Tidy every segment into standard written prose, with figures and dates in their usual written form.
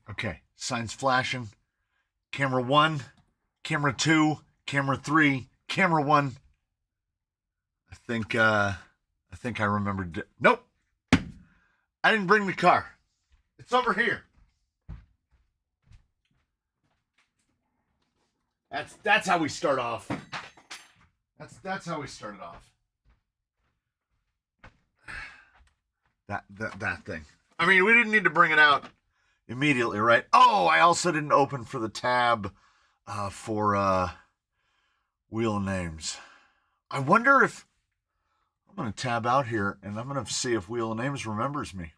Okay, signs flashing. Camera 1, camera 2, camera 3, camera 1. I think I remembered. Nope. I didn't bring the car. It's over here. That's how we start off. That's how we started off. That thing. I mean, we didn't need to bring it out immediately, right? Oh, I also didn't open for the tab for wheel of names. I wonder if I'm going to tab out here and I'm going to see if Wheel of Names remembers me.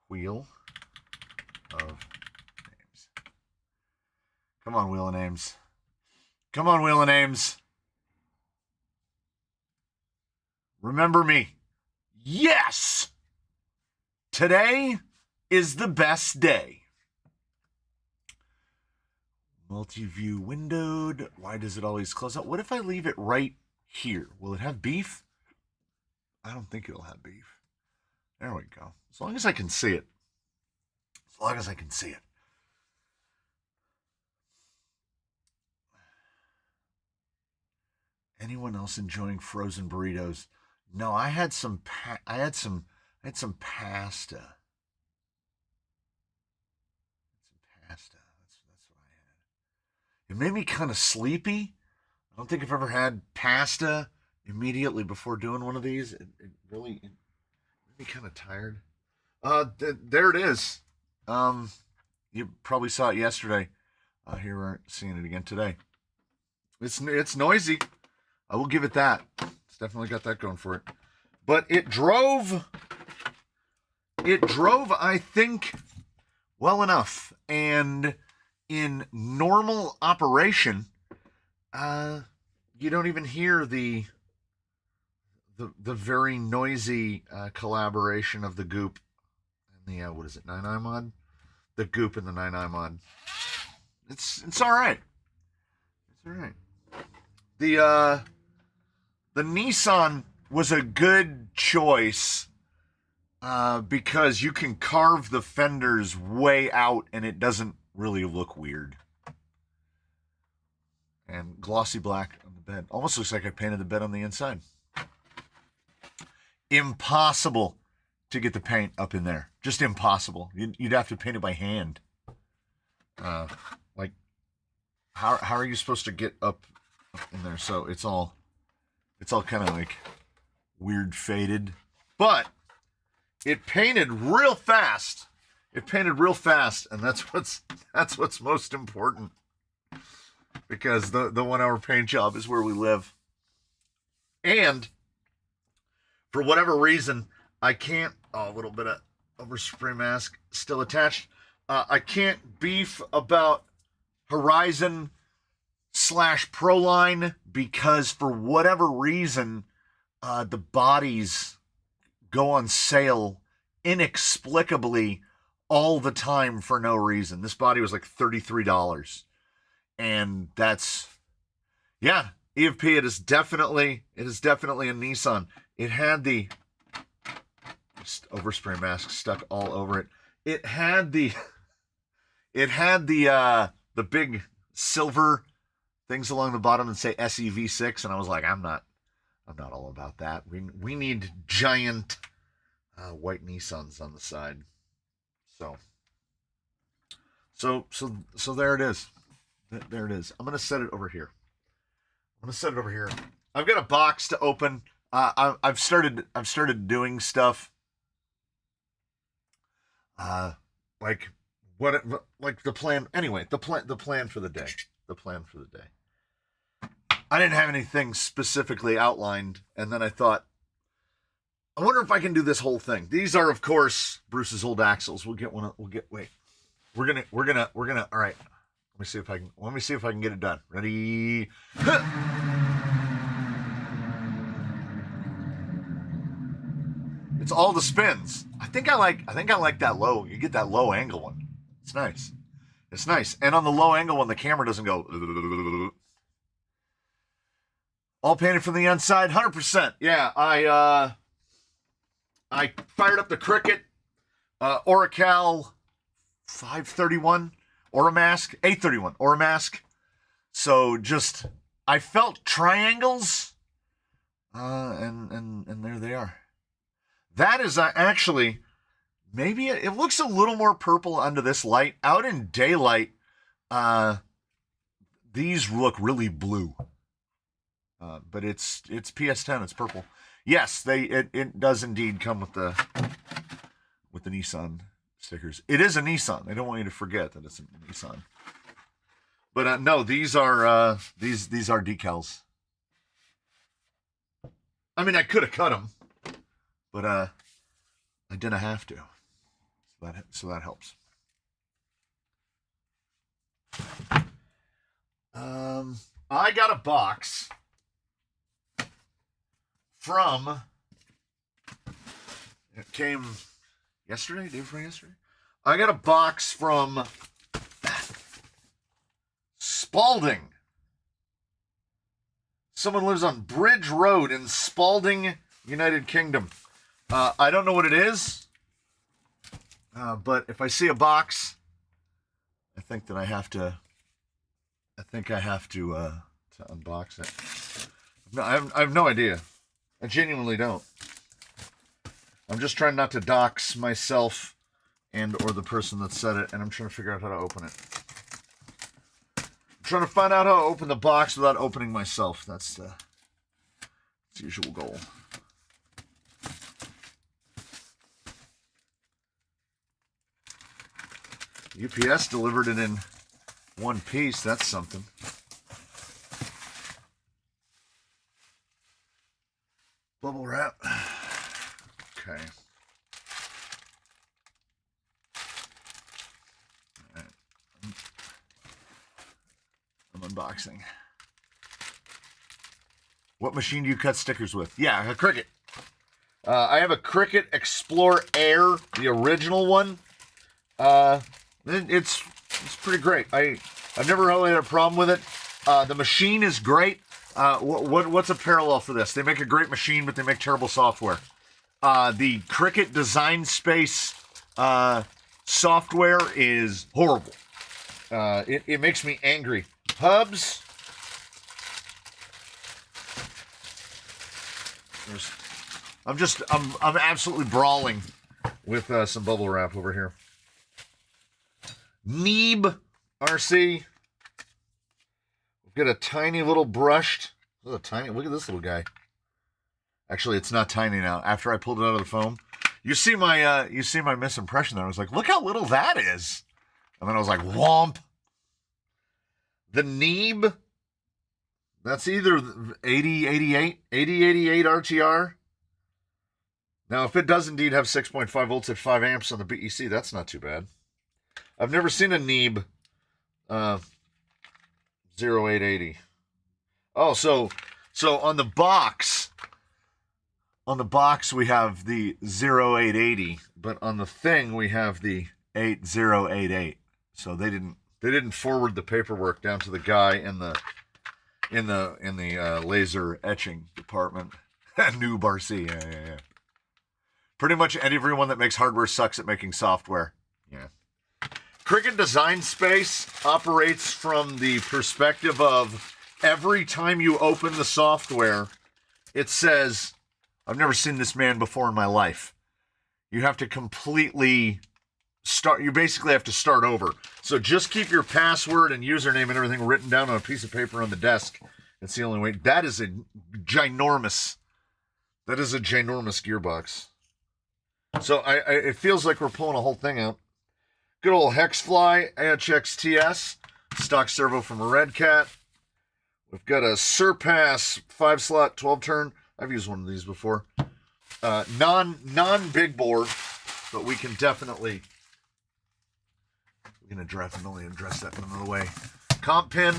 Wheel of Names. Come on, Wheel of Names. Come on, Wheel of Names. Remember me. Yes! Today is the best day. Multi-view windowed. Why does it always close out? What if I leave it right here? Will it have beef? I don't think it'll have beef. There we go. As long as I can see it. As long as I can see it. Anyone else enjoying frozen burritos? No, I had some pasta. I had some pasta. That's what I had. It made me kind of sleepy. I don't think I've ever had pasta immediately before doing one of these. It really made me kind of tired. There it is. You probably saw it yesterday. Here we're seeing it again today. It's noisy. I will give it that. It's definitely got that going for it. But it drove, I think, well enough. And in normal operation, you don't even hear the very noisy collaboration of the Goop and the what is it, 9i mod? The Goop and the 9i mod. It's all right. It's all right. The Nissan was a good choice because you can carve the fenders way out and it doesn't really look weird. And glossy black on the bed. Almost looks like I painted the bed on the inside. Impossible to get the paint up in there. Just impossible. You'd have to paint it by hand. Like, how are you supposed to get up in there? So it's all kind of like weird faded. But it painted real fast. It painted real fast, and that's what's most important. Because the 1 hour paint job is where we live. And for whatever reason, I can't, a little bit of overspray mask still attached. I can't beef about Horizon /Proline because for whatever reason, the bodies go on sale inexplicably all the time for no reason. This body was like $33. And that's, yeah, EFP, it is definitely a Nissan. It had the overspray mask stuck all over it. It had the big silver things along the bottom that say SEV6, and I was like, I'm not all about that. We need giant white Nissans on the side. So there it is. There it is. I'm gonna set it over here. I've got a box to open. I've started doing stuff. Like the plan. Anyway, the plan for the day. I didn't have anything specifically outlined, and then I thought, I wonder if I can do this whole thing. These are, of course, Bruce's old axles. We're gonna. All right. Let me see if I can get it done. Ready? It's all the spins. I think I like that low. You get that low angle one. It's nice. And on the low angle one, the camera doesn't go. All painted from the inside, 100%. Yeah, I fired up the Cricut Oracal 531 Auramask, 831 Auramask. So just, I felt triangles, and there they are. That is actually, maybe it looks a little more purple under this light. Out in daylight, these look really blue. But it's PS10, it's purple. Yes, it does indeed come with the Nissan stickers. It is a Nissan. I don't want you to forget that it's a Nissan. But no, these are decals. I mean, I could have cut them, but I didn't have to. So that helps. I got a box from, it came yesterday, day before yesterday. I got a box from Spalding. Someone lives on Bridge Road in Spalding, United Kingdom. I don't know what it is, but if I see a box, I think I have to unbox it. No, I have no idea. I genuinely don't. I'm just trying not to dox myself and or the person that said it, and I'm trying to figure out how to open it. I'm trying to find out how to open the box without opening myself. That's the usual goal. UPS delivered it in one piece. That's something. Bubble wrap. Okay. All right. I'm unboxing. What machine do you cut stickers with? Yeah, a Cricut. I have a Cricut Explore Air, the original one. It's pretty great. I've never really had a problem with it. The machine is great. What's a parallel for this? They make a great machine, but they make terrible software. The Cricut Design Space software is horrible. It makes me angry. Hubs. I'm absolutely brawling with some bubble wrap over here. Neeb RC. We've got a tiny little brushed. Look at this little guy. Actually, it's not tiny now. After I pulled it out of the foam, you see my misimpression there. I was like, look how little that is. And then I was like, womp. The Neeb. That's either 8088 RTR. Now, if it does indeed have 6.5 volts at 5 amps on the BEC, that's not too bad. I've never seen a Neeb 0880. Oh, so on the box we have the 0880, but on the thing we have the 8088. So they didn't forward the paperwork down to the guy in the laser etching department. Noob RC, yeah. Pretty much everyone that makes hardware sucks at making software. Yeah. Cricut Design Space operates from the perspective of every time you open the software, it says, I've never seen this man before in my life. You have to completely you basically have to start over. So just keep your password and username and everything written down on a piece of paper on the desk. It's the only way. That is a ginormous gearbox. So it feels like we're pulling a whole thing out. Good old Hexfly AHX-TS, stock servo from a Red Cat. We've got a Surpass 5-slot 12-turn. I've used one of these before. Non-big bore, but we can definitely address that in another way. Comp pin.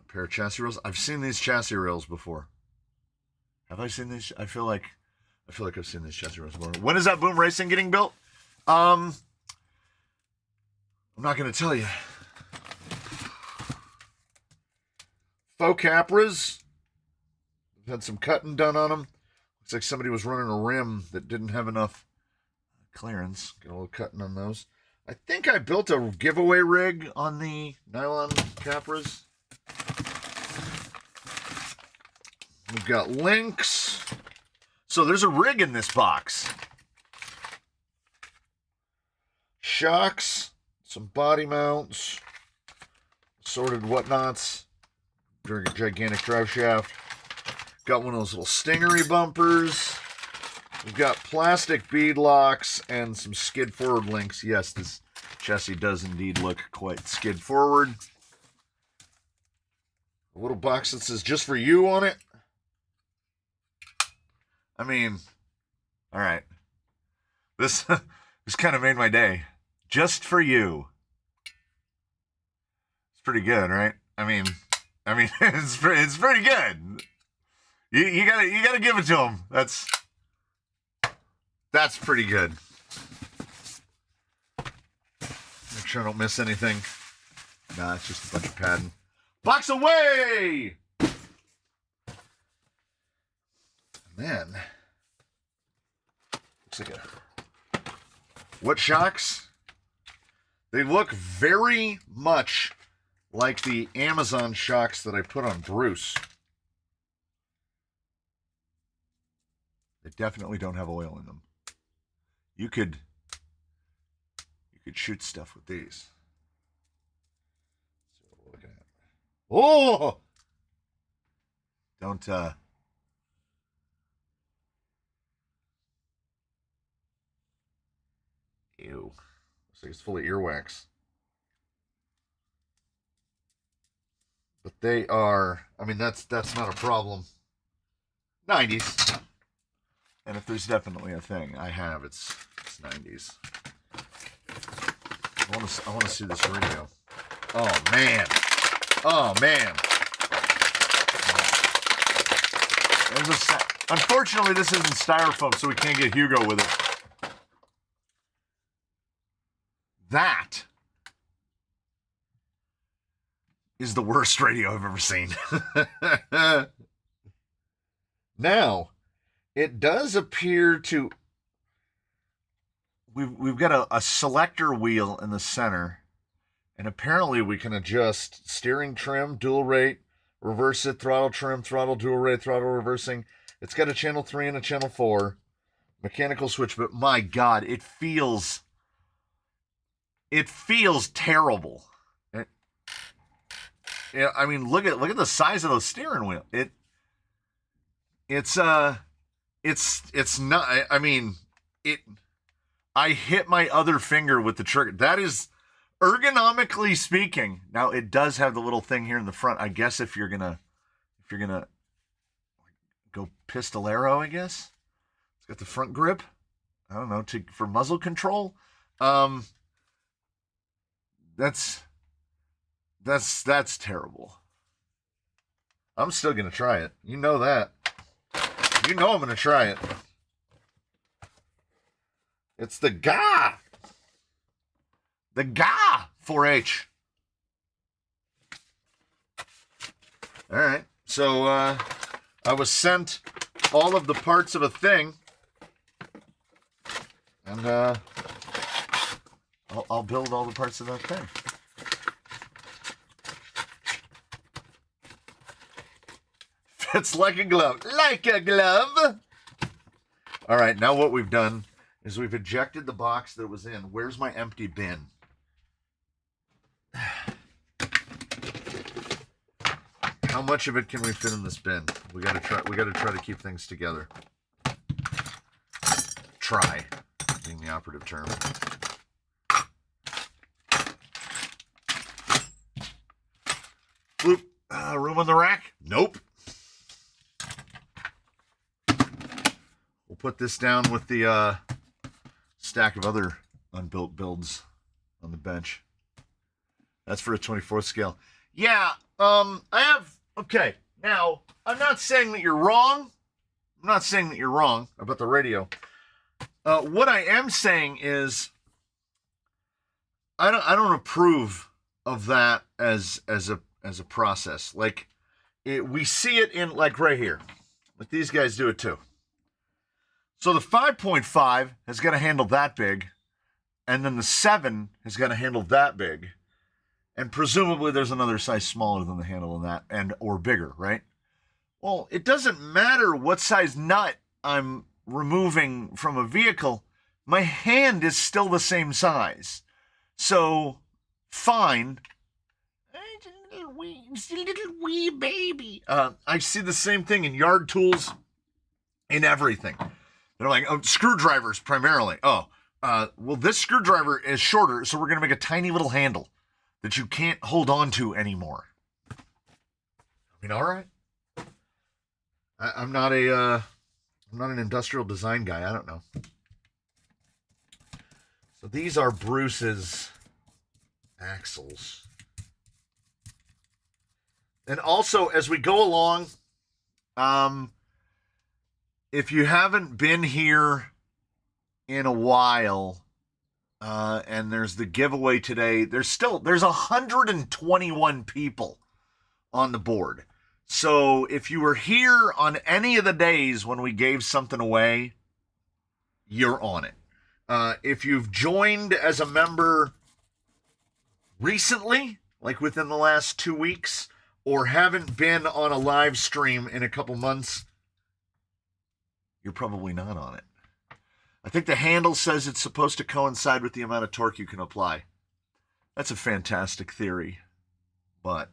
Pair of chassis rails. I've seen these chassis rails before. Have I seen these? I feel like I've seen these chassis rails before. When is that Boom Racing getting built? I'm not going to tell you. Faux Capras. had some cutting done on them. Looks like somebody was running a rim that didn't have enough clearance. Got a little cutting on those. I think I built a giveaway rig on the nylon Capras. We've got links. So there's a rig in this box. Shocks, some body mounts, assorted whatnots, gigantic drive shaft. Got one of those little stingery bumpers. We've got plastic bead locks and some skid forward links. Yes, this chassis does indeed look quite skid forward. A little box that says just for you on it. I mean, all right. This kind of made my day. Just for you. It's pretty good, right? I mean, it's pretty good. You gotta give it to him. That's pretty good. Make sure I don't miss anything. Nah, it's just a bunch of padding. Box away! And then, looks like what shocks? They look very much like the Amazon shocks that I put on Bruce. They definitely don't have oil in them. You could shoot stuff with these. So what we're looking at. Oh! Don't ew. Looks like it's full of earwax. But they are, I mean, that's not a problem. 90s. And if there's definitely a thing I have, it's 90s. I want to see this radio. Oh man. Oh man. Unfortunately, this isn't styrofoam, so we can't get Hugo with it. That is the worst radio I've ever seen. Now, it does appear to... We've got a selector wheel in the center, and apparently we can adjust steering trim, dual rate, reverse it, throttle trim, throttle dual rate, throttle reversing. It's got a channel 3 and a channel 4, mechanical switch, but my God, it feels terrible. Yeah, I mean, look at the size of the steering wheel. It's not. I mean, I hit my other finger with the trigger. That is, ergonomically speaking. Now it does have the little thing here in the front. I guess if you're gonna go pistolero, I guess it's got the front grip. I don't know, for muzzle control. That's terrible. I'm still gonna try it. You know that. You know I'm gonna try it. It's the GA 4H. All right. So I was sent all of the parts of a thing, and I'll build all the parts of that thing. Fits like a glove. Like a glove. All right, now what we've done is we've ejected the box that it was in. Where's my empty bin? How much of it can we fit in this bin? We gotta try to keep things together. Try being the operative term. Bloop. Room on the rack? Nope. We'll put this down with the stack of other unbuilt builds on the bench. That's for a 24th scale. Yeah, I have... Okay, now, I'm not saying that you're wrong. I'm not saying that you're wrong about the radio. What I am saying is I don't approve of that as a process. Like, we see it in, like, right here. but these guys do it too. So the 5.5 has got to handle that big, and then the 7 has got to handle that big, and presumably there's another size smaller than the handle in that, and or bigger, right? Well, it doesn't matter what size nut I'm removing from a vehicle. My hand is still the same size. So, fine. It's a little wee baby. I see the same thing in yard tools, in everything. They're like, oh, screwdrivers primarily. Oh, well, this screwdriver is shorter, so we're going to make a tiny little handle that you can't hold on to anymore. I mean, all right. I'm not an industrial design guy. I don't know. So these are Bruce's axles. And also, as we go along, if you haven't been here in a while, and there's the giveaway today, there's 121 people on the board. So if you were here on any of the days when we gave something away, you're on it. If you've joined as a member recently, like within the last 2 weeks, or haven't been on a live stream in a couple months, you're probably not on it. I think the handle says it's supposed to coincide with the amount of torque you can apply. That's a fantastic theory. But,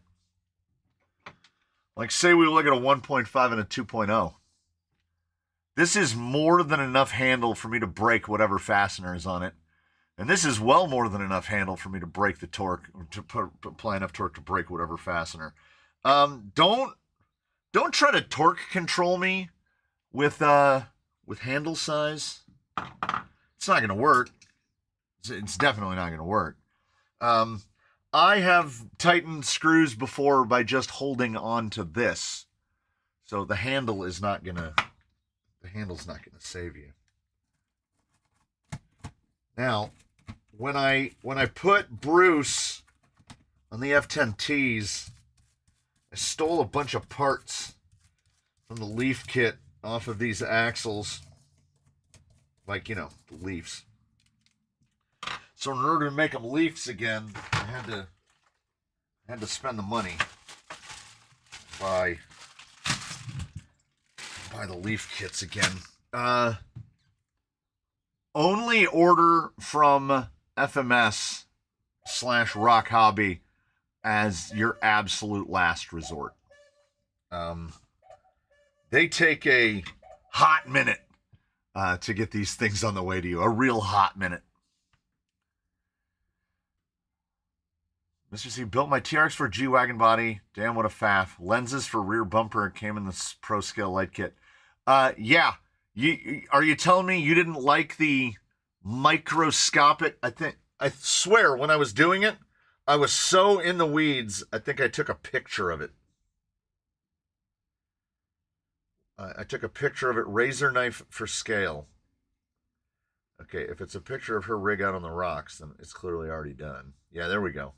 like, say we look at a 1.5 and a 2.0. This is more than enough handle for me to break whatever fastener is on it. And this is well more than enough handle for me to break the torque, to apply enough torque to break whatever fastener. Don't try to torque control me with handle size. It's not going to work. It's definitely not going to work. I have tightened screws before by just holding on to this. So the handle's not going to save you. Now, when I put Bruce on the F10Ts, I stole a bunch of parts from the leaf kit off of these axles. Like, you know, the leaves. So in order to make them leaves again, I had to spend the money buy the leaf kits again. Only order from FMS/Rock Hobby as your absolute last resort. They take a hot minute to get these things on the way to you. A real hot minute. Mr. C built my TRX for G-Wagon body. Damn, what a faff. Lenses for rear bumper came in the Pro Scale Light Kit. Yeah. Are you telling me you didn't like the microscopic? I swear, when I was doing it, I was so in the weeds, I think I took a picture of it. I took a picture of it, razor knife for scale. Okay, if it's a picture of her rig out on the rocks, then it's clearly already done. Yeah, there we go.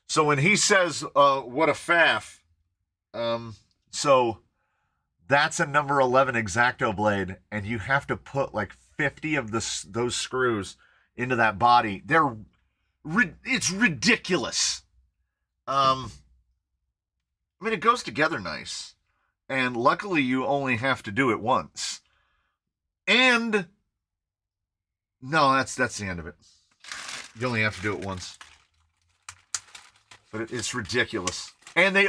So when he says, what a faff, so that's a number 11 X-Acto blade, and you have to put like 50 of those screws into that body. It's ridiculous. I mean, it goes together nice. And luckily, you only have to do it once. And no, that's the end of it. You only have to do it once. But it's ridiculous. And they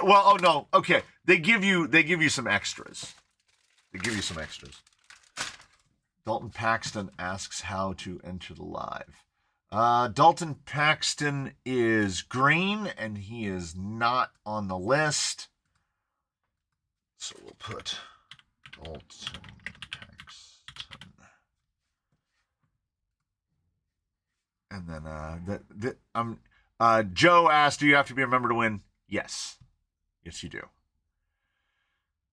give you some extras. They give you some extras. Dalton Paxton asks how to enter the live. Dalton Paxton is green, and he is not on the list. So we'll put Dalton Paxton. And then Joe asked, do you have to be a member to win? Yes. Yes, you do.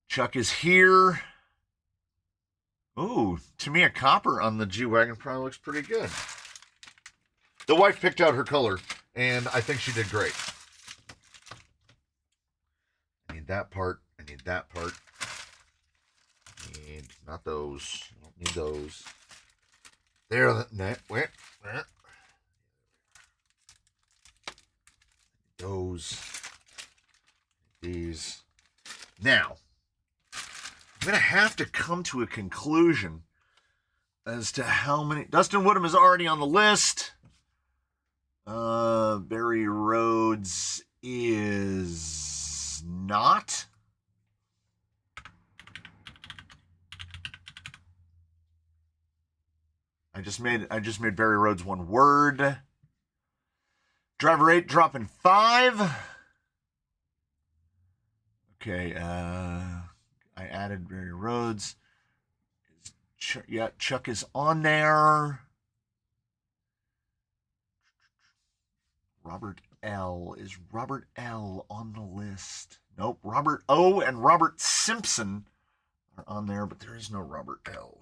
Chuck is here. Ooh, to me, a copper on the G-Wagon probably looks pretty good. The wife picked out her color, and I think she did great. I need that part. I need that part. not those. I don't need those. There, wait. Those. These. Now, I'm going to have to come to a conclusion as to how many. Dustin Woodham is already on the list. Barry Rhodes is not. I just made Barry Rhodes one word. Driver 8 dropping 5. Okay, I added Barry Rhodes. Chuck is on there. Robert L. Is Robert L. on the list? Nope. Robert O. and Robert Simpson are on there, but there is no Robert L.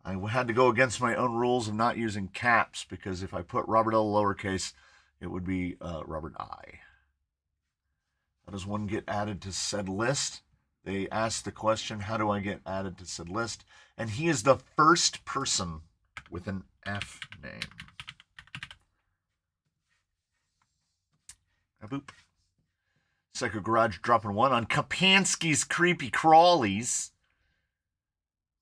I had to go against my own rules of not using caps, because if I put Robert L. lowercase, it would be Robert I. How does one get added to said list? They asked the question, how do I get added to said list? And he is the first person with an F name. Boop. Psycho Garage dropping 1 on Kapansky's Creepy Crawlies.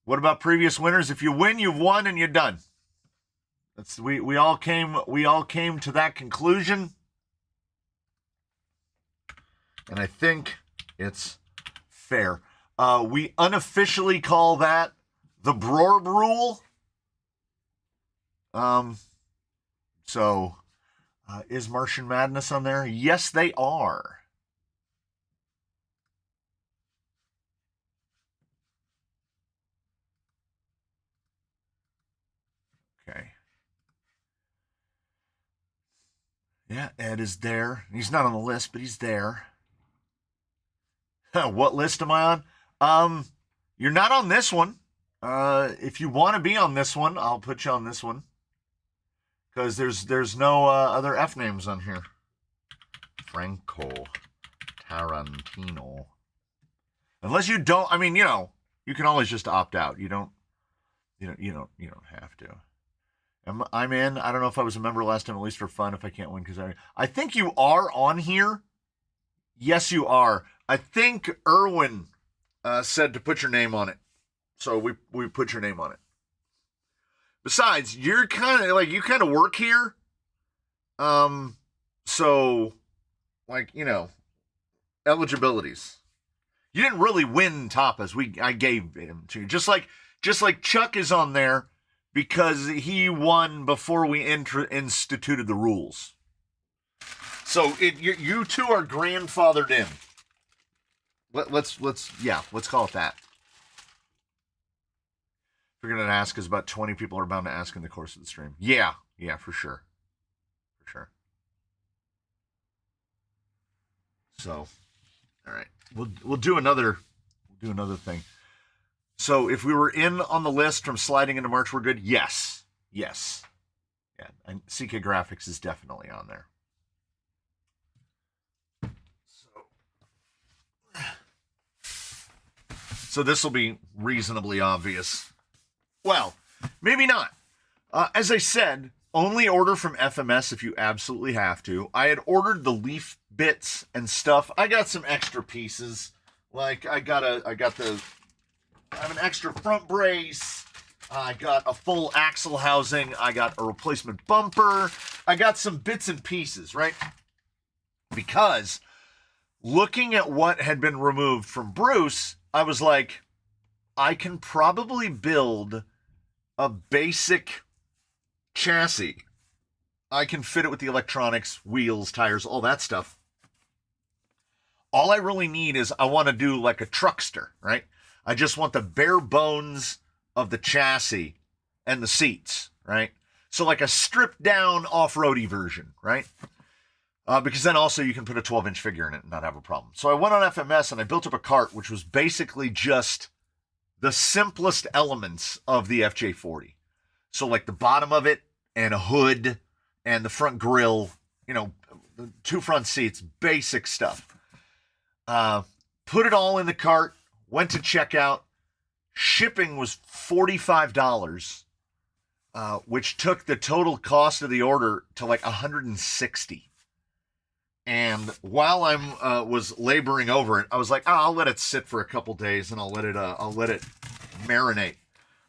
What about previous winners? If you win, you've won and you're done. We all came to that conclusion. And I think it's fair. We unofficially call that the Brorb rule. Is Martian Madness on there? Yes, they are. Okay. Yeah, Ed is there. He's not on the list, but he's there. What list am I on? You're not on this one. If you want to be on this one, I'll put you on this one. Because there's no other F names on here. Franco Tarantino. Unless you don't, I mean, you can always just opt out. You don't have to. I'm in. I don't know if I was a member last time, at least for fun, if I can't win, because I think you are on here. Yes, you are. I think Erwin said to put your name on it. So we put your name on it. Besides, you're kind of you kind of work here. So eligibilities. You didn't really win Tapas. I gave him to you. Just like Chuck is on there because he won before we instituted the rules. So you two are grandfathered in. Let's call it that. Figured I'd ask, because about 20 people are bound to ask in the course of the stream. Yeah, for sure. So, all right, we'll do another thing. So if we were in on the list from sliding into March, we're good. Yes. Yeah, and CK Graphics is definitely on there. So this will be reasonably obvious. Well, maybe not. As I said, only order from FMS if you absolutely have to. I had ordered the leaf bits and stuff. I got some extra pieces. Like I have an extra front brace. I got a full axle housing. I got a replacement bumper. I got some bits and pieces, right? Because looking at what had been removed from Bruce, I was like, I can probably build a basic chassis. I can fit it with the electronics, wheels, tires, all that stuff. All I really need is I want to do like a truckster, right? I just want the bare bones of the chassis and the seats, right? So like a stripped down off-roady version, right? Because then also you can put a 12-inch figure in it and not have a problem. So I went on FMS and I built up a cart, which was basically just the simplest elements of the FJ40. So like the bottom of it and a hood and the front grille, the 2 front seats, basic stuff. Put it all in the cart, Went to check out. Shipping was $45, which took the total cost of the order to like $160. And while I was laboring over it, I was like, oh, I'll let it sit for a couple days and I'll let it marinate.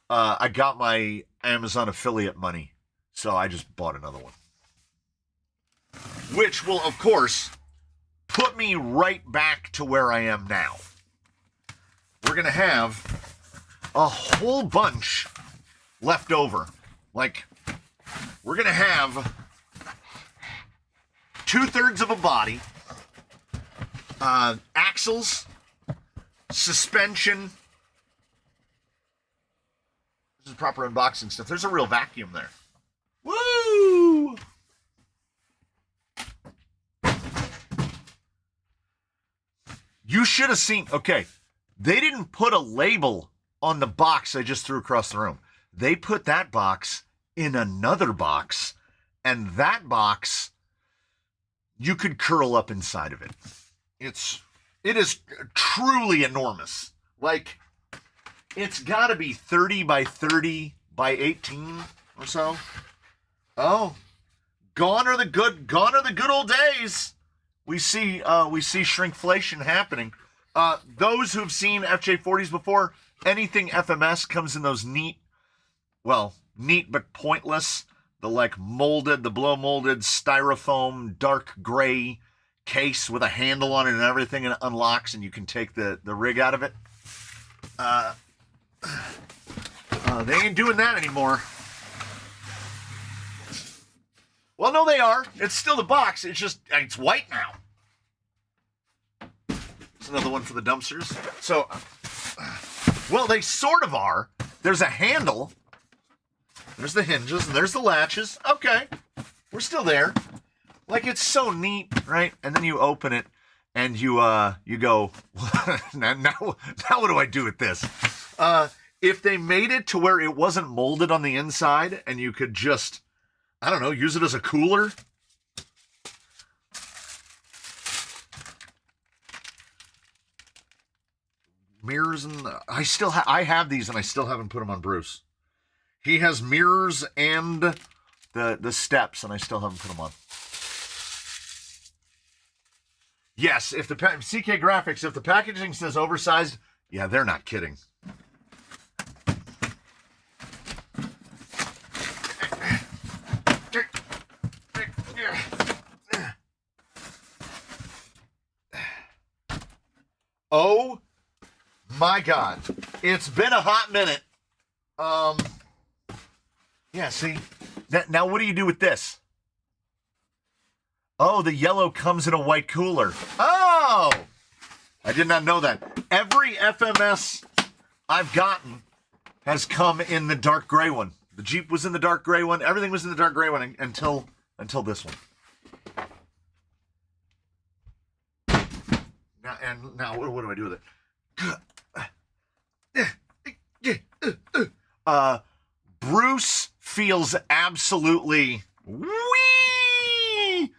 I got my Amazon affiliate money, so I just bought another one, which will, of course, put me right back to where I am now. We're gonna have a whole bunch left over. Like, we're gonna have 2/3 of a body, axles, suspension. This is proper unboxing stuff. There's a real vacuum there. Woo! You should have seen, okay, they didn't put a label on the box I just threw across the room. They put that box in another box, and that box, you could curl up inside of it. It is truly enormous. Like, it's got to be 30 by 30 by 18 or so. Oh, gone are the good old days. We see shrinkflation happening. Those who've seen FJ40s before, anything FMS comes in those neat but pointless, the blow molded styrofoam dark gray case with a handle on it and everything, and it unlocks and you can take the rig out of it. They ain't doing that anymore. Well, no, they are. It's still the box. It's white now. It's another one for the dumpsters. So, well, they sort of are. There's a handle. There's the hinges, and there's the latches. Okay, we're still there. Like, it's so neat, right? And then you open it, and you go, now what do I do with this? If they made it to where it wasn't molded on the inside, and you could just, I don't know, use it as a cooler. Mirrors, and I have these, and I still haven't put them on Bruce. He has mirrors and the steps, and I still haven't put them on. Yes, if the CK Graphics, if the packaging says oversized, yeah, they're not kidding. Oh my God, it's been a hot minute. Yeah, see, now what do you do with this? Oh, the yellow comes in a white cooler. Oh, I did not know that. Every FMS I've gotten has come in the dark gray one. The Jeep was in the dark gray one. Everything was in the dark gray one until this one. Now what do I do with it? Bruce feels absolutely wee.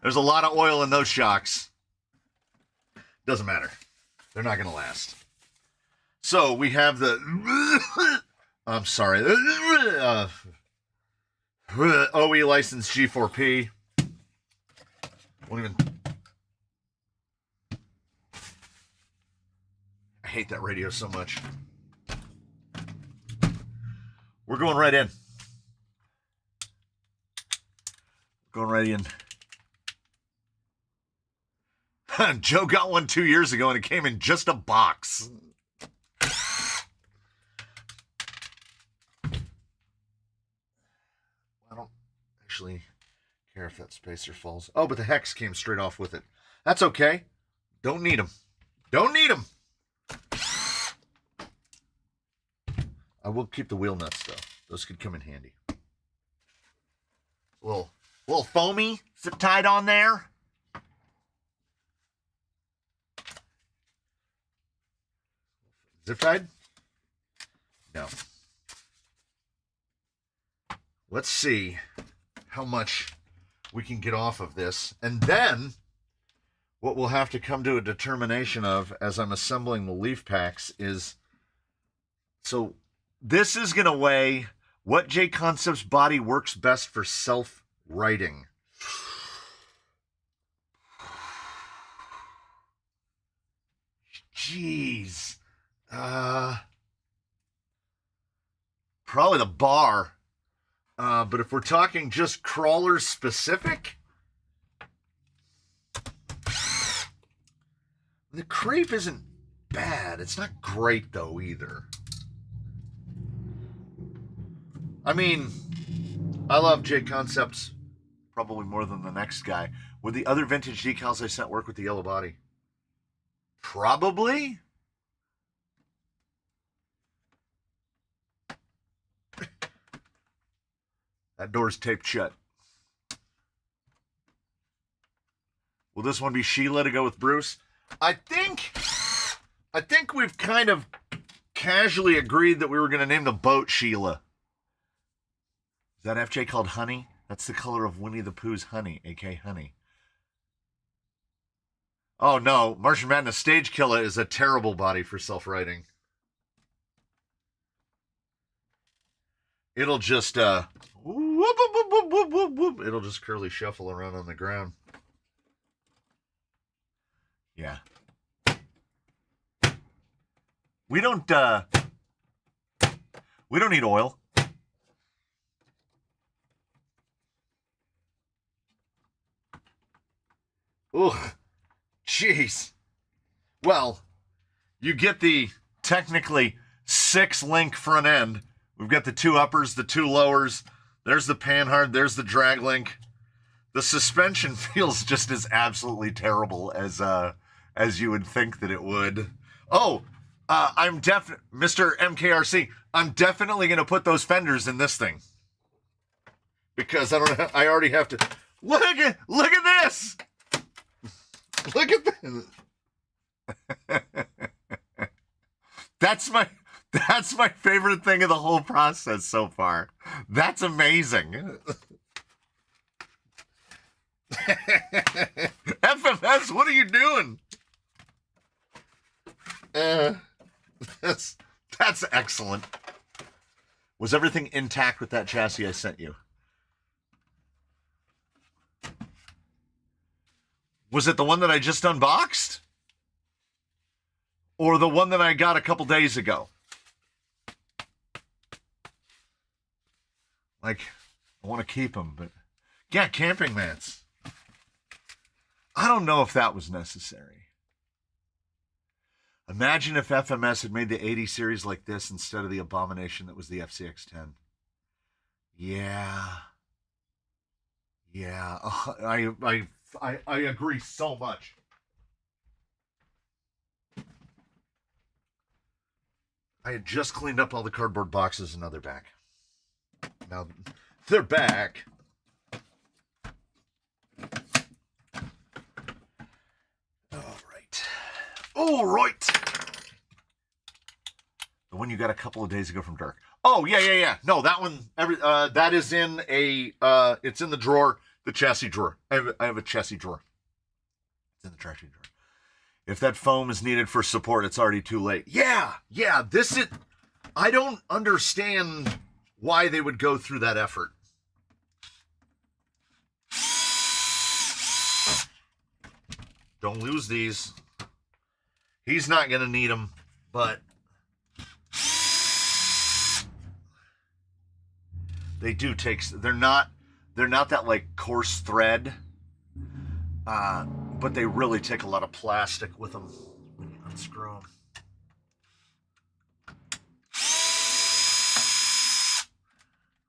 There's a lot of oil in those shocks. Doesn't matter. They're not going to last. So we have the, I'm sorry, OE license G4P. Won't even. I hate that radio so much. We're going right in. Going right in. Joe got one 2 years ago and it came in just a box. I don't actually care if that spacer falls. Oh, but the hex came straight off with it. That's okay. Don't need them. Don't need them. I will keep the wheel nuts, though. Those could come in handy. A little foamy zip tied on there. Zip tied? No. Let's see how much we can get off of this. And then what we'll have to come to a determination of as I'm assembling the leaf packs is, so this is going to weigh what J Concept's body works best for self-writing. Jeez. Probably the bar. But if we're talking just crawlers specific, the crepe isn't bad. It's not great though either. I mean, I love J Concepts probably more than the next guy. Would the other vintage decals I sent work with the yellow body? Probably. That door's taped shut. Will this one be Sheila to go with Bruce? I think we've kind of casually agreed that we were going to name the boat Sheila. Is that FJ called Honey? That's the color of Winnie the Pooh's honey, aka Honey. Oh no, Martian Madness Stage Killer is a terrible body for self-writing. It'll just whoop, whoop, whoop, whoop, whoop, whoop, whoop. It'll just curly shuffle around on the ground. Yeah. We don't need oil. Ugh. Jeez. Well, you get the technically 6-link front end. We've got the 2 uppers, the 2 lowers. There's the panhard. There's the drag link. The suspension feels just as absolutely terrible as you would think that it would. Oh, Mr. MKRC, I'm definitely going to put those fenders in this thing. Because I already have to. Look at this. Look at this. That's my favorite thing of the whole process so far. That's amazing. FMS, what are you doing? That's excellent. Was everything intact with that chassis I sent you? Was it the one that I just unboxed? Or the one that I got a couple days ago? Like, I want to keep them, but yeah, camping mats. I don't know if that was necessary. Imagine if FMS had made the 80 series like this instead of the abomination that was the FCX10. Yeah. Yeah, I agree so much. I had just cleaned up all the cardboard boxes and now they're back. Now they're back. All right. The one you got a couple of days ago from Dark. Oh, yeah. No, that one, that is in it's in the drawer, the chassis drawer. I have a chassis drawer. It's in the chassis drawer. If that foam is needed for support, it's already too late. Yeah, I don't understand why they would go through that effort. Don't lose these. He's not going to need them, but they do take, they're not that like coarse thread, but they really take a lot of plastic with them when you unscrew them.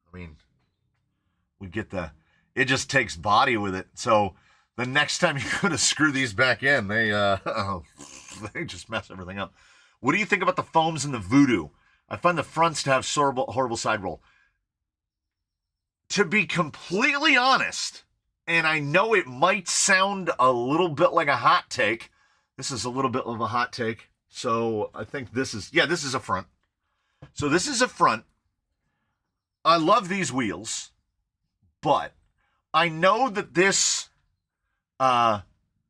I mean, we get it just takes body with it. So the next time you go to screw these back in, they just mess everything up. What do you think about the foams in the Voodoo? I find the fronts to have horrible side roll. To be completely honest, and I know it might sound a little bit like a hot take. This is a little bit of a hot take. So I think this is a front. So this is a front. I love these wheels, but I know that this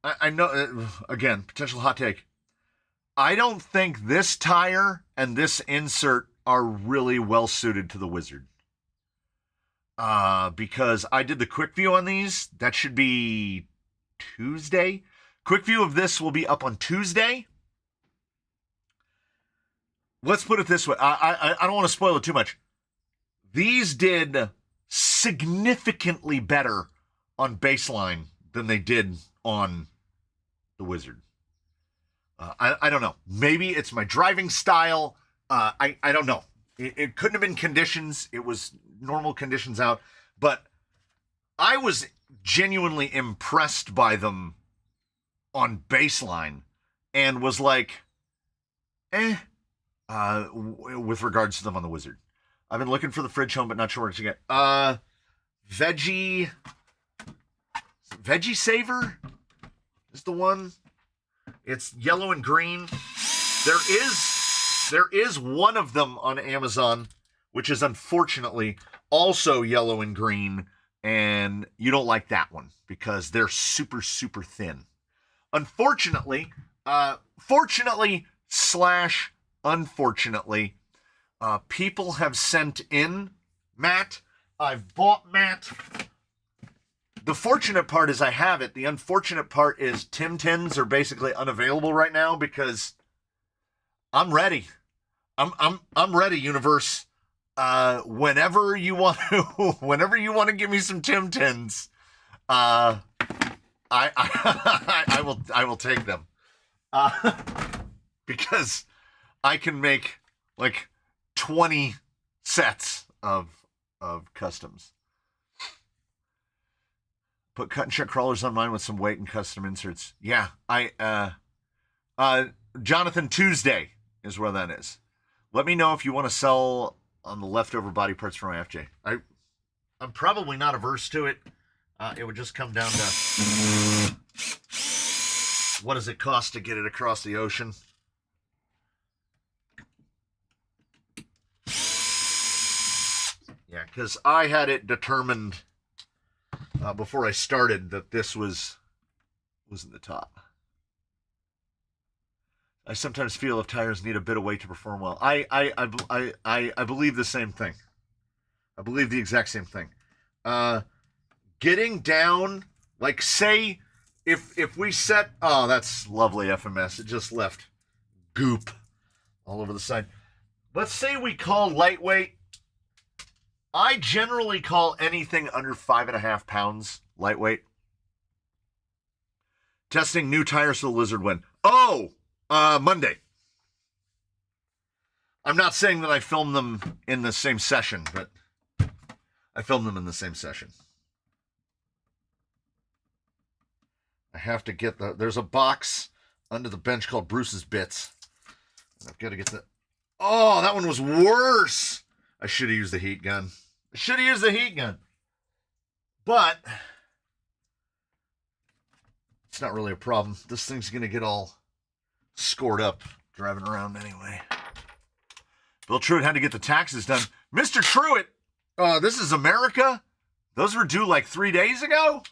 I know, again, potential hot take. I don't think this tire and this insert are really well suited to the Wizard. Because I did the quick view on these. That should be Tuesday. Quick view of this will be up on Tuesday. Let's put it this way. I don't want to spoil it too much. These did significantly better on baseline than they did on the Wizard. I don't know. Maybe it's my driving style. I don't know. It couldn't have been conditions. It was normal conditions out. But I was genuinely impressed by them on baseline and was like, with regards to them on the Wizard. I've been looking for the fridge home, but not sure where to get. Veggie Saver is the one. It's yellow and green. There is one of them on Amazon, which is unfortunately also yellow and green, and you don't like that one because they're super, super thin. Unfortunately, fortunately / unfortunately, people have sent in Matt. I've bought Matt. The fortunate part is I have it. The unfortunate part is Tim Tins are basically unavailable right now because I'm ready. I'm ready, universe. Whenever you want to give me some Tim Tins, I will take them. Because I can make like 20 sets of customs. Put cut and shut crawlers on mine with some weight and custom inserts. Yeah, Jonathan, Tuesday is where that is. Let me know if you want to sell on the leftover body parts for my FJ. I'm probably not averse to it. It would just come down to what does it cost to get it across the ocean. Yeah, because I had it determined before I started that this wasn't the top. I sometimes feel if tires need a bit of weight to perform well. I believe the same thing. I believe the exact same thing. Getting down, like say, if we set, oh, that's lovely FMS. It just left goop all over the side. Let's say we call lightweight. I generally call anything under 5.5 pounds lightweight. Testing new tires for the Lizard when? Oh, Monday. I'm not saying that I filmed them in the same session, but I filmed them in the same session. I have to get there's a box under the bench called Bruce's Bits. I've got to get the, oh, that one was worse. I should have used the heat gun. But it's not really a problem. This thing's going to get all scored up driving around anyway. Bill Truitt had to get the taxes done. Mr. Truitt, this is America. Those were due like 3 days ago.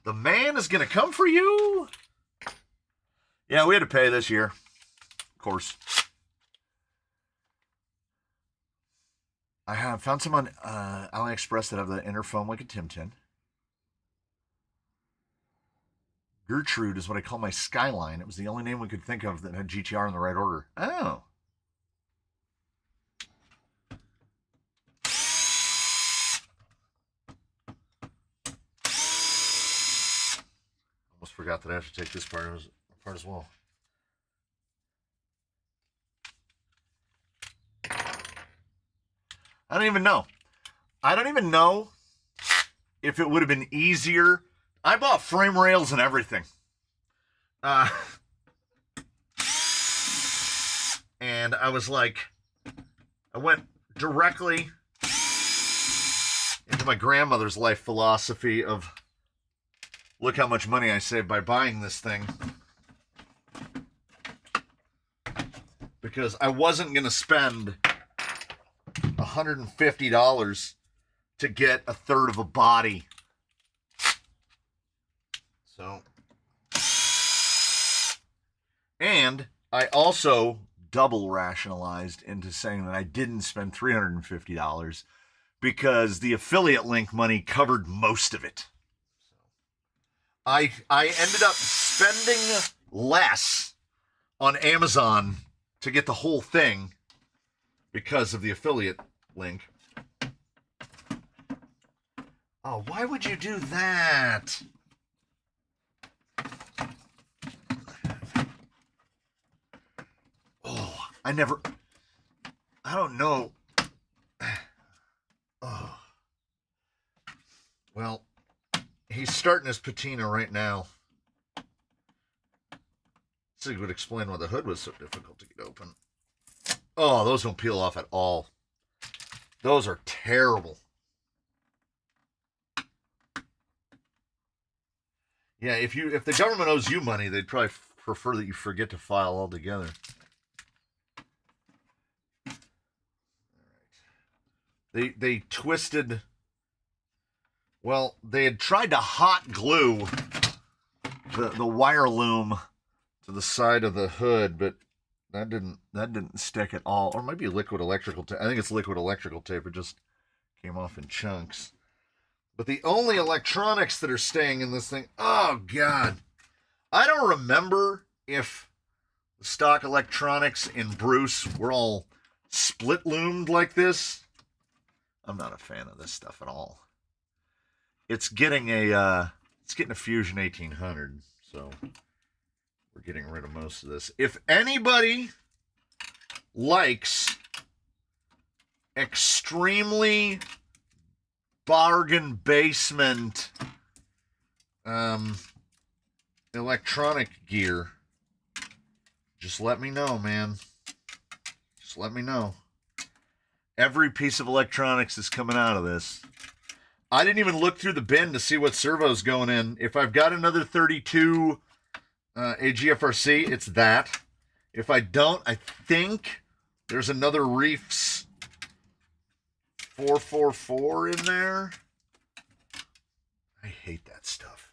The man is going to come for you. Yeah, we had to pay this year. Of course. I have found some on AliExpress that have the inner foam like a Tim Tin. Gertrude is what I call my Skyline. It was the only name we could think of that had GTR in the right order. Oh. Almost forgot that I have to take this part as well. I don't even know. I don't even know if it would have been easier. I bought frame rails and everything. And I was like, I went directly into my grandmother's life philosophy of, look how much money I saved by buying this thing. Because I wasn't going to spend $150 to get a third of a body So, and I also double rationalized into saying that I didn't spend $350 because the affiliate link money covered most of it. I ended up spending less on Amazon to get the whole thing because of the affiliate link. Oh, why would you do that? Oh, I don't know. Oh. Well, he's starting his patina right now. So he would explain why the hood was so difficult to get open. Oh, those don't peel off at all. Those are terrible. Yeah, if the government owes you money, they'd probably prefer that you forget to file altogether. They twisted. Well, they had tried to hot glue the wire loom to the side of the hood, but that didn't stick at all. Or it might be liquid electrical tape. I think it's liquid electrical tape. It just came off in chunks. But the only electronics that are staying in this thing, oh God, I don't remember if the stock electronics in Bruce were all split loomed like this. I'm not a fan of this stuff at all. It's getting a Fusion 1800, so we're getting rid of most of this. If anybody likes extremely bargain basement electronic gear, just let me know, man. Just let me know. Every piece of electronics is coming out of this. I didn't even look through the bin to see what servo's going in. If I've got another 32 AGFRC, it's that. If I don't, I think there's another Reefs 444 in there. I hate that stuff.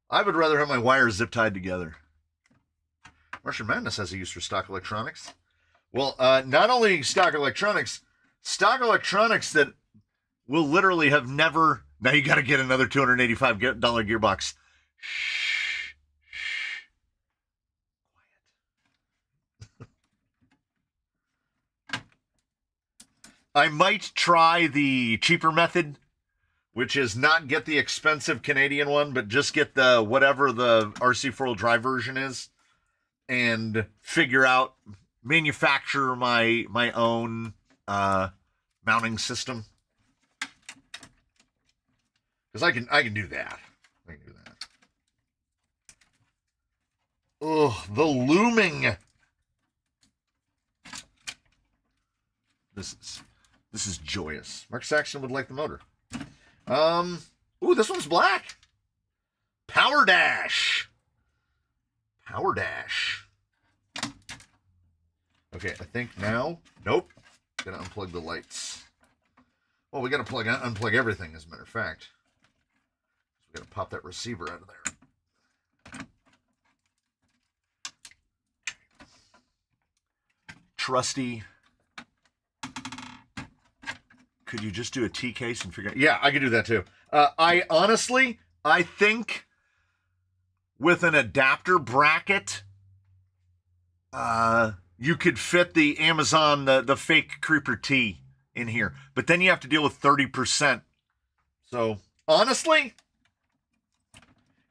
I would rather have my wires zip tied together. Martian Madness has a use for stock electronics. Well, not only stock electronics that will literally have never. Now you got to get another $285 gearbox. Shh. Quiet. I might try the cheaper method, which is not get the expensive Canadian one, but just get the whatever the RC four-wheel drive version is, and manufacture my own mounting system. Because I can do that. I can do that. Ugh, the looming. This is joyous. Mark Saxon would like the motor. Ooh, this one's black. Power Dash. Power Dash. Okay, I think now. Nope. Gonna unplug the lights. Well, we gotta unplug everything, as a matter of fact. We gotta pop that receiver out of there. Trusty. Could you just do a T case and figure out? Yeah, I could do that too. I think with an adapter bracket, you could fit the Amazon, the fake Creeper T in here. But then you have to deal with 30%. So, honestly,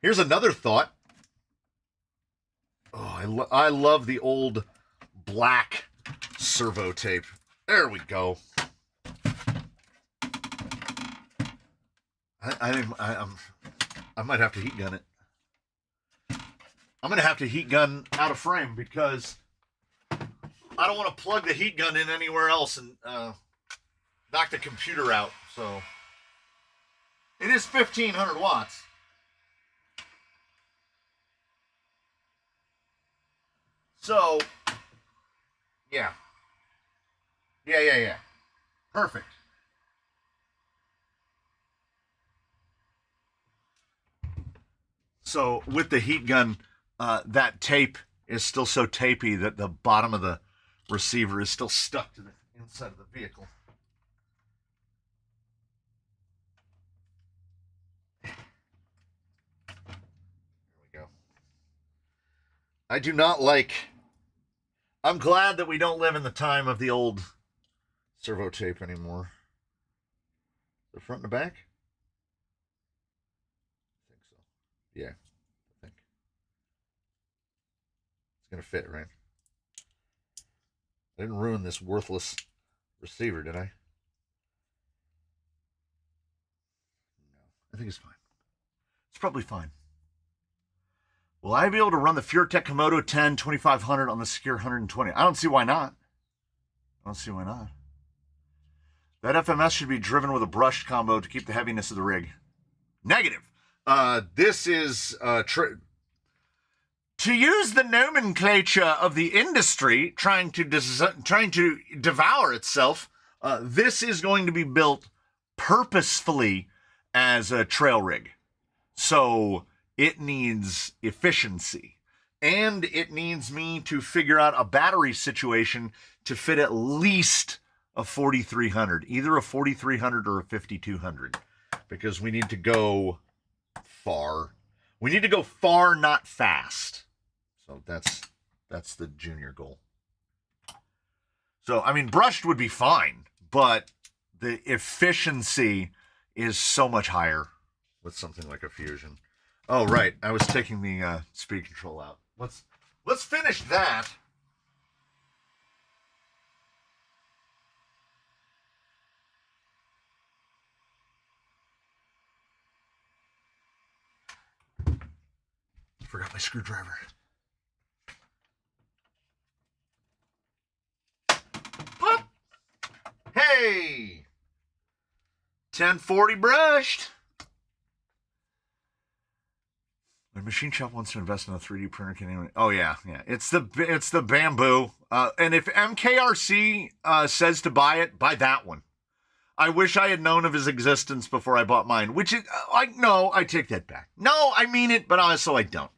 here's another thought. Oh, I love the old black servo tape. There we go. I might have to heat gun it. I'm going to have to heat gun out of frame because I don't want to plug the heat gun in anywhere else and knock the computer out. So it is 1,500 watts. So, yeah. Yeah. Perfect. So with the heat gun, that tape is still so tapey that the bottom of the receiver is still stuck to the inside of the vehicle. There we go. I do not like... I'm glad that we don't live in the time of the old servo tape anymore. The front and the back? I think so. Yeah, I think. It's going to fit, right? I didn't ruin this worthless receiver, did I? No, I think it's fine. It's probably fine. Will I be able to run the FureTech Komodo 10 2500 on the Secure 120? I don't see why not. I don't see why not. That FMS should be driven with a brushed combo to keep the heaviness of the rig. Negative. This is to use the nomenclature of the industry trying to devour itself. This is going to be built purposefully as a trail rig, so it needs efficiency, and it needs me to figure out a battery situation to fit at least a 4300, either a 4300 or a 5200, because we need to go far. We need to go far, not fast. So that's the junior goal. So, I mean, brushed would be fine, but the efficiency is so much higher with something like a Fusion. Oh, right. I was taking the speed control out. Let's finish that. Forgot my screwdriver. Pop. Hey! 1040 brushed. My machine shop wants to invest in a 3D printer. Can anyone? Oh yeah. It's the Bamboo. And if MKRC says to buy it, buy that one. I wish I had known of his existence before I bought mine. Which is, no, I take that back. No, I mean it, but also I don't.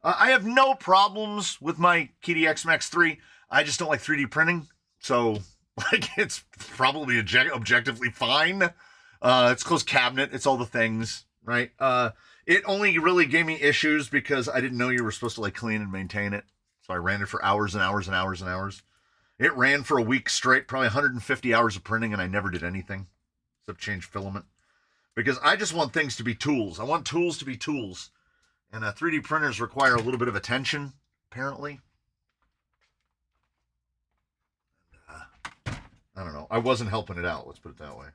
I have no problems with my KDX Max 3. I just don't like 3D printing. So, it's probably objectively fine. It's closed cabinet. It's all the things, right? It only really gave me issues because I didn't know you were supposed to, clean and maintain it. So I ran it for hours and hours and hours and hours. It ran for a week straight, probably 150 hours of printing, and I never did anything except change filament. Because I just want things to be tools. I want tools to be tools. And 3D printers require a little bit of attention, apparently. I don't know. I wasn't helping it out, let's put it that way.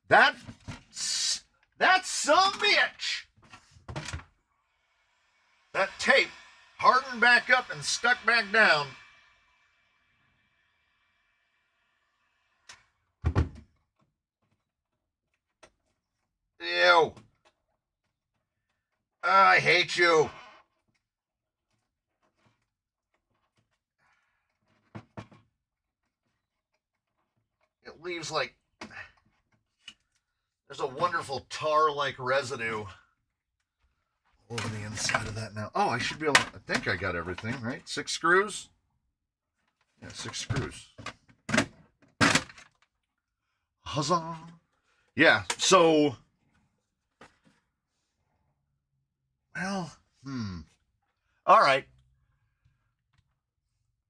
That some bitch! That tape hardened back up and stuck back down. Ew. I hate you. It leaves there's a wonderful tar-like residue over the inside of that now. Oh, I should be able to, I think I got everything, right? 6 screws? Yeah, 6 screws. Huzzah. Yeah, so, well, all right.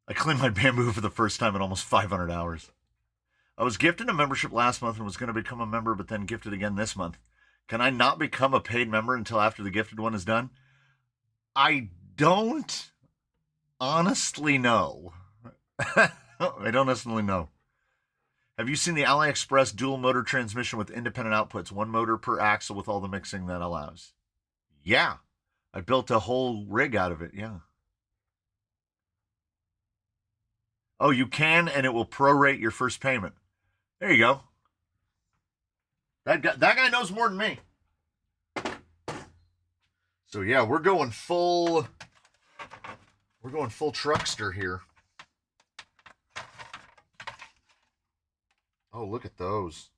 I cleaned my Bamboo for the first time in almost 500 hours. I was gifted a membership last month and was going to become a member, but then gifted again this month. Can I not become a paid member until after the gifted one is done? I don't honestly know. I don't honestly know. Have you seen the AliExpress dual motor transmission with independent outputs? 1 motor per axle with all the mixing that allows. Yeah. I built a whole rig out of it, yeah. Oh, you can, and it will prorate your first payment. There you go. That guy knows more than me. So yeah, we're going full truckster here. Oh, look at those.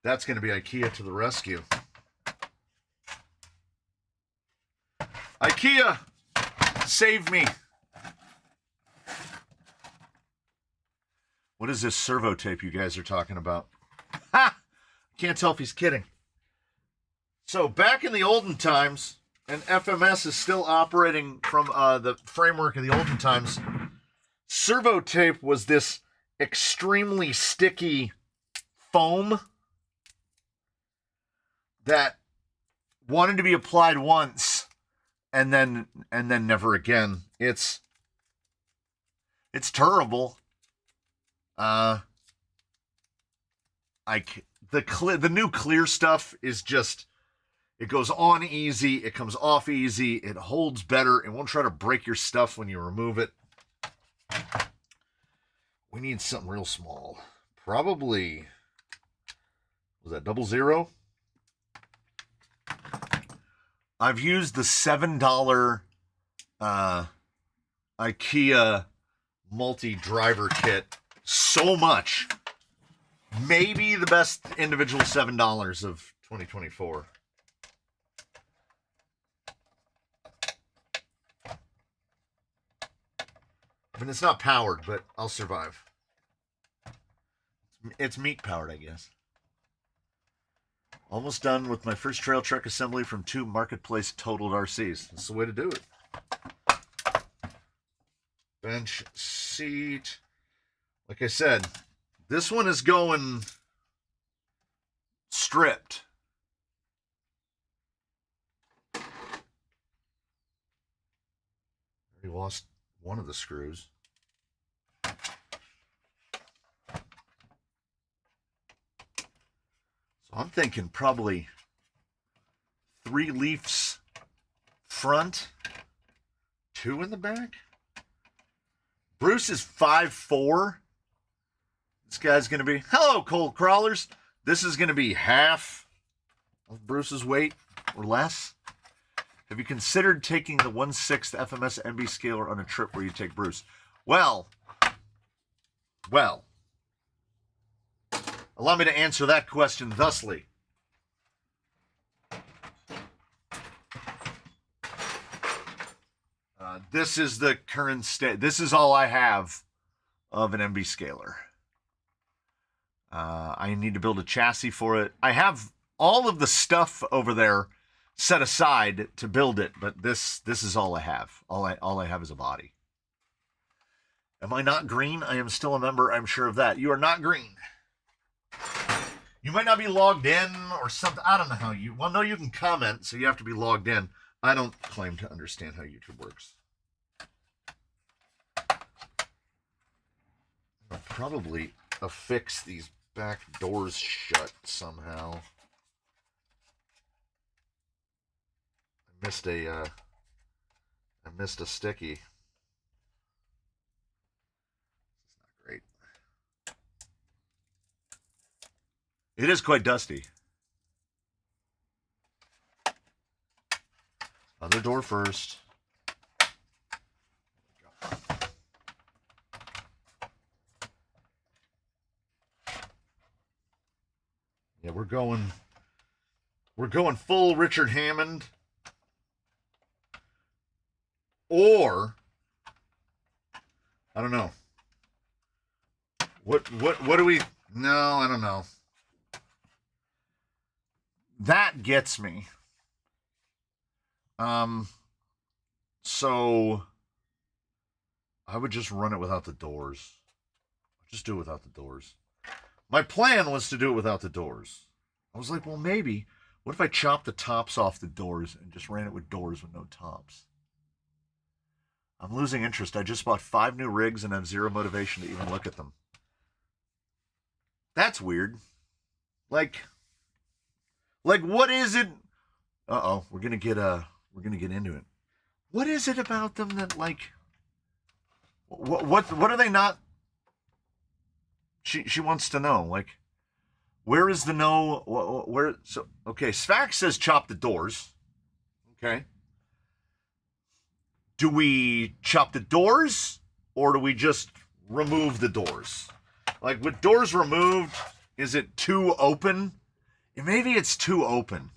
That's going to be IKEA to the rescue. IKEA, save me. What is this servo tape you guys are talking about? Ha! Can't tell if he's kidding. So back in the olden times, and FMS is still operating from the framework of the olden times, servo tape was this extremely sticky foam that wanted to be applied once and then never again. It's terrible. The new clear stuff is just, it goes on easy, it comes off easy, it holds better, it won't try to break your stuff when you remove it. We need something real small. Probably, was that 00? I've used the $7 IKEA multi-driver kit so much. Maybe the best individual $7 of 2024. I mean, it's not powered, but I'll survive. It's meat powered, I guess. Almost done with my first trail truck assembly from 2 marketplace totaled RCs. That's the way to do it. Bench seat. Like I said, this one is going stripped. Already lost one of the screws. So I'm thinking probably 3 leaves front, 2 in the back. Bruce is 5'4". This guy's going to be, hello, cold crawlers. This is going to be half of Bruce's weight or less. Have you considered taking the 1/6 FMS MB scaler on a trip where you take Bruce? Well, allow me to answer that question thusly. This is the current state. This is all I have of an MB scaler. I need to build a chassis for it. I have all of the stuff over there set aside to build it, but this is all I have. All I have is a body. Am I not green? I am still a member, I'm sure of that. You are not green. You might not be logged in or something. I don't know how you... Well, no, you can comment, so you have to be logged in. I don't claim to understand how YouTube works. I'll probably affix these back doors shut somehow. I missed a sticky. It's not great. It is quite dusty. Other door first. Yeah, we're going full Richard Hammond. Or I don't know. What do we... No, I don't know. That gets me. So I would just run it without the doors. Just do it without the doors. My plan was to do it without the doors. I was like, well, maybe. What if I chopped the tops off the doors and just ran it with doors with no tops? I'm losing interest. I just bought 5 new rigs and have 0 motivation to even look at them. That's weird. Like what is it? Uh-oh, we're gonna get into it. What is it about them that, like, what are they not? She wants to know, like, where is the no? Where? So okay, Svax says chop the doors. Okay. Do we chop the doors or do we just remove the doors? Like, with doors removed, is it too open? Maybe it's too open.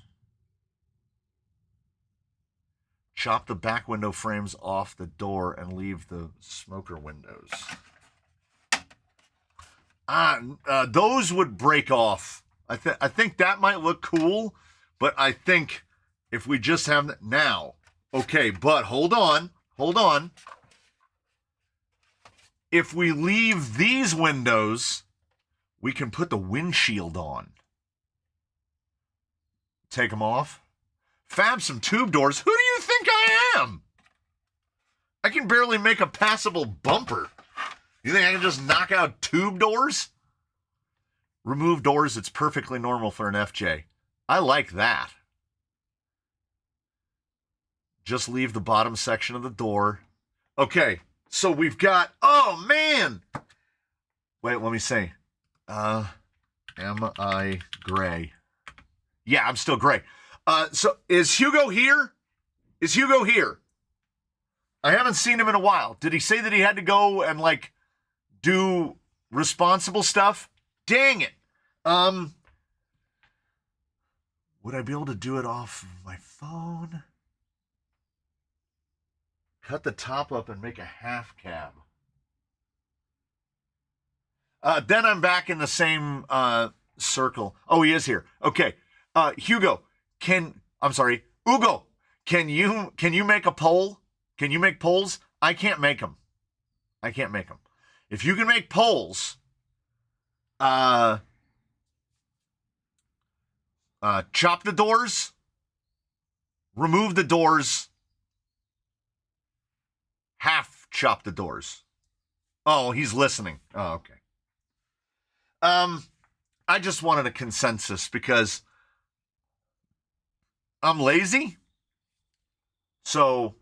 Chop the back window frames off the door and leave the smoker windows. Those would break off. I think that might look cool, but I think if we just have that now, okay, but hold on. If we leave these windows, we can put the windshield on. Take them off. Fab some tube doors. Who do you think I am? I can barely make a passable bumper. You think I can just knock out tube doors? Remove doors. It's perfectly normal for an FJ. I like that. Just leave the bottom section of the door. Okay, so we've got, oh man. Wait, let me see. Am I gray? Yeah, I'm still gray. So is Hugo here? Is Hugo here? I haven't seen him in a while. Did he say that he had to go and like do responsible stuff? Dang it. Would I be able to do it off my phone? Cut the top up and make a half cab. Then I'm back in the same circle. Oh, he is here. Okay. Ugo, can you make a pole? Can you make poles? I can't make them. If you can make poles, chop the doors, remove the doors, half chop the doors. Oh, he's listening. Oh, okay. I just wanted a consensus because I'm lazy. So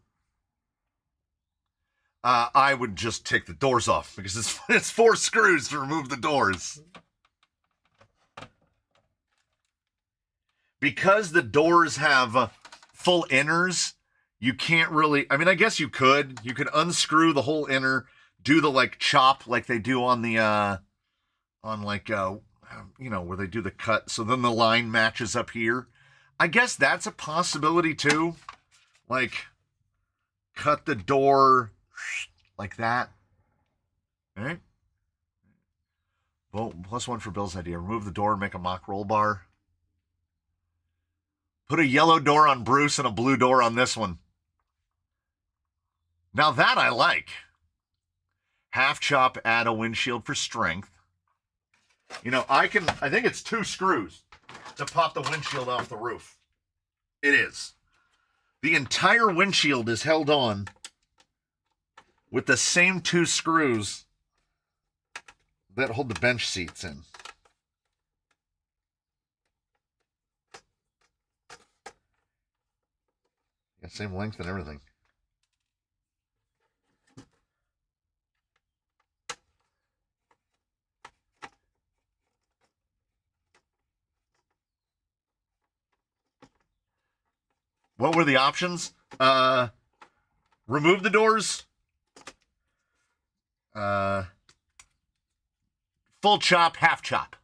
I would just take the doors off because it's 4 screws to remove the doors. Because the doors have full inners, you can't really, I mean, I guess you could unscrew the whole inner, do the like chop like they do on the, where they do the cut. So then the line matches up here. I guess that's a possibility too. Like cut the door like that. All right. Well, +1 for Bill's idea. Remove the door and make a mock roll bar. Put a yellow door on Bruce and a blue door on this one. Now that I like. Half chop, add a windshield for strength. You know, I think it's 2 screws to pop the windshield off the roof. It is. The entire windshield is held on with the same 2 screws that hold the bench seats in. Yeah, same length and everything. What were the options? Remove the doors. Full chop, half chop.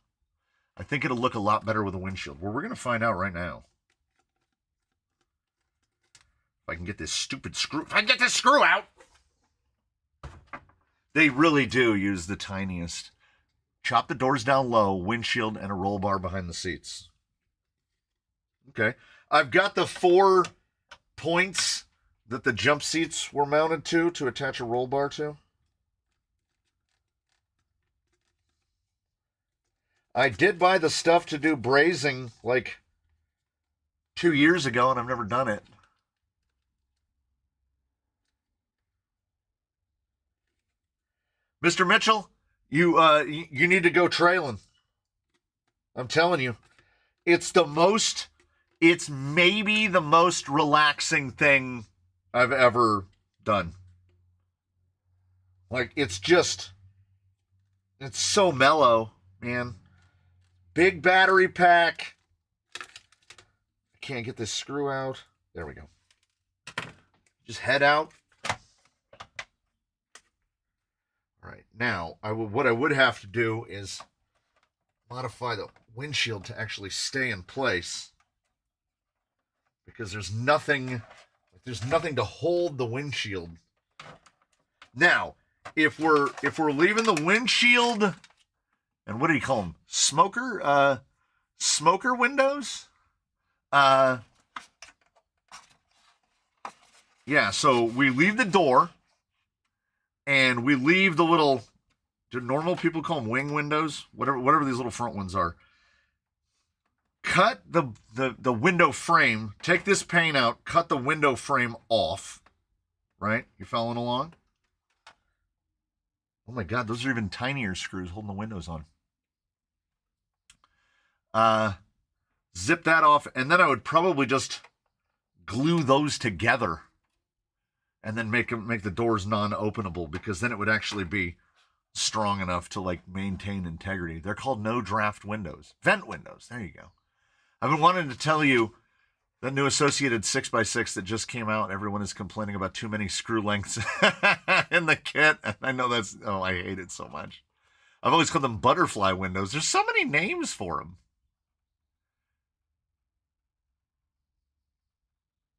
I think it'll look a lot better with a windshield. Well, we're going to find out right now. If I can get this stupid screw. If I can get this screw out. They really do use the tiniest. Chop the doors down low, windshield, and a roll bar behind the seats. Okay. I've got the 4 points that the jump seats were mounted to attach a roll bar to. I did buy the stuff to do brazing like 2 years ago, and I've never done it. Mr. Mitchell, you need to go trailing. I'm telling you. It's maybe the most relaxing thing I've ever done. Like, it's so mellow, man. Big battery pack. I can't get this screw out. There we go. Just head out. All right, now, what I would have to do is modify the windshield to actually stay in place. Because there's nothing, like There's nothing to hold the windshield. Now, if we're leaving the windshield, and what do you call them? Smoker windows? Yeah, so we leave the door, and we leave the little, do normal people call them wing windows? Whatever these little front ones are. Cut the window frame, take this pane out, cut the window frame off, right? You following along? Oh my God, those are even tinier screws holding the windows on. Zip that off, and then I would probably just glue those together and then make the doors non-openable, because then it would actually be strong enough to like maintain integrity. They're called no draft windows. Vent windows. There you go. I've been wanting to tell you that new Associated 6x6 that just came out. Everyone is complaining about too many screw lengths in the kit. And I know that's, oh, I hate it so much. I've always called them butterfly windows. There's so many names for them.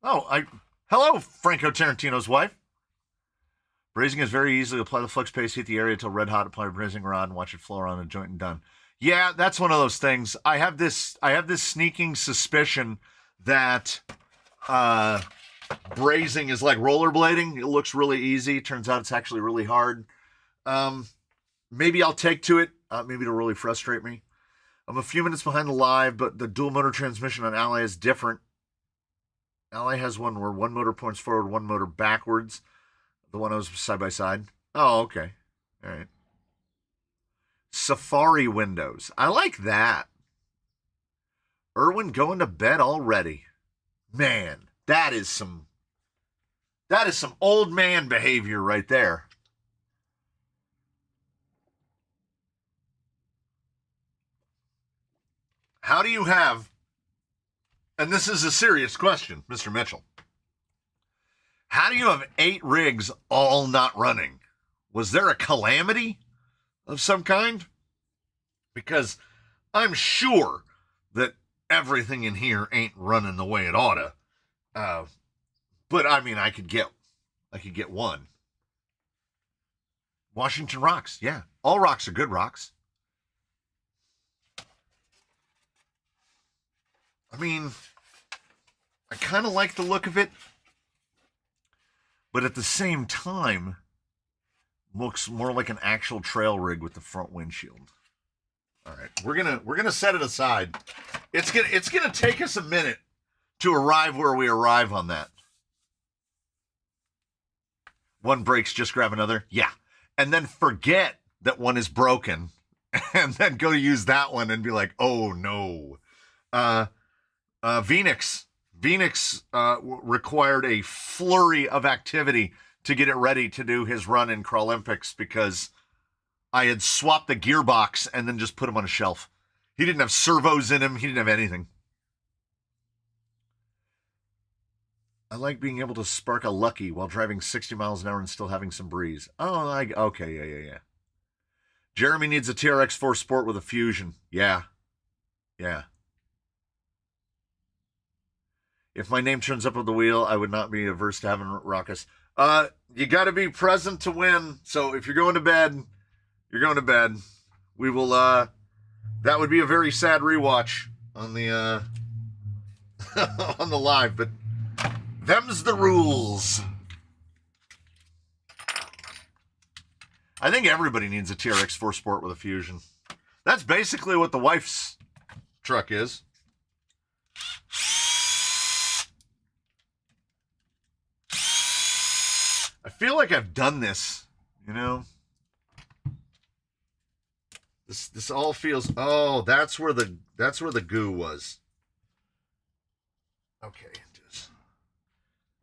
Oh, hello, Franco Tarantino's wife. Brazing is very easy. Apply the flux paste, heat the area until red hot, apply a brazing rod, and watch it flow around a joint and done. Yeah, that's one of those things. I have this sneaking suspicion that brazing is like rollerblading. It looks really easy. Turns out it's actually really hard. Maybe I'll take to it. Maybe it'll really frustrate me. I'm a few minutes behind the live, but the dual motor transmission on Ally is different. Ally has one where one motor points forward, one motor backwards. The one I was side by side. Oh, okay. All right. Safari windows. I like that. Irwin going to bed already. Man, that is some old man behavior right there. How do you have, and this is a serious question, Mr. Mitchell, how do you have 8 rigs all not running? Was there a calamity of some kind? Because I'm sure that everything in here ain't running the way it oughta. But I mean, I could get one. Washington rocks, yeah. All rocks are good rocks. I mean, I kind of like the look of it, but at the same time, looks more like an actual trail rig with the front windshield. All right, we're gonna set it aside. It's gonna take us a minute to arrive where we arrive on that. One breaks, just grab another. Yeah, and then forget that one is broken, and then go use that one and be like, oh no. Phoenix required a flurry of activity to get it ready to do his run in Crawlympics because I had swapped the gearbox and then just put him on a shelf. He didn't have servos in him. He didn't have anything. I like being able to spark a Lucky while driving 60 miles an hour and still having some breeze. Oh, okay, yeah. Jeremy needs a TRX4 Sport with a Fusion. Yeah. If my name turns up on the wheel, I would not be averse to having raucous. You got to be present to win. So if you're going to bed, you're going to bed. We will. That would be a very sad rewatch on the on the live, but them's the rules. I think everybody needs a TRX4 Sport with a Fusion. That's basically what the wife's truck is. I feel like I've done this, you know. This all feels. Oh, that's where the goo was. Okay,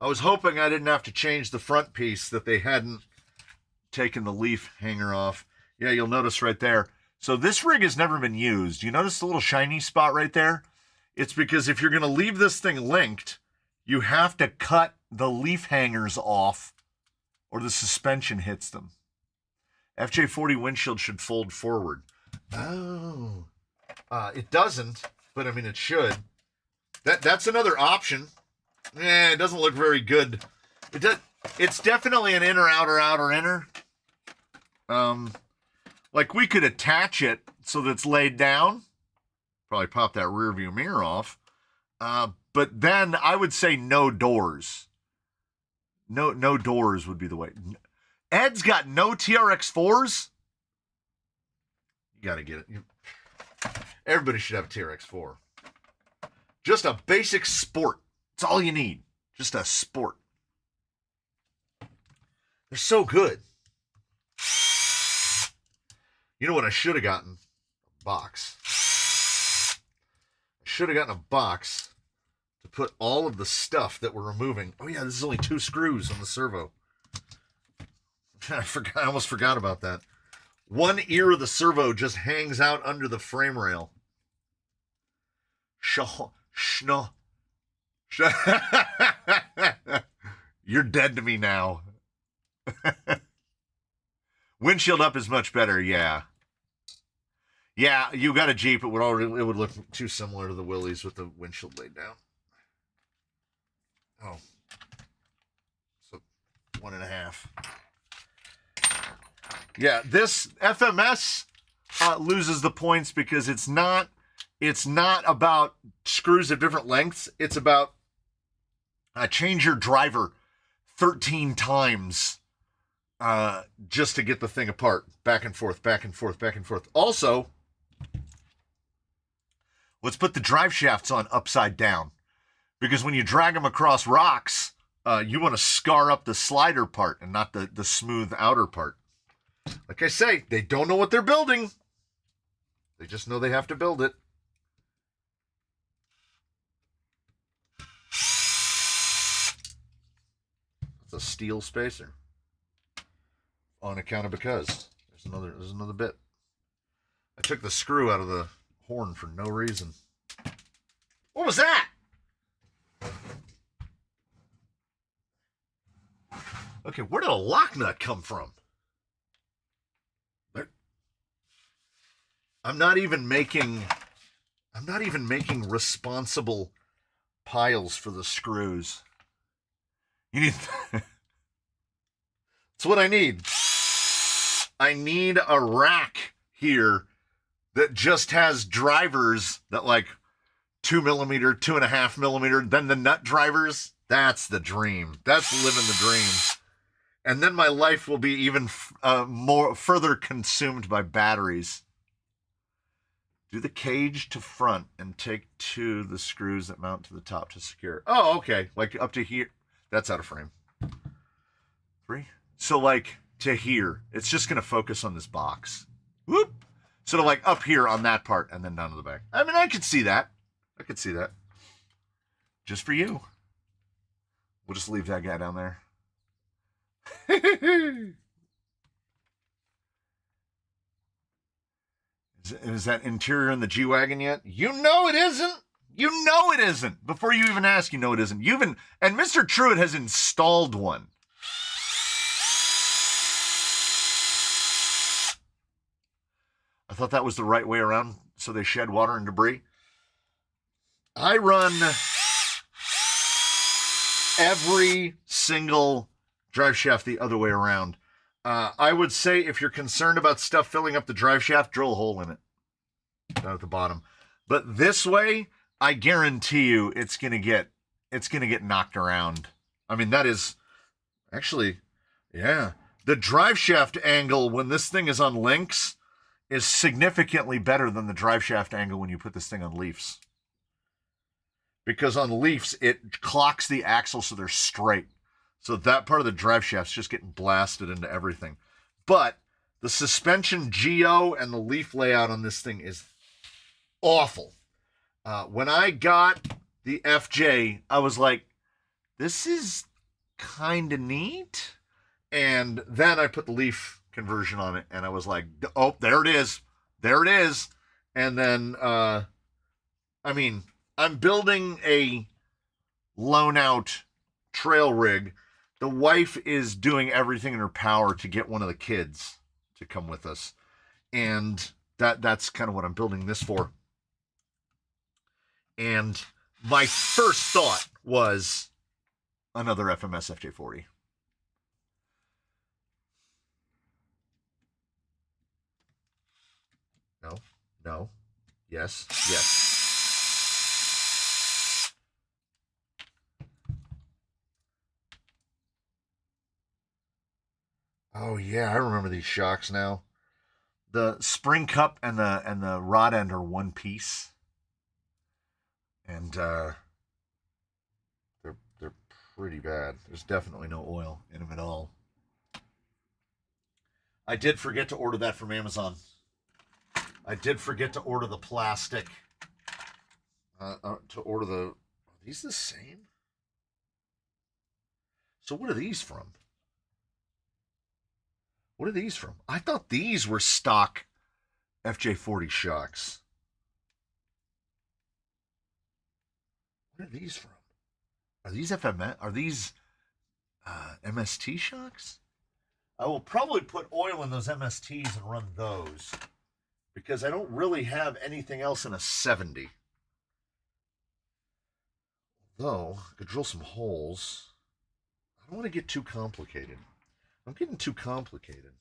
I was hoping I didn't have to change the front piece, that they hadn't taken the leaf hanger off. Yeah, you'll notice right there. So this rig has never been used. You notice the little shiny spot right there? It's because if you're going to leave this thing linked, you have to cut the leaf hangers off or the suspension hits them. FJ40 windshield should fold forward. Oh. It doesn't, but I mean, it should. That's another option. It doesn't look very good. It's definitely an inner, outer, outer, inner. Like we could attach it so that it's laid down. Probably pop that rear view mirror off. But then I would say no doors. No doors would be the way. Ed's got no TRX4s. You got to get it. Everybody should have a TRX4. Just a basic sport. It's all you need. Just a sport. They're so good. You know what I should have gotten? A box. I should have gotten a box to put all of the stuff that we're removing. Oh yeah, this is only 2 screws on the servo. I almost forgot about that. One ear of the servo just hangs out under the frame rail. You're dead to me now. Windshield up is much better, yeah. Yeah, you got a Jeep, it would look too similar to the Willys with the windshield laid down. Oh. So 1.5. Yeah, this FMS loses the points because it's not about screws of different lengths. It's about change your driver 13 times just to get the thing apart. Back and forth, back and forth, back and forth. Also, let's put the drive shafts on upside down. Because when you drag them across rocks, you want to scar up the slider part and not the smooth outer part. Like I say, they don't know what they're building. They just know they have to build it. It's a steel spacer. On account of because. There's another bit. I took the screw out of the horn for no reason. What was that? Okay, where did a lock nut come from? I'm not even making responsible piles for the screws. You need that's what I need. I need a rack here that just has drivers that like 2 millimeter, 2.5 millimeter, then the nut drivers. That's the dream. That's living the dream. And then my life will be even further consumed by batteries. Do the cage to front and take 2 of the screws that mount to the top to secure. Oh, okay. Like up to here. That's out of frame. 3. So like to here. It's just going to focus on this box. Whoop. Sort of like up here on that part and then down to the back. I mean, I could see that. Just for you. We'll just leave that guy down there. Is that interior in the G-Wagon yet? You know it isn't. You know it isn't. Before you even ask, you know it isn't. And Mr. Truitt has installed one. I thought that was the right way around, so they shed water and debris. I run every single drive shaft the other way around. I would say if you're concerned about stuff filling up the drive shaft, drill a hole in it down at the bottom. But this way, I guarantee you it's gonna get knocked around. I mean, that is actually, yeah. The drive shaft angle when this thing is on links is significantly better than the drive shaft angle when you put this thing on leafs. Because on leafs, it clocks the axle so they're straight. So that part of the drive shaft's just getting blasted into everything. But the suspension geo and the leaf layout on this thing is awful. When I got the FJ, I was like, this is kind of neat. And then I put the leaf conversion on it, and I was like, oh, there it is. There it is. And then, I mean, I'm building a loan out trail rig. The wife is doing everything in her power to get one of the kids to come with us. And that's kind of what I'm building this for. And my first thought was, another FMS FJ40. No, no, yes, yes. Oh yeah, I remember these shocks now. The spring cup and the rod end are one piece, and they're pretty bad. There's definitely no oil in them at all. I did forget to order that from Amazon. I did forget to order the plastic. To order the. Are these the same? So what are these from? What are these from? I thought these were stock FJ40 shocks. What are these from? Are these FMS? Are these MST shocks? I will probably put oil in those MSTs and run those because I don't really have anything else in a 70. Though, I could drill some holes. I don't want to get too complicated. I'm getting too complicated.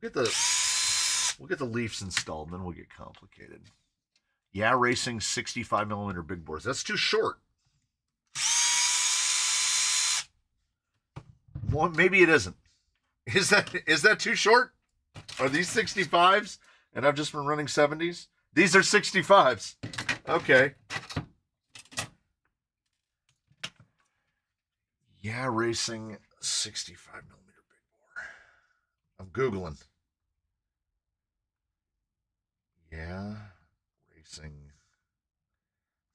We'll get the leafs installed, and then we'll get complicated. Yeah, racing 65mm big bores. That's too short. Well, maybe it isn't. Is that too short? Are these 65s? And I've just been running 70s? These are 65s. Okay. Yeah, racing 65mm big bore. I'm Googling. Yeah, racing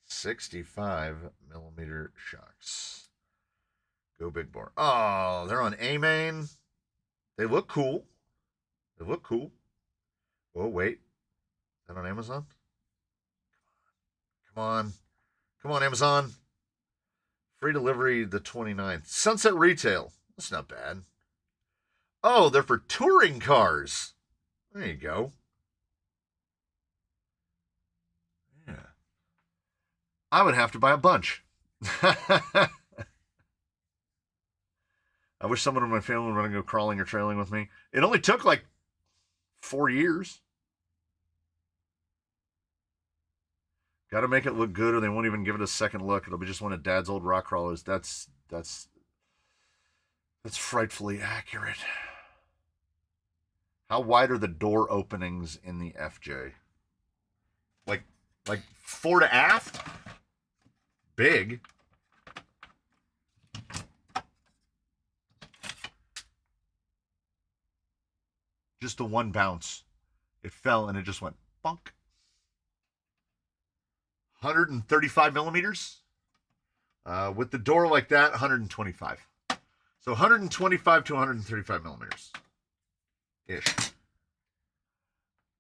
65mm shocks. Go big bore. Oh, they're on A-main. They look cool. They look cool. Oh, wait. Is that on Amazon? Come on. Come on, Amazon. Free delivery the 29th. Sunset Retail. That's not bad. Oh, they're for touring cars. There you go. Yeah. I would have to buy a bunch. I wish someone in my family would want to go crawling or trailing with me. It only took like 4 years. Got to make it look good, or they won't even give it a second look. It'll be just one of Dad's old rock crawlers. That's frightfully accurate. How wide are the door openings in the FJ? Like fore to aft? Big. Just the one bounce. It fell and it just went bunk. 135mm. With the door like that, 125. So 125 to 135mm. Ish.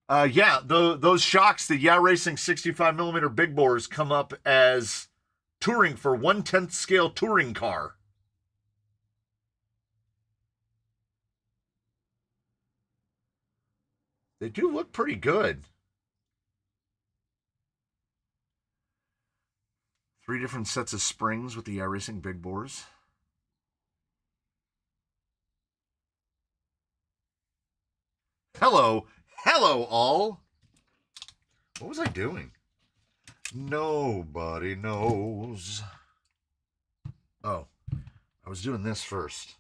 Yeah, those shocks, the Yeah Racing 65mm big bores come up as touring for 1/10 scale touring car. They do look pretty good. 3 different sets of springs with the Yeah Racing big bores. Hello all. What was I doing? Nobody knows. Oh, I was doing this first.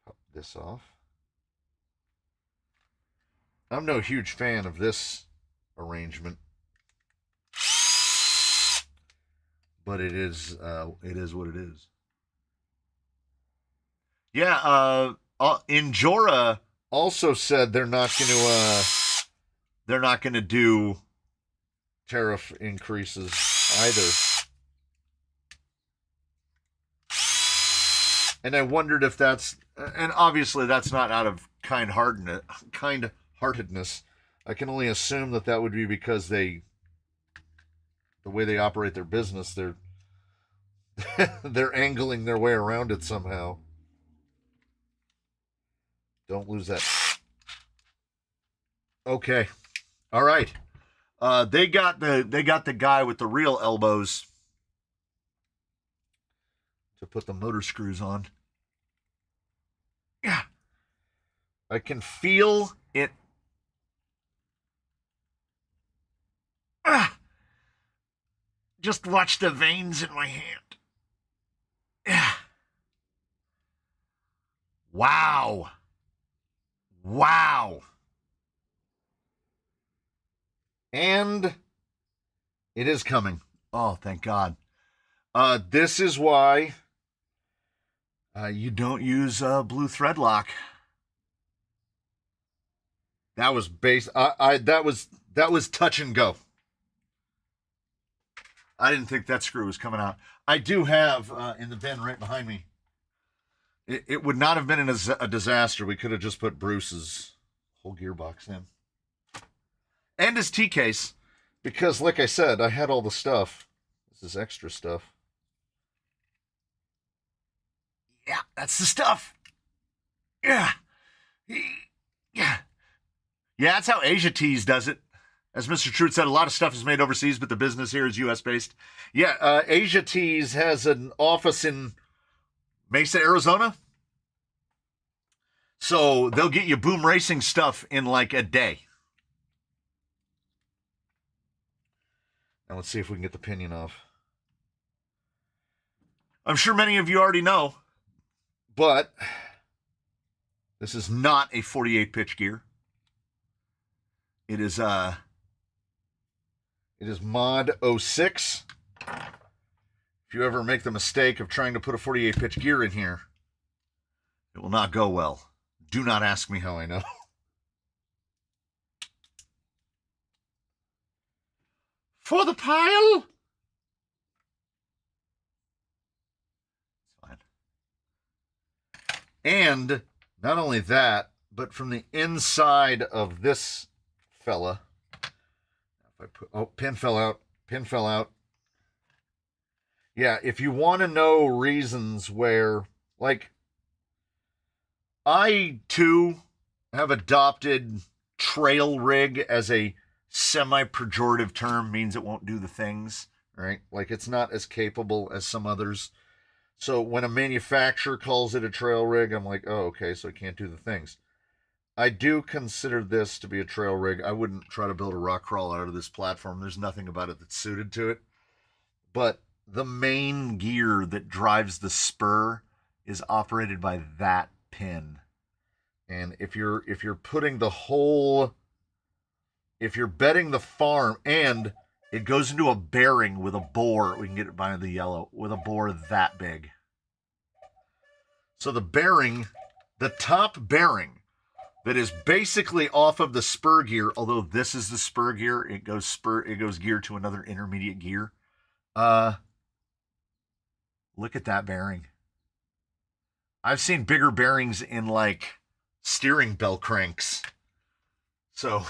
Pop this off. I'm no huge fan of this arrangement, but it is what it is. Yeah, Injora also said they're not going to do tariff increases either. And I wondered if that's, and obviously that's not out of kind-heartedness. I can only assume that would be because the way they operate their business, they're angling their way around it somehow. Don't lose that. Okay. All right. They got the guy with the real elbows to put the motor screws on. Yeah. I can feel it. Just watch the veins in my hand. Yeah. Wow. Wow. And it is coming. Oh, thank God. This is why you don't use blue thread lock. That was that was touch and go. I didn't think that screw was coming out. I do have in the bin right behind me. It would not have been a disaster. We could have just put Bruce's whole gearbox in. And his T-case. Because, like I said, I had all the stuff. This is extra stuff. Yeah, that's the stuff. Yeah. Yeah. Yeah, that's how Asia Tees does it. As Mr. Truth said, a lot of stuff is made overseas, but the business here is U.S.-based. Yeah, Asia Tees has an office in Mesa, Arizona. So they'll get you boom racing stuff in like a day. Now let's see if we can get the pinion off. I'm sure many of you already know, but this is not a 48-pitch gear. It is mod 06. If you ever make the mistake of trying to put a 48-pitch gear in here, it will not go well. Do not ask me how I know. For the pile. It's fine. And not only that, but from the inside of this fella, if I put, pin fell out. Yeah, if you want to know reasons where, like, I too have adopted trail rig as a semi-pejorative term, means it won't do the things, right? Like, it's not as capable as some others. So when a manufacturer calls it a trail rig, I'm like, oh, okay, so it can't do the things. I do consider this to be a trail rig. I wouldn't try to build a rock crawl out of this platform. There's nothing about it that's suited to it. But the main gear that drives the spur is operated by that pin. And if you're putting the whole, if you're betting the farm, and it goes into a bearing with a bore, we can get it by the yellow, with a bore that big. So the bearing, the top bearing that is basically off of the spur gear, although this is the spur gear, it goes gear to another intermediate gear. Look at that bearing. I've seen bigger bearings in like steering bell cranks. So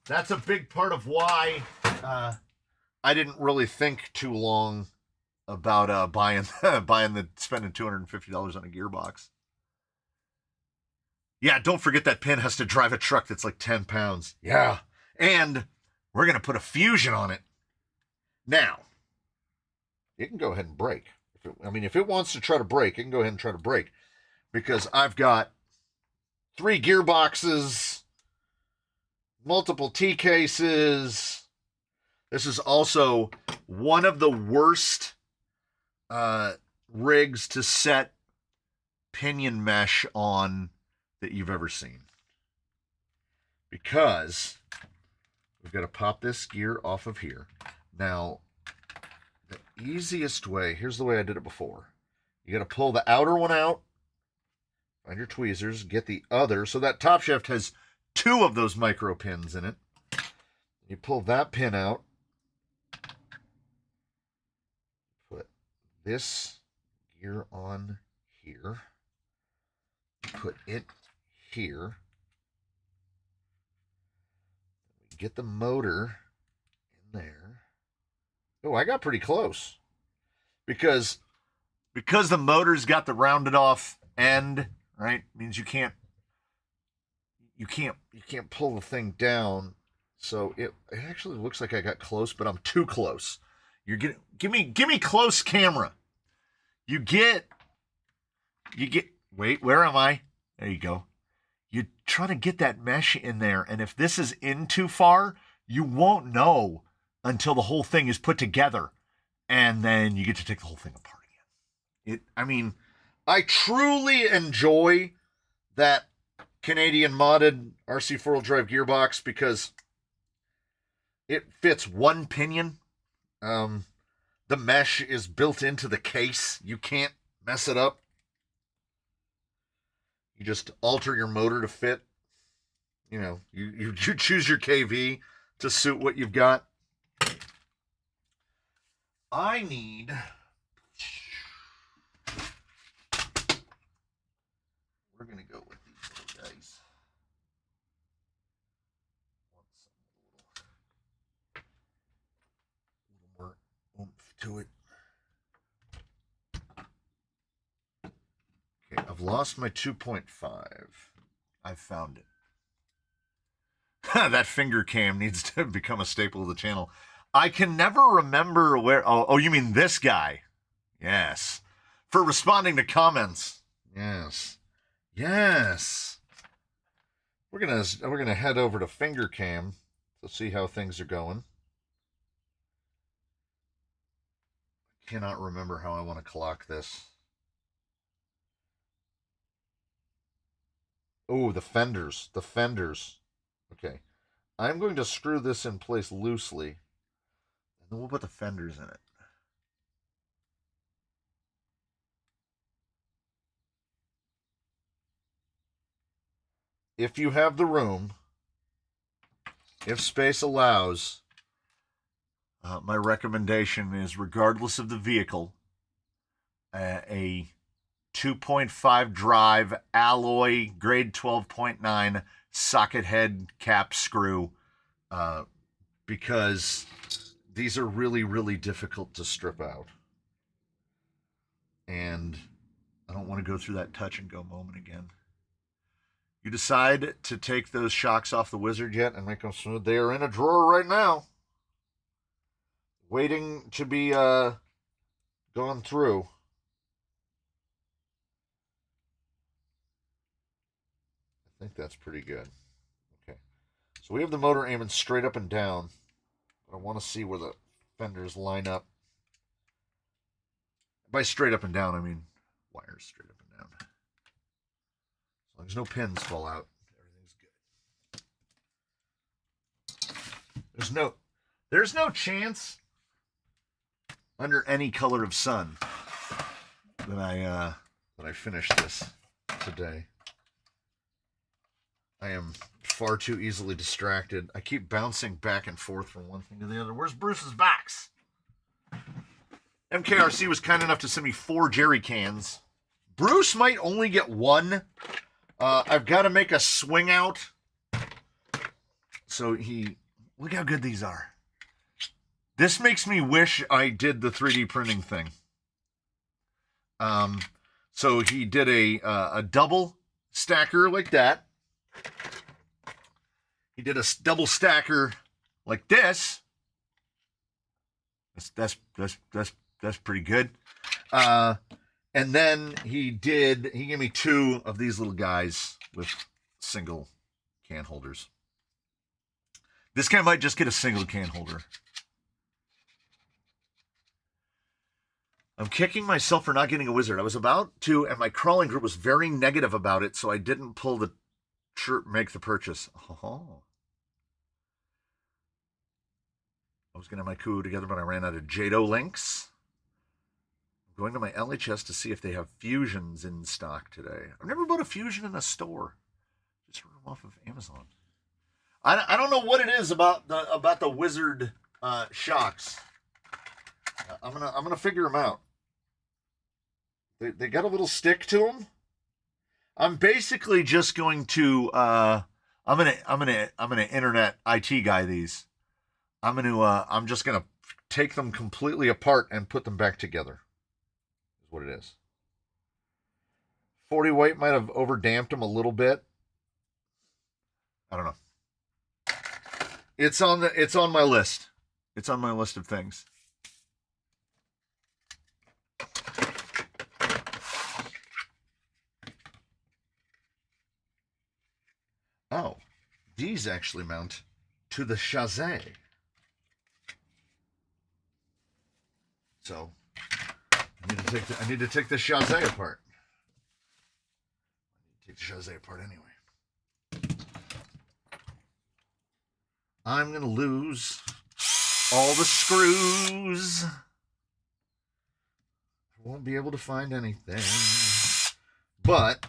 that's a big part of why I didn't really think too long about spending $250 on a gearbox. Yeah, don't forget that pin has to drive a truck that's like 10 pounds. Yeah. And we're going to put a fusion on it. Now, it can go ahead and break. If it wants to try to break, it can go ahead and try to break. Because I've got 3 gearboxes, multiple T-cases. This is also one of the worst rigs to set pinion mesh on that you've ever seen. Because we've got to pop this gear off of here. Now, the easiest way, here's the way I did it before. You got to pull the outer one out, find your tweezers, get the other. So that top shaft has 2 of those micro pins in it. You pull that pin out, put this gear on here, put it here, get the motor in there. Oh, I got pretty close because the motor's got the rounded off end, right? Means you can't pull the thing down. So it actually looks like I got close, but I'm too close. You're getting, give me close camera. You get, wait, where am I? There you go. You're trying to get that mesh in there, and if this is in too far, you won't know until the whole thing is put together, and then you get to take the whole thing apart again. I mean, I truly enjoy that Canadian modded RC four-wheel drive gearbox because it fits one pinion. The mesh is built into the case. You can't mess it up. You just alter your motor to fit. You know, you choose your KV to suit what you've got. I need... We're going to go with these little guys. A little more oomph to it. Okay, I've lost my 2.5. I've found it. That finger cam needs to become a staple of the channel. I can never remember where... Oh, you mean this guy? Yes. For responding to comments. Yes. Yes. We're gonna head over to finger cam to see how things are going. I cannot remember how I want to clock this. Oh, the fenders. The fenders. Okay. I'm going to screw this in place loosely. And then we'll put the fenders in it. If you have the room, if space allows, my recommendation is, regardless of the vehicle, a 2.5 drive alloy grade 12.9 socket head cap screw, because these are really, really difficult to strip out. And I don't want to go through that touch and go moment again. You decide to take those shocks off the Wizard yet and make them smooth? They are in a drawer right now, waiting to be gone through. I think that's pretty good. Okay, so we have the motor aiming straight up and down, but I want to see where the fenders line up. By straight up and down, I mean wires straight up and down. As long as no pins fall out, everything's good. There's no chance under any color of sun that I finish this today. I am far too easily distracted. I keep bouncing back and forth from one thing to the other. Where's Bruce's box? MKRC was kind enough to send me 4 jerry cans. Bruce might only get 1. I've got to make a swing out. So look how good these are. This makes me wish I did the 3D printing thing. So he did a double stacker like that. He did a double stacker like this. That's pretty good. And then he gave me 2 of these little guys with single can holders. This guy might just get a single can holder. I'm kicking myself for not getting a Wizard. I was about to, and my crawling group was very negative about it, so I didn't make the purchase. Oh. I was going to have my coup together, but I ran out of Jado links. I'm going to my LHS to see if they have Fusions in stock today. I've never bought a Fusion in a store. Just heard them off of Amazon. I don't know what it is about the Wizard shocks. I'm gonna figure them out. They got a little stick to them. I'm basically just going to I'm gonna internet IT guy these. I'm just gonna take them completely apart and put them back together. Is what it is. 40 weight might have over damped them a little bit. I don't know. It's on my list. It's on my list of things. these actually mount to the chassis. So I need to take the chassis apart. Take the chassis apart anyway. I'm going to lose all the screws. I won't be able to find anything. But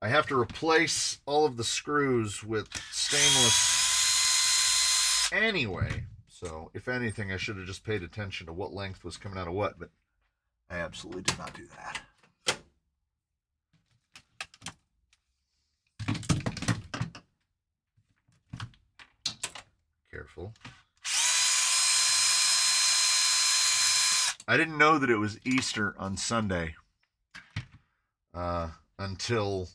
I have to replace all of the screws with stainless anyway. So, if anything, I should have just paid attention to what length was coming out of what, but I absolutely did not do that. Careful. I didn't know that it was Easter on Sunday until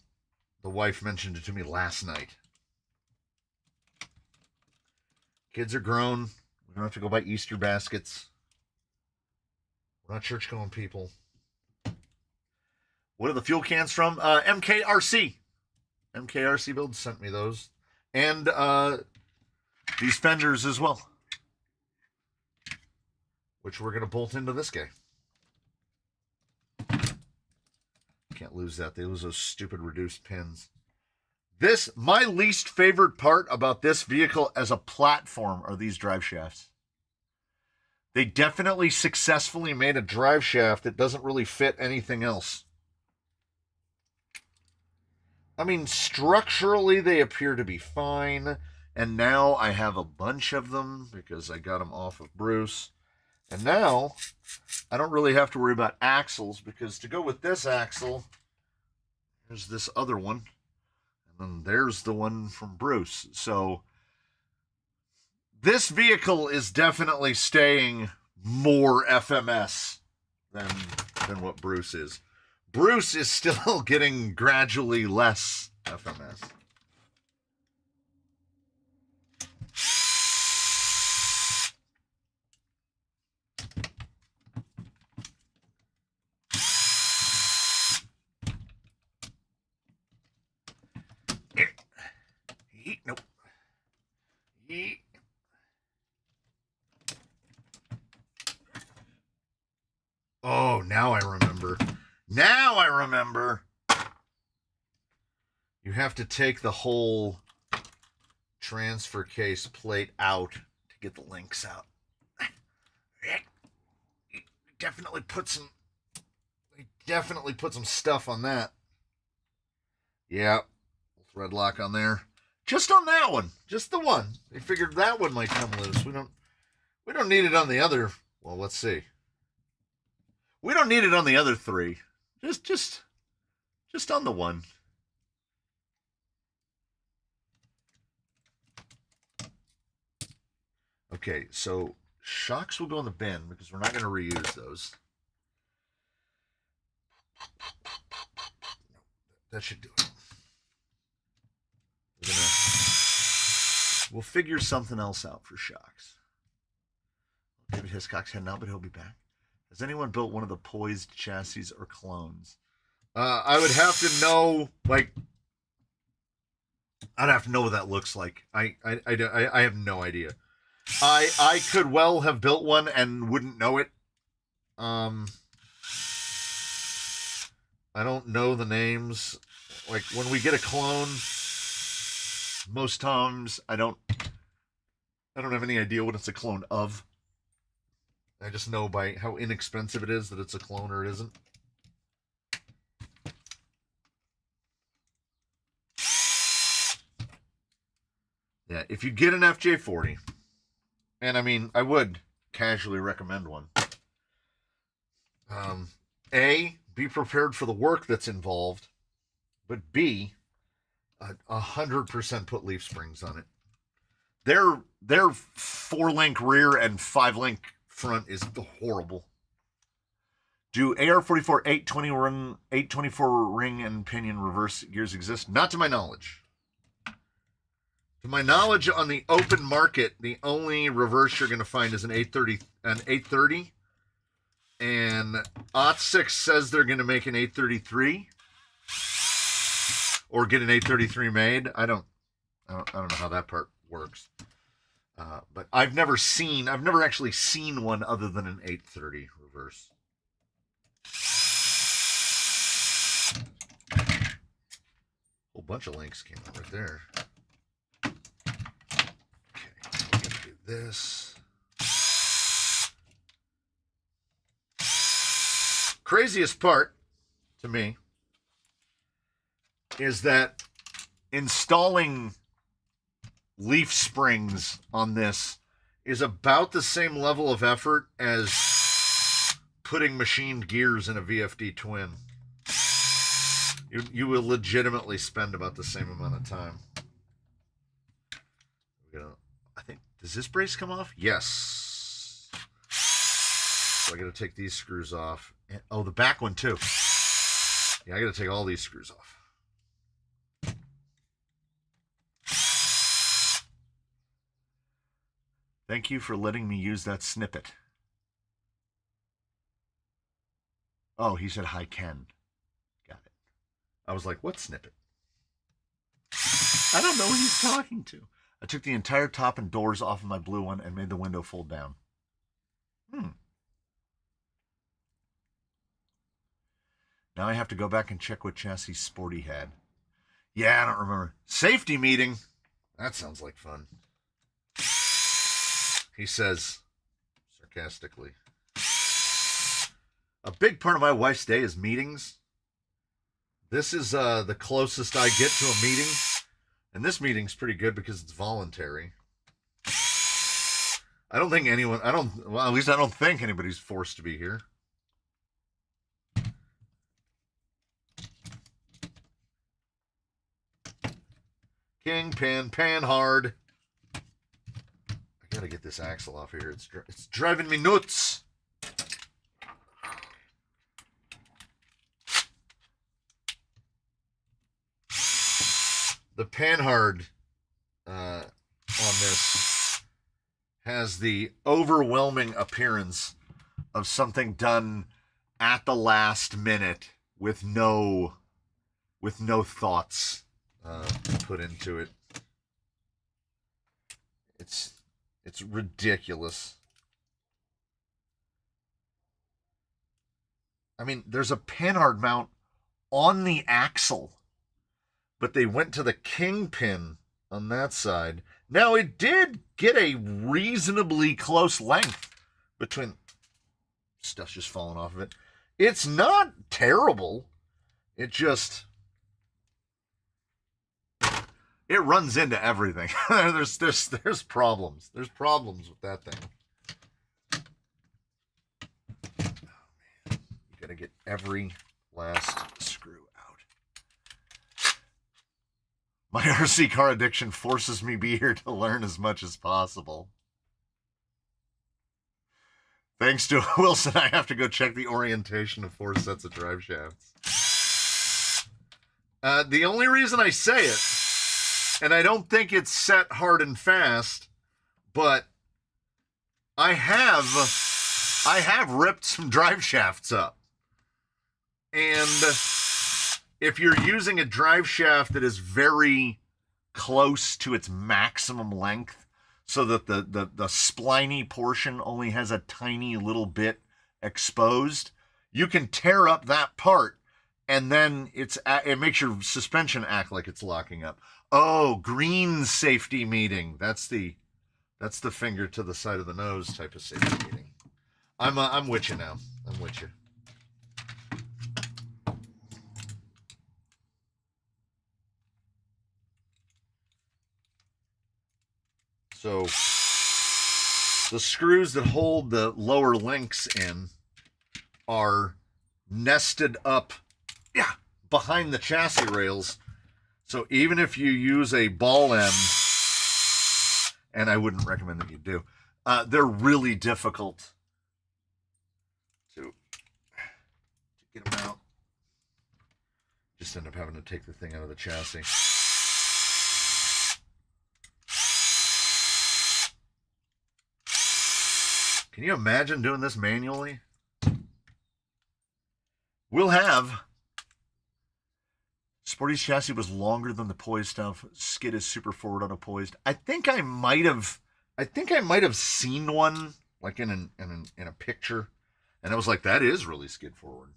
the wife mentioned it to me last night. Kids are grown. We don't have to go buy Easter baskets. We're not church-going people. What are the fuel cans from? MKRC. MKRC Build sent me those. And these fenders as well, which we're going to bolt into this guy. Can't lose that. They lose those stupid reduced pins. My least favorite part about this vehicle as a platform are these drive shafts. They definitely successfully made a drive shaft that doesn't really fit anything else. I mean, structurally, they appear to be fine. And now I have a bunch of them because I got them off of Bruce. And now I don't really have to worry about axles, because to go with this axle, there's this other one. And then there's the one from Bruce. So this vehicle is definitely staying more FMS than what Bruce is. Bruce is still getting gradually less FMS. Nope. Oh, now I remember. Now I remember. You have to take the whole transfer case plate out to get the links out. Definitely put some stuff on that. Yeah. Thread lock on there. Just on that one. Just the one. They figured that one might come loose. We don't need it on the other. Well, let's see. We don't need it on the other three. Just on the one. Okay, so shocks will go in the bin because we're not going to reuse those. That should do it. We'll figure something else out for shocks. David Hiscock's heading out, but he'll be back. Has anyone built one of the poised chassis or clones? I would have to know, like, I'd have to know what that looks like. I have no idea. I could well have built one and wouldn't know it. I don't know the names. Like, when we get a clone, most times I don't have any idea what it's a clone of. I just know by how inexpensive it is that it's a clone or it isn't. Yeah, if you get an FJ40, and I mean, I would casually recommend one. A, be prepared for the work that's involved, but B, 100% put leaf springs on it. Their 4-link rear and 5-link front is horrible. Do AR-44 824 ring and pinion reverse gears exist? Not to my knowledge. To my knowledge, on the open market, the only reverse you're going to find is an 830. And OT6 says they're going to make an 833. Or get an 833 made. I don't I don't know how that part works. But I've never actually seen one other than an 830 reverse. Whole bunch of links came out right there. Okay, so we're gonna do this. Craziest part to me is that installing leaf springs on this is about the same level of effort as putting machined gears in a VFD twin. You will legitimately spend about the same amount of time. I think, does this brace come off? Yes. So I got to take these screws off. And, oh, the back one too. Yeah, I got to take all these screws off. Thank you for letting me use that snippet. Oh, he said, hi, Ken. Got it. I was like, what snippet? I don't know who he's talking to. I took the entire top and doors off of my blue one and made the window fold down. Now I have to go back and check what chassis Sporty had. Yeah, I don't remember. Safety meeting. That sounds like fun. He says, sarcastically, a big part of my wife's day is meetings. This is the closest I get to a meeting. And this meeting's pretty good because it's voluntary. I don't think anyone, well, at least I don't think anybody's forced to be here. Kingpin, pan hard. I gotta get this axle off here. It's driving me nuts. The panhard on this has the overwhelming appearance of something done at the last minute with no thoughts put into it. It's ridiculous. I mean, there's a panhard mount on the axle, but they went to the kingpin on that side. Now, it did get a reasonably close length between... Stuff's just falling off of it. It's not terrible. It just... It runs into everything. There's problems. There's problems with that thing. Oh, man. You gotta get every last screw out. My RC car addiction forces me to be here to learn as much as possible. Thanks to Wilson, I have to go check the orientation of 4 sets of drive shafts. The only reason I say it, and I don't think it's set hard and fast, but I have ripped some drive shafts up. And if you're using a drive shaft that is very close to its maximum length, so that the spliny portion only has a tiny little bit exposed, you can tear up that part, and then it makes your suspension act like it's locking up. Oh, green safety meeting. That's the finger to the side of the nose type of safety meeting. I'm with you now. I'm with you. So the screws that hold the lower links in are nested up behind the chassis rails. So even if you use a ball end, and I wouldn't recommend that you do, they're really difficult to get them out. Just end up having to take the thing out of the chassis. Can you imagine doing this manually? Sporty's chassis was longer than the poised stuff. Skid is super forward on a poised. I think I might have seen one like in a picture, and I was like, that is really skid forward.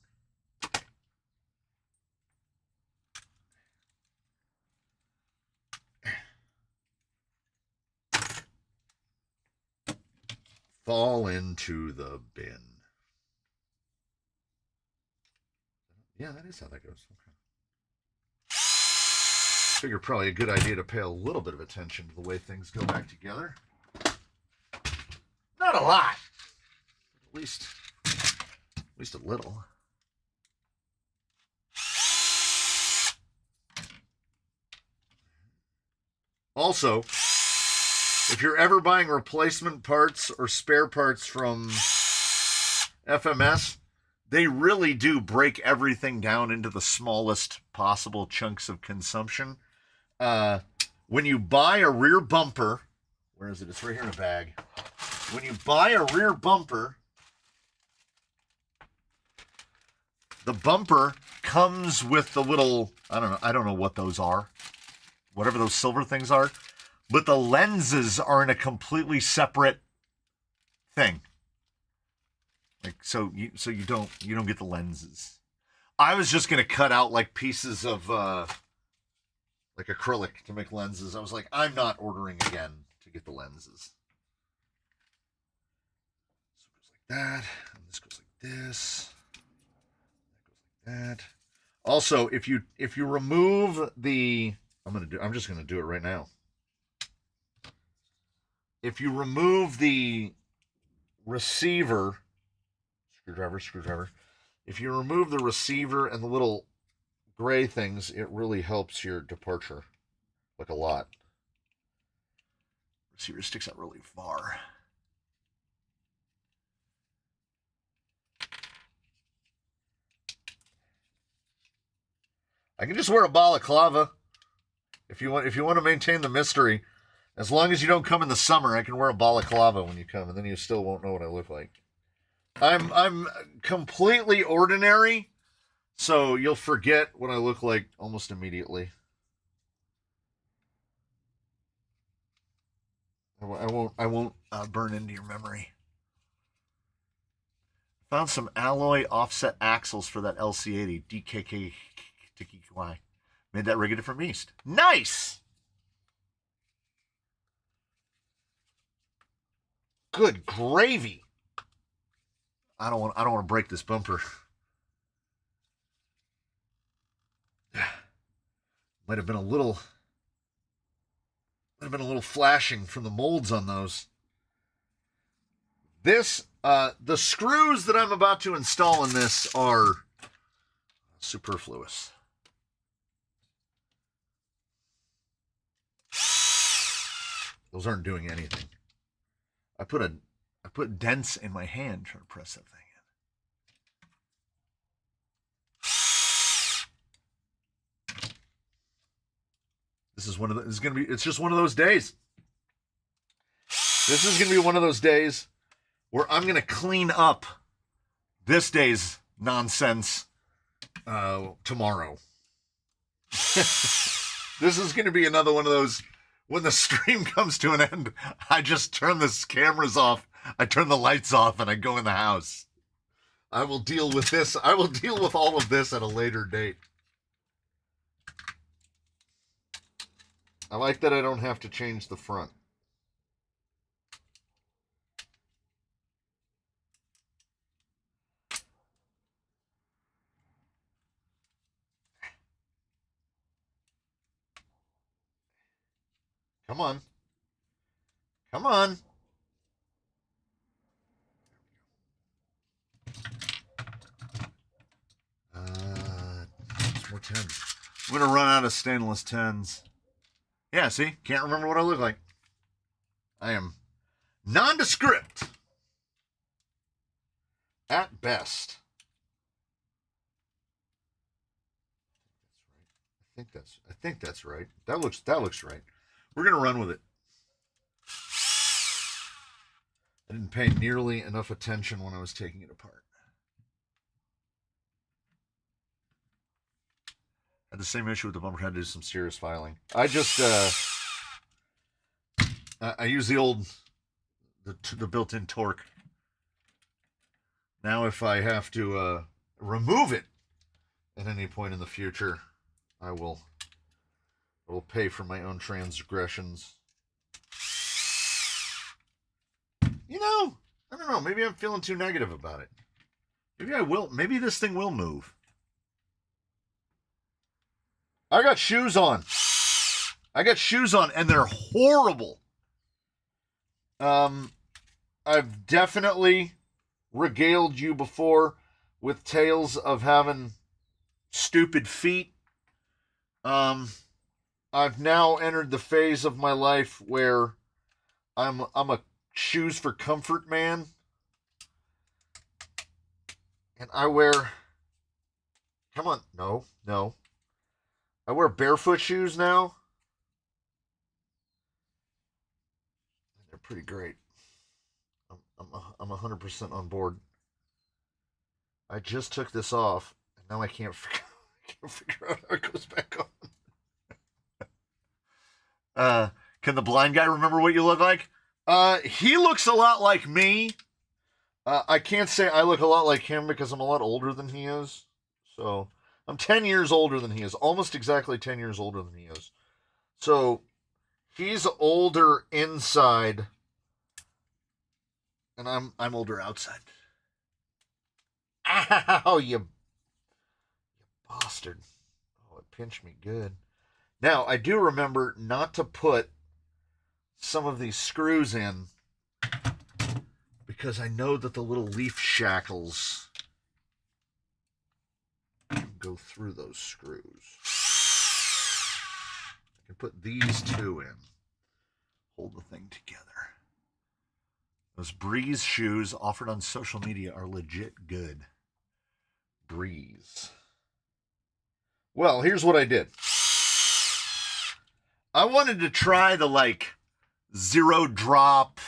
Fall into the bin. Yeah, that is how that goes. Okay. Figure probably a good idea to pay a little bit of attention to the way things go back together. Not a lot. At least a little. Also, if you're ever buying replacement parts or spare parts from FMS, they really do break everything down into the smallest possible chunks of consumption. When you buy a rear bumper, where is it? It's right here in a bag. When you buy a rear bumper, the bumper comes with the little, I don't know what those are, whatever those silver things are, but the lenses are in a completely separate thing. Like so you don't get the lenses. I was just gonna cut out like pieces of like acrylic to make lenses. I was like, I'm not ordering again to get the lenses. So it goes like that, and this goes like this. That goes like that. Also, if you remove the, I'm just gonna do it right now. If you remove the receiver, screwdriver. If you remove the receiver and the little gray things, it really helps your departure, like a lot. Receiver sticks out really far. I can just wear a balaclava if you want to maintain the mystery. As long as you don't come in the summer, I can wear a balaclava when you come, and then you still won't know what I look like. I'm completely ordinary, so you'll forget what I look like almost immediately. I won't burn into your memory. Found some alloy offset axles for that LC80 DKK. Made that rigged from East. Nice. Good gravy. I don't want to break this bumper. Might have been a little flashing from the molds on those. This the screws that I'm about to install in this are superfluous. Those aren't doing anything. I put dents in my hand trying to press that thing in. This is it's just one of those days. This is gonna be one of those days where I'm gonna clean up this day's nonsense tomorrow. This is gonna be another one of those. When the stream comes to an end, I just turn the cameras off, I turn the lights off, and I go in the house. I will deal with this. I will deal with all of this at a later date. I like that I don't have to change the front. Come on. Come on. More 10s. I'm going to run out of stainless 10s. Yeah, see? Can't remember what I look like. I am nondescript. At best. I think that's right. That looks right. We're going to run with it. I didn't pay nearly enough attention when I was taking it apart. Had the same issue with the bumper. Had to do some serious filing. I just I use the built-in torque. Now if I have to remove it at any point in the future, I will pay for my own transgressions. You know, I don't know. Maybe I'm feeling too negative about it. Maybe I will. Maybe this thing will move. I got shoes on. And they're horrible. I've definitely regaled you before with tales of having stupid feet. I've now entered the phase of my life where I'm a shoes for comfort man. And I wear, come on, no. I wear barefoot shoes now. They're pretty great. I'm 100% on board. I just took this off, and now I can't figure out how it goes back on. Can the blind guy remember what you look like? He looks a lot like me. I can't say I look a lot like him because I'm a lot older than he is. So I'm 10 years older than he is. Almost exactly 10 years older than he is. So he's older inside, and I'm older outside. Ow, you bastard. Oh, it pinched me good. Now, I do remember not to put some of these screws in because I know that the little leaf shackles go through those screws. I can put these two in. Hold the thing together. Those Breeze shoes offered on social media are legit good. Breeze. Well, here's what I did. I wanted to try the zero drop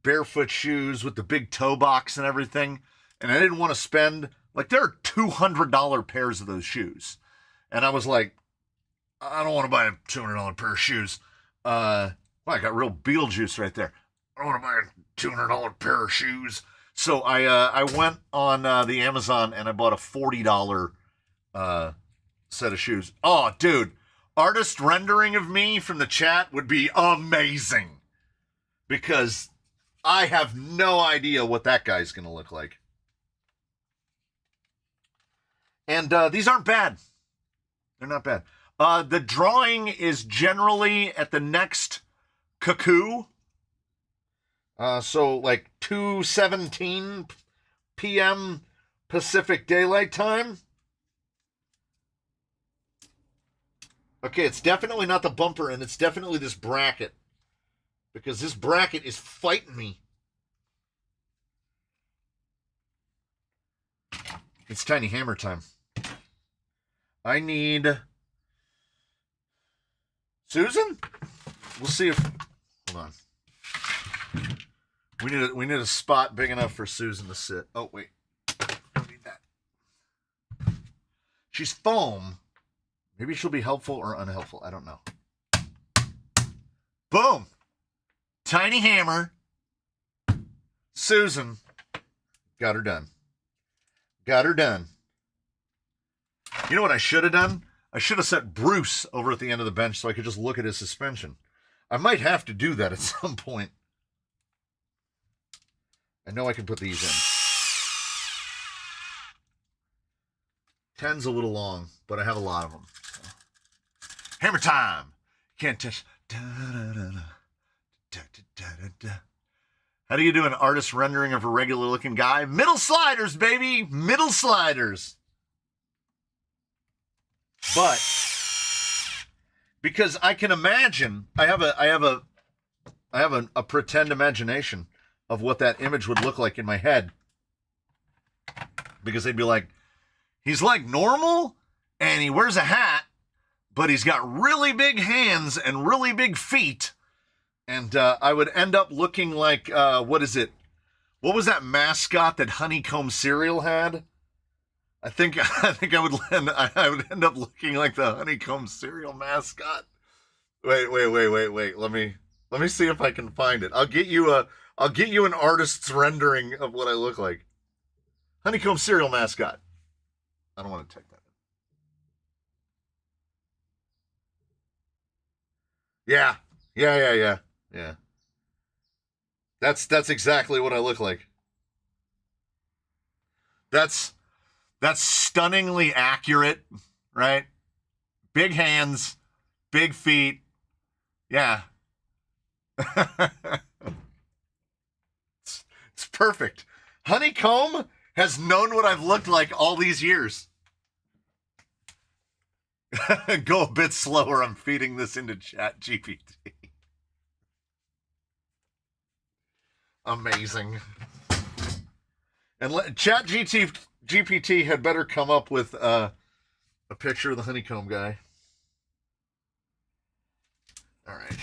barefoot shoes with the big toe box and everything. And I didn't want to spend, there are $200 pairs of those shoes. And I was like, I don't want to buy a $200 pair of shoes. I got real Beetlejuice right there. I don't want to buy a $200 pair of shoes. So I went on the Amazon and I bought a $40 set of shoes. Oh, dude. Artist rendering of me from the chat would be amazing. Because I have no idea what that guy's going to look like. And these aren't bad. They're not bad. The drawing is generally at the next cuckoo. So 2:17 p.m. Pacific Daylight Time. Okay, it's definitely not the bumper, and it's definitely this bracket. Because this bracket is fighting me. It's Tiny Hammer time. I need Susan? We'll see if... Hold on. We need a spot big enough for Susan to sit. Oh, wait. I need that. She's foam. Maybe she'll be helpful or unhelpful. I don't know. Boom. Tiny Hammer. Susan. Got her done. Got her done. You know what I should have done? I should have set Bruce over at the end of the bench so I could just look at his suspension. I might have to do that at some point. I know I can put these in. 10's a little long, but I have a lot of them. So. Hammer time. Can't touch. How do you do an artist rendering of a regular looking guy? Middle sliders, baby. Middle sliders. But because I can imagine, I have a pretend imagination of what that image would look like in my head. Because they'd be like, he's like normal and he wears a hat, but he's got really big hands and really big feet. And I would end up looking like, what is it? What was that mascot that Honeycomb Cereal had? I would end up looking like the honeycomb cereal mascot. Wait. Let me see if I can find it. I'll get you an artist's rendering of what I look like. Honeycomb cereal mascot. I don't want to take that. Yeah. Yeah. That's exactly what I look like. That's stunningly accurate, right? Big hands, big feet. Yeah. It's perfect. Honeycomb has known what I've looked like all these years. Go a bit slower. I'm feeding this into Chat GPT. Amazing. And Chat GPT had better come up with a picture of the honeycomb guy. All right.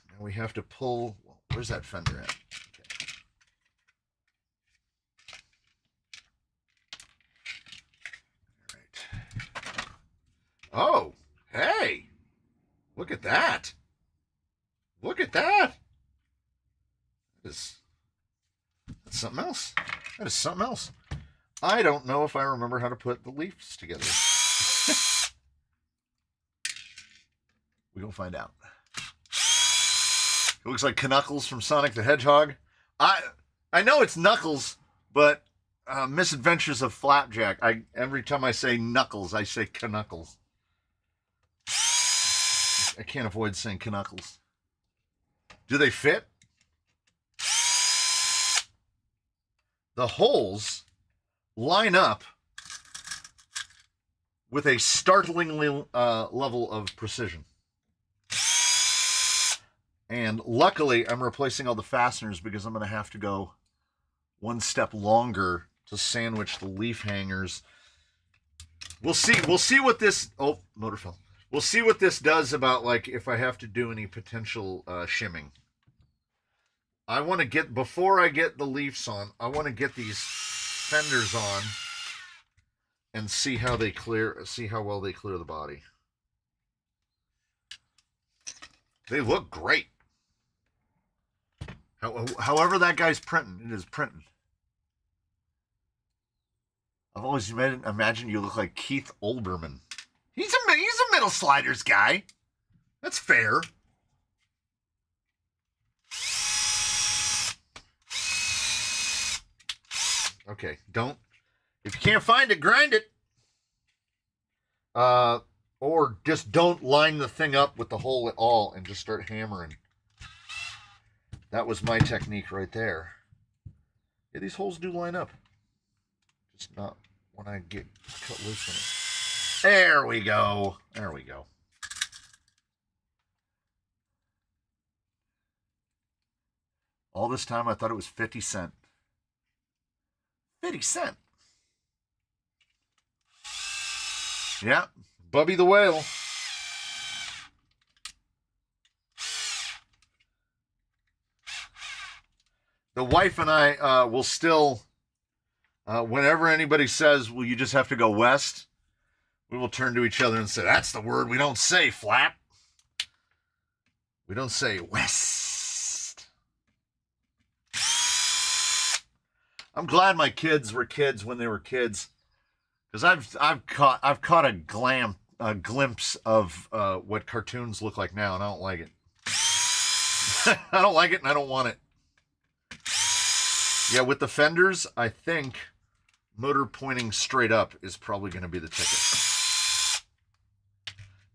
Now we have to pull. Where's that fender at? Oh, hey, look at that. Look at that. That's something else. That is something else. I don't know if I remember how to put the leaves together. We're going to find out. It looks like Knuckles from Sonic the Hedgehog. I know it's Knuckles, but Misadventures of Flapjack. Every time I say Knuckles, I say Knuckles. I can't avoid saying Knuckles. Do they fit? The holes line up with a startlingly level of precision. And luckily, I'm replacing all the fasteners because I'm going to have to go one step longer to sandwich the leaf hangers. We'll see what this... Oh, motor fell. We'll see what this does about, like, if I have to do any potential shimming. I want to get, before I get the leaves on, I want to get these fenders on and see how well they clear the body. They look great. However that guy's printing, it is printing. I've always imagined you look like Keith Olbermann. He's a middle sliders guy. That's fair. Okay, if you can't find it, grind it. Or just don't line the thing up with the hole at all and just start hammering. That was my technique right there. Yeah, these holes do line up. Just not when I get cut loose on it. There we go. There we go. All this time I thought it was 50 cents. 50 cents. Yeah, Bubby the Whale. The wife and I will still, whenever anybody says, well, you just have to go west, we will turn to each other and say, that's the word we don't say, Flap. We don't say west. I'm glad my kids were kids when they were kids, because I've caught a glimpse of what cartoons look like now, and I don't like it. I don't like it, and I don't want it. Yeah, with the fenders, I think motor pointing straight up is probably going to be the ticket.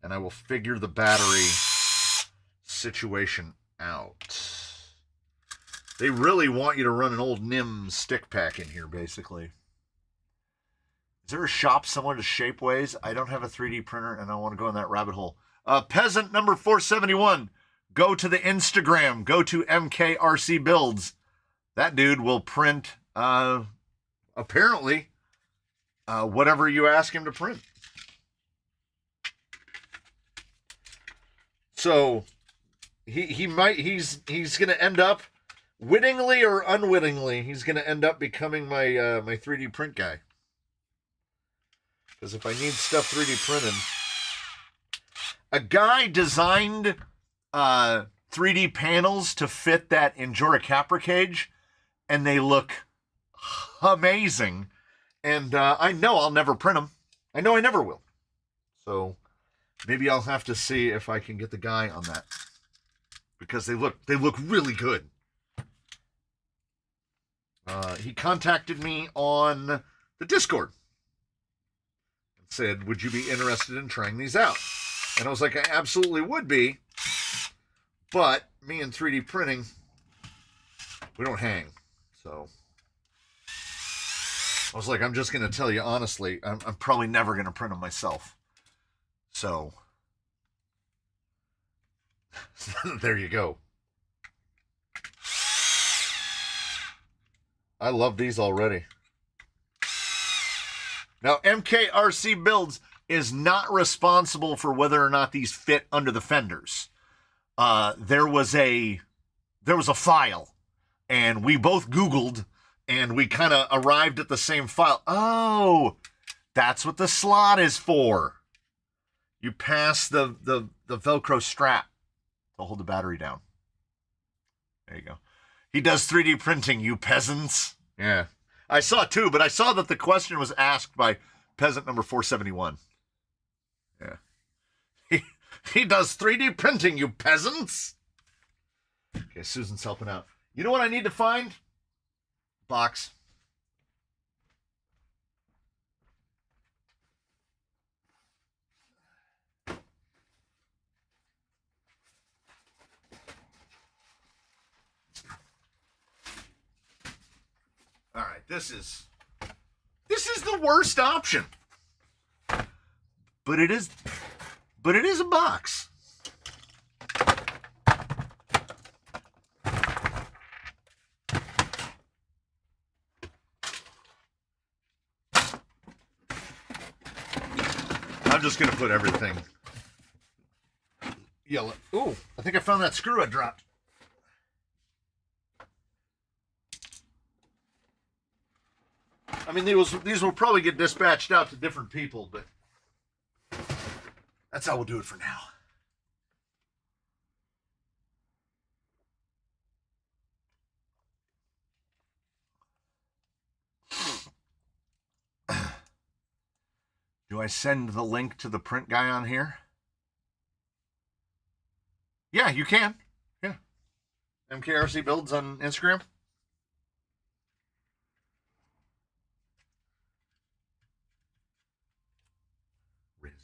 And I will figure the battery situation out. They really want you to run an old NIM stick pack in here, basically. Is there a shop similar to Shapeways? I don't have a 3D printer, and I want to go in that rabbit hole. Peasant number 471. Go to the Instagram. Go to MKRC Builds. That dude will print, apparently, whatever you ask him to print. So he's going to end up, wittingly or unwittingly, he's going to end up becoming my 3D print guy. Because if I need stuff 3D printed, a guy designed 3D panels to fit that Endura Capra cage, and they look amazing. And I know I'll never print them. I know I never will. So maybe I'll have to see if I can get the guy on that, because they look really good. He contacted me on the Discord and said, would you be interested in trying these out? And I was like, I absolutely would be, but me and 3D printing, we don't hang. So I was like, I'm just going to tell you honestly, I'm probably never going to print them myself. So there you go. I love these already. Now, MKRC Builds is not responsible for whether or not these fit under the fenders. There was a file, and we both Googled, and we kind of arrived at the same file. Oh, that's what the slot is for. You pass the Velcro strap to hold the battery down. There you go. He does 3D printing, you peasants. Yeah. I saw it too, but I saw that the question was asked by peasant number 471. Yeah. He does 3D printing, you peasants. Okay, Susan's helping out. You know what I need to find? Box. All right, this is the worst option. But it is a box. I'm just going to put everything yellow. Ooh, I think I found that screw I dropped. I mean, these will probably get dispatched out to different people, but that's how we'll do it for now. Do I send the link to the print guy on here? Yeah, you can. Yeah. MKRC Builds on Instagram. Razor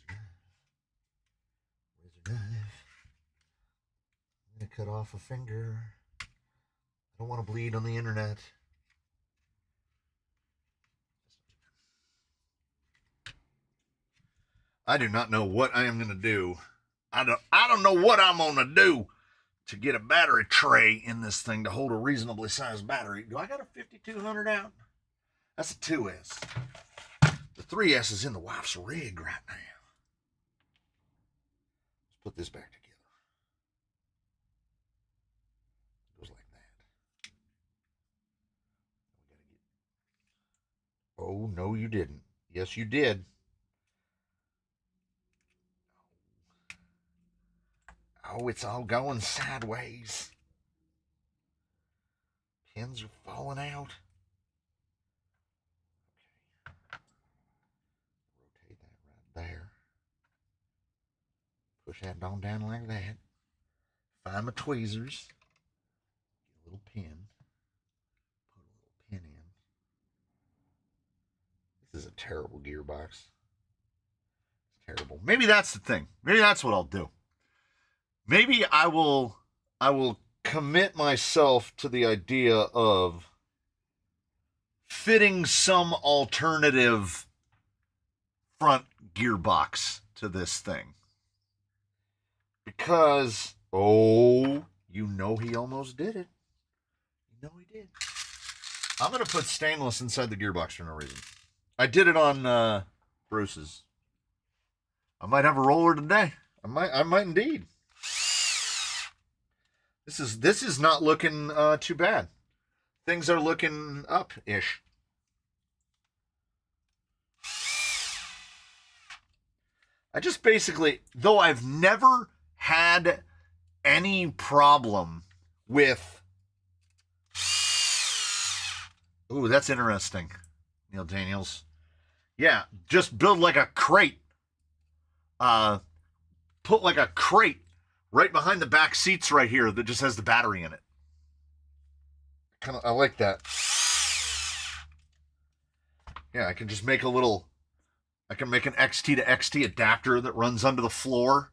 knife. I'm going to cut off a finger. I don't want to bleed on the internet. I do not know what I am going to do. I don't know what I'm going to do to get a battery tray in this thing to hold a reasonably sized battery. Do I got a 5200 out? That's a 2S. The 3S is in the wife's rig right now. Let's put this back together. It goes like that. Oh, no, you didn't. Yes, you did. Oh, it's all going sideways. Pins are falling out. Okay. Rotate that right there. Push that on down like that. Find my tweezers. Get a little pin. Put a little pin in. This is a terrible gearbox. It's terrible. Maybe that's the thing. Maybe that's what I'll do. Maybe I will commit myself to the idea of fitting some alternative front gearbox to this thing. Because, oh, you know he almost did it. You know he did. I'm going to put stainless inside the gearbox for no reason. I did it on Bruce's. I might have a roller today. I might indeed. This is not looking too bad. Things are looking up-ish. I just basically, though I've never had any problem with... Ooh, that's interesting, Neil Daniels. Yeah, just build like a crate. Put like a crate right behind the back seats right here that just has the battery in it. I like that. Yeah, I can just make I can make an XT to XT adapter that runs under the floor.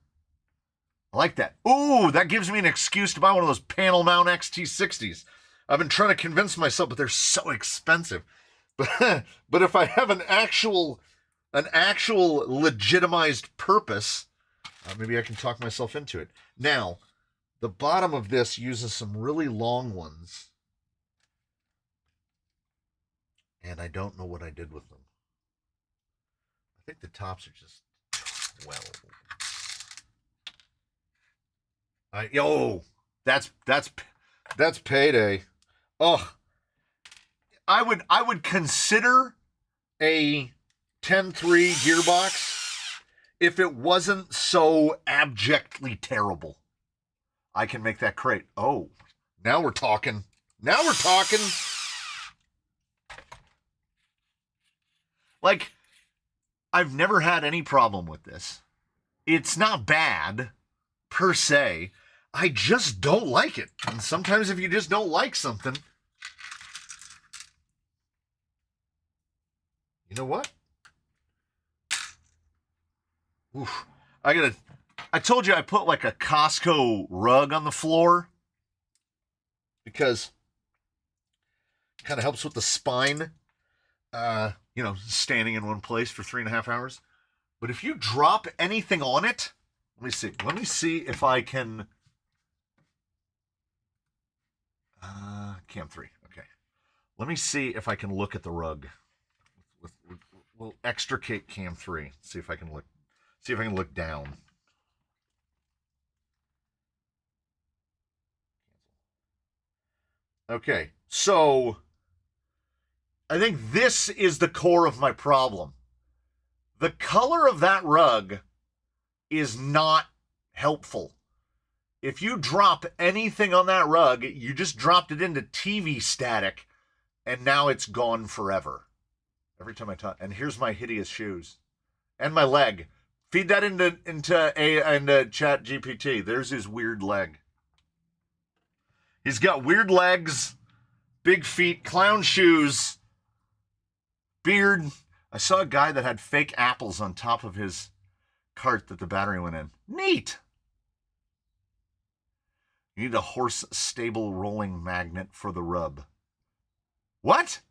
I like that. Ooh, that gives me an excuse to buy one of those panel mount XT60s. I've been trying to convince myself, but they're so expensive. But if I have an actual legitimized purpose, maybe I can talk myself into it. Now, the bottom of this uses some really long ones. And I don't know what I did with them. I think the tops are just 12. That's payday. Oh, I would consider a 10.3 gearbox if it wasn't so abjectly terrible. I can make that crate. Oh, now we're talking. Now we're talking. Like, I've never had any problem with this. It's not bad, per se. I just don't like it. And sometimes if you just don't like something, you know what? Oof. I told you I put like a Costco rug on the floor because it kind of helps with the spine. Standing in one place for 3.5 hours. But if you drop anything on it, let me see. Let me see if I can. Cam 3. Okay. Let me see if I can look at the rug. We'll extricate Cam 3. See if I can look. See if I can look down. Okay. So I think this is the core of my problem. The color of that rug is not helpful. If you drop anything on that rug, you just dropped it into TV static, and now it's gone forever. Every time I touch, and here's my hideous shoes, and my leg. Feed that into Chat GPT. There's his weird leg. He's got weird legs, big feet, clown shoes, beard. I saw a guy that had fake apples on top of his cart that the battery went in. Neat. You need a horse stable rolling magnet for the rub. What?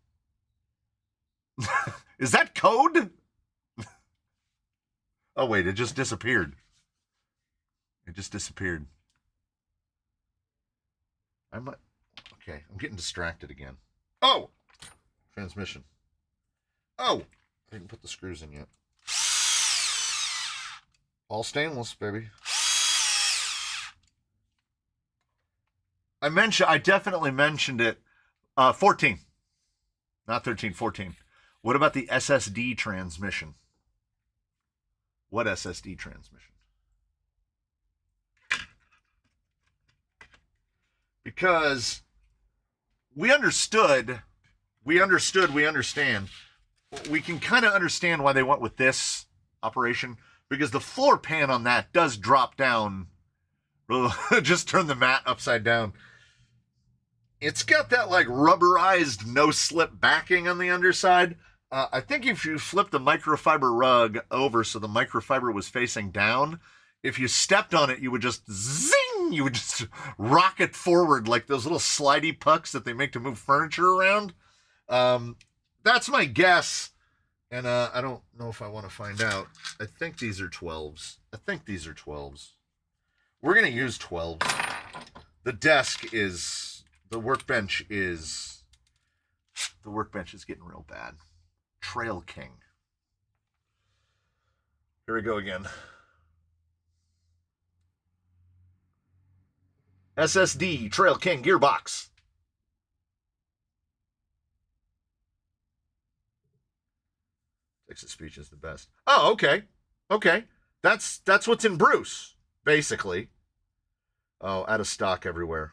Is that code? Oh, wait, it just disappeared. It just disappeared. Okay, I'm getting distracted again. Oh! Transmission. Oh! I didn't put the screws in yet. All stainless, baby. I definitely mentioned it. 14. Not 13, 14. What about the SSD transmission? What SSD transmission? Because we understand. We can kind of understand why they went with this operation, because the floor pan on that does drop down. Just turn the mat upside down. It's got that like rubberized no-slip backing on the underside. I think if you flip the microfiber rug over so the microfiber was facing down, if you stepped on it, you would just zing! You would just rock it forward like those little slidey pucks that they make to move furniture around. That's my guess. And I don't know if I want to find out. I think these are 12s. We're going to use 12s. The workbench is getting real bad. Trail King. Here we go again. SSD Trail King Gearbox. Text to speech is the best. Oh, okay. That's what's in Bruce, basically. Oh, out of stock everywhere.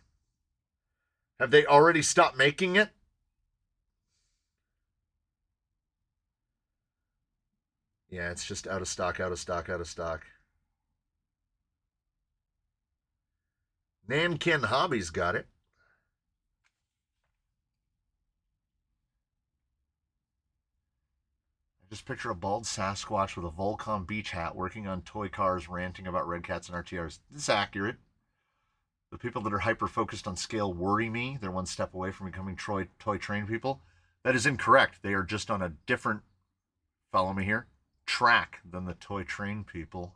Have they already stopped making it? Yeah, it's just out of stock, out of stock, out of stock. Nankin Hobbies got it. I just picture a bald Sasquatch with a Volcom beach hat working on toy cars, ranting about red cats and RTRs. This is accurate. The people that are hyper-focused on scale worry me. They're one step away from becoming toy train people. That is incorrect. They are just on a different, follow me here, track than the toy train people.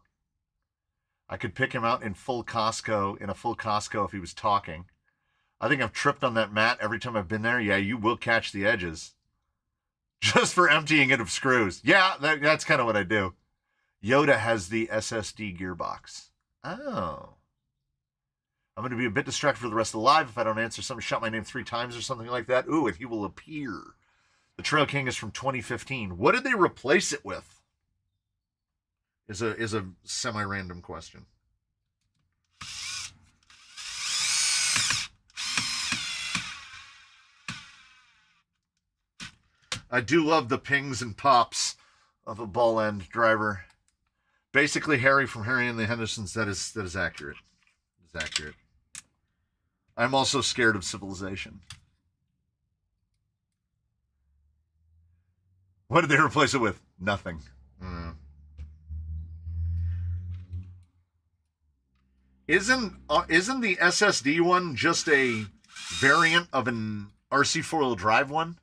I could pick him out in a full Costco if he was talking. I think I've tripped on that mat every time I've been there. Yeah, you will catch the edges. Just for emptying it of screws. Yeah, that's kind of what I do. Yoda has the SSD gearbox. Oh. I'm going to be a bit distracted for the rest of the live if I don't answer. Somebody shout my name 3 times or something like that. Ooh, and he will appear. The Trail King is from 2015. What did they replace it with? Is a semi-random question. I do love the pings and pops of a ball end driver. Basically, Harry from Harry and the Hendersons. That is accurate. It's accurate. I'm also scared of civilization. What did they replace it with? Nothing. Isn't the SSD one just a variant of an RC 4-wheel drive one?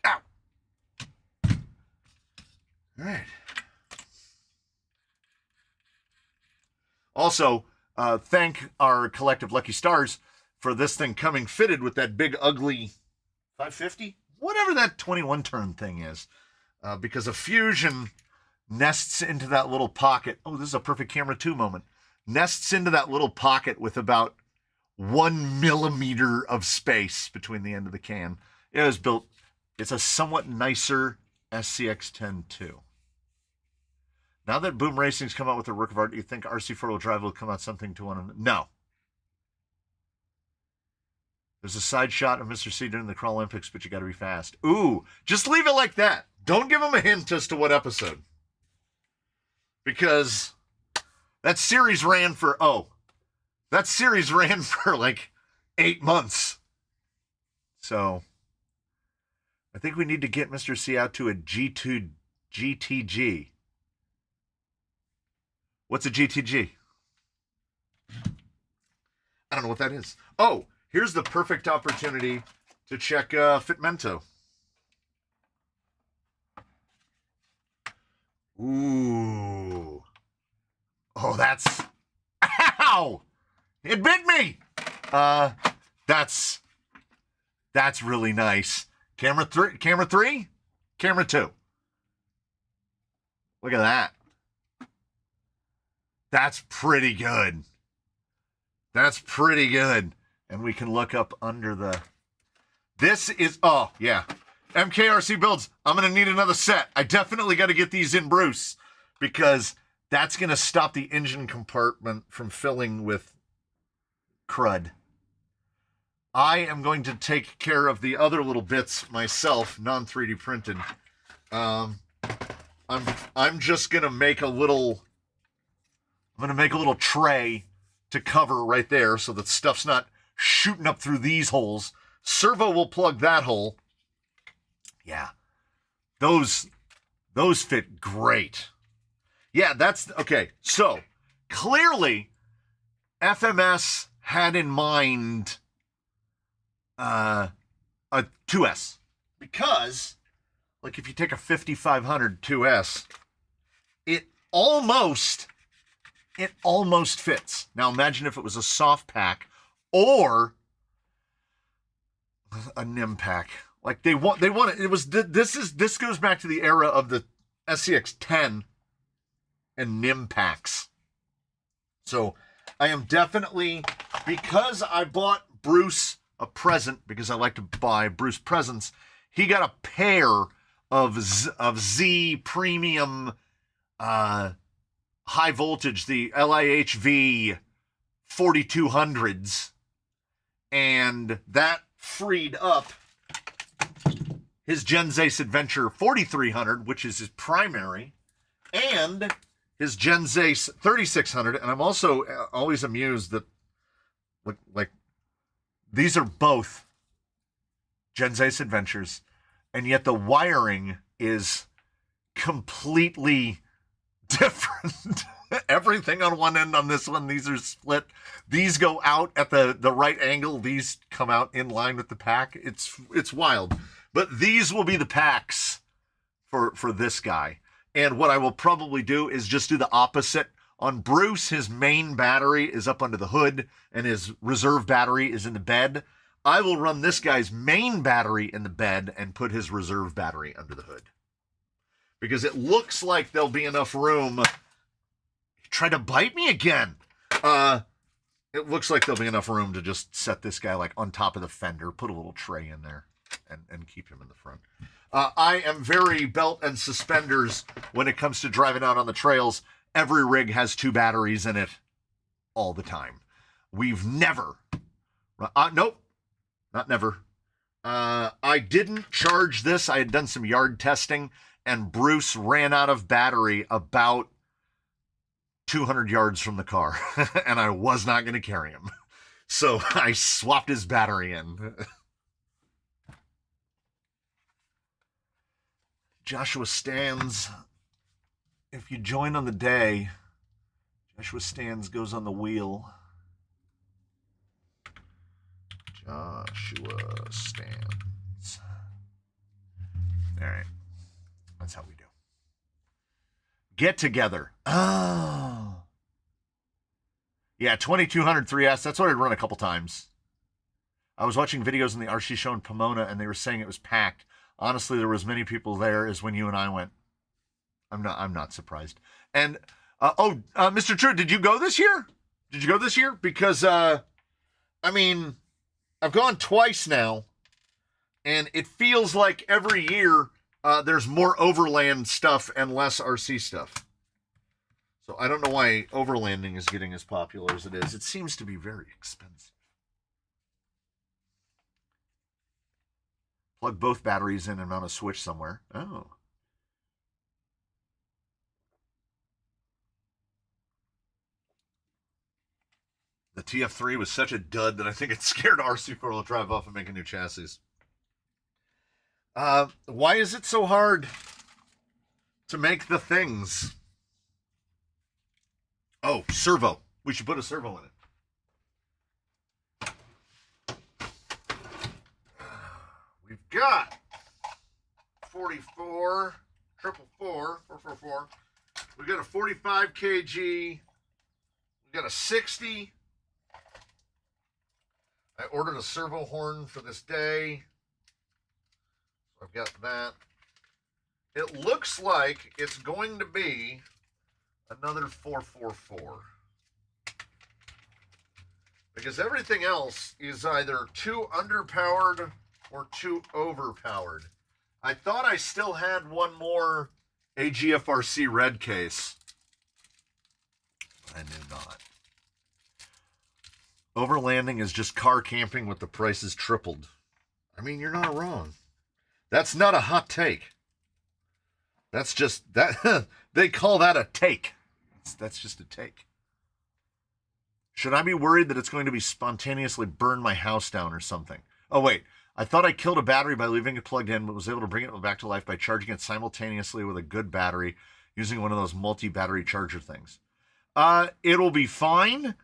Ow! All right. Also, thank our collective lucky stars for this thing coming fitted with that big ugly 550, whatever that 21 turn thing is, because a Fusion nests into that little pocket. Oh, this is a perfect camera 2 moment. Nests into that little pocket with about 1 millimeter of space between the end of the can. It was built. It's a somewhat nicer SCX-10 2. Now that Boom Racing's come out with their work of art, do you think RC4 Drive will come out something to one? No. There's a side shot of Mr. C during the Crawl Olympics, but you got to be fast. Ooh, just leave it like that. Don't give him a hint as to what episode. Because that series ran for like 8 months. So I think we need to get Mr. C out to a G2 GTG. What's a GTG? I don't know what that is. Oh, here's the perfect opportunity to check Fitmento. Ooh. Oh, that's... Ow! It bit me! That's really nice. Camera 3? Camera 2. Look at that. That's pretty good. That's pretty good. And we can look up under the... This is... Oh, yeah. MKRC builds. I'm going to need another set. I definitely got to get these in Bruce, because that's going to stop the engine compartment from filling with crud. I am going to take care of the other little bits myself, non-3D printed. I'm just going to make a little... I'm going to make a little tray to cover right there so that stuff's not shooting up through these holes. Servo will plug that hole. Yeah. Those fit great. Yeah, that's... Okay, so clearly FMS had in mind a 2S. Because, like, if you take a 5500 2S, it almost fits. Now imagine if it was a soft pack or a NIM pack. Like they want it was this goes back to the era of the SCX-10 and NIM packs. So I am definitely, because I bought Bruce a present, because I like to buy Bruce presents, he got a pair of Z premium high voltage, the LIHV 4200s, and that freed up his Genzace Adventure 4300, which is his primary, and his Genzace 3600. And I'm also always amused that, like, these are both Genzace Adventures, and yet the wiring is completely different. Everything on one end on this one, these are split. These go out at the right angle. These come out in line with the pack. It's wild. But these will be the packs for this guy. And what I will probably do is just do the opposite. On Bruce, his main battery is up under the hood, and his reserve battery is in the bed. I will run this guy's main battery in the bed and put his reserve battery under the hood. Because it looks like there'll be enough room. Try to bite me again. It looks like there'll be enough room to just set this guy like on top of the fender, put a little tray in there, and keep him in the front. I am very belt and suspenders when it comes to driving out on the trails. Every rig has 2 batteries in it all the time. We've never, nope, not never. I didn't charge this. I had done some yard testing, and Bruce ran out of battery about 200 yards from the car, and I was not going to carry him. So I swapped his battery in. Joshua Stands. If you join on the day, Joshua Stands goes on the wheel. Joshua Stands. All right. That's how we do. Get together. Oh. Yeah, 2200 3S. That's what I'd run a couple times. I was watching videos in the RC show in Pomona, and they were saying it was packed. Honestly, there were as many people there as when you and I went. I'm not surprised. And Mr. True, did you go this year? Did you go this year? Because I mean, I've gone twice now, and it feels like every year there's more overland stuff and less RC stuff. So I don't know why overlanding is getting as popular as it is. It seems to be very expensive. Plug both batteries in and on a switch somewhere. Oh. The TF3 was such a dud that I think it scared RC4 to drive off and make a new chassis. Why is it so hard to make the things? Oh, servo. We should put a servo in it. We've got 44, 444. We've got a 45 kg. We've got a 60. I ordered a servo horn for this day. I've got that. It looks like it's going to be another 444. Because everything else is either too underpowered or too overpowered. I thought I still had one more AGFRC red case. I do not. Overlanding is just car camping with the prices tripled. I mean, you're not wrong. That's not a hot take. That's just, that they call that a take. That's just a take. Should I be worried that it's going to be spontaneously burn my house down or something? Oh, wait. I thought I killed a battery by leaving it plugged in, but was able to bring it back to life by charging it simultaneously with a good battery using one of those multi-battery charger things. It'll be fine.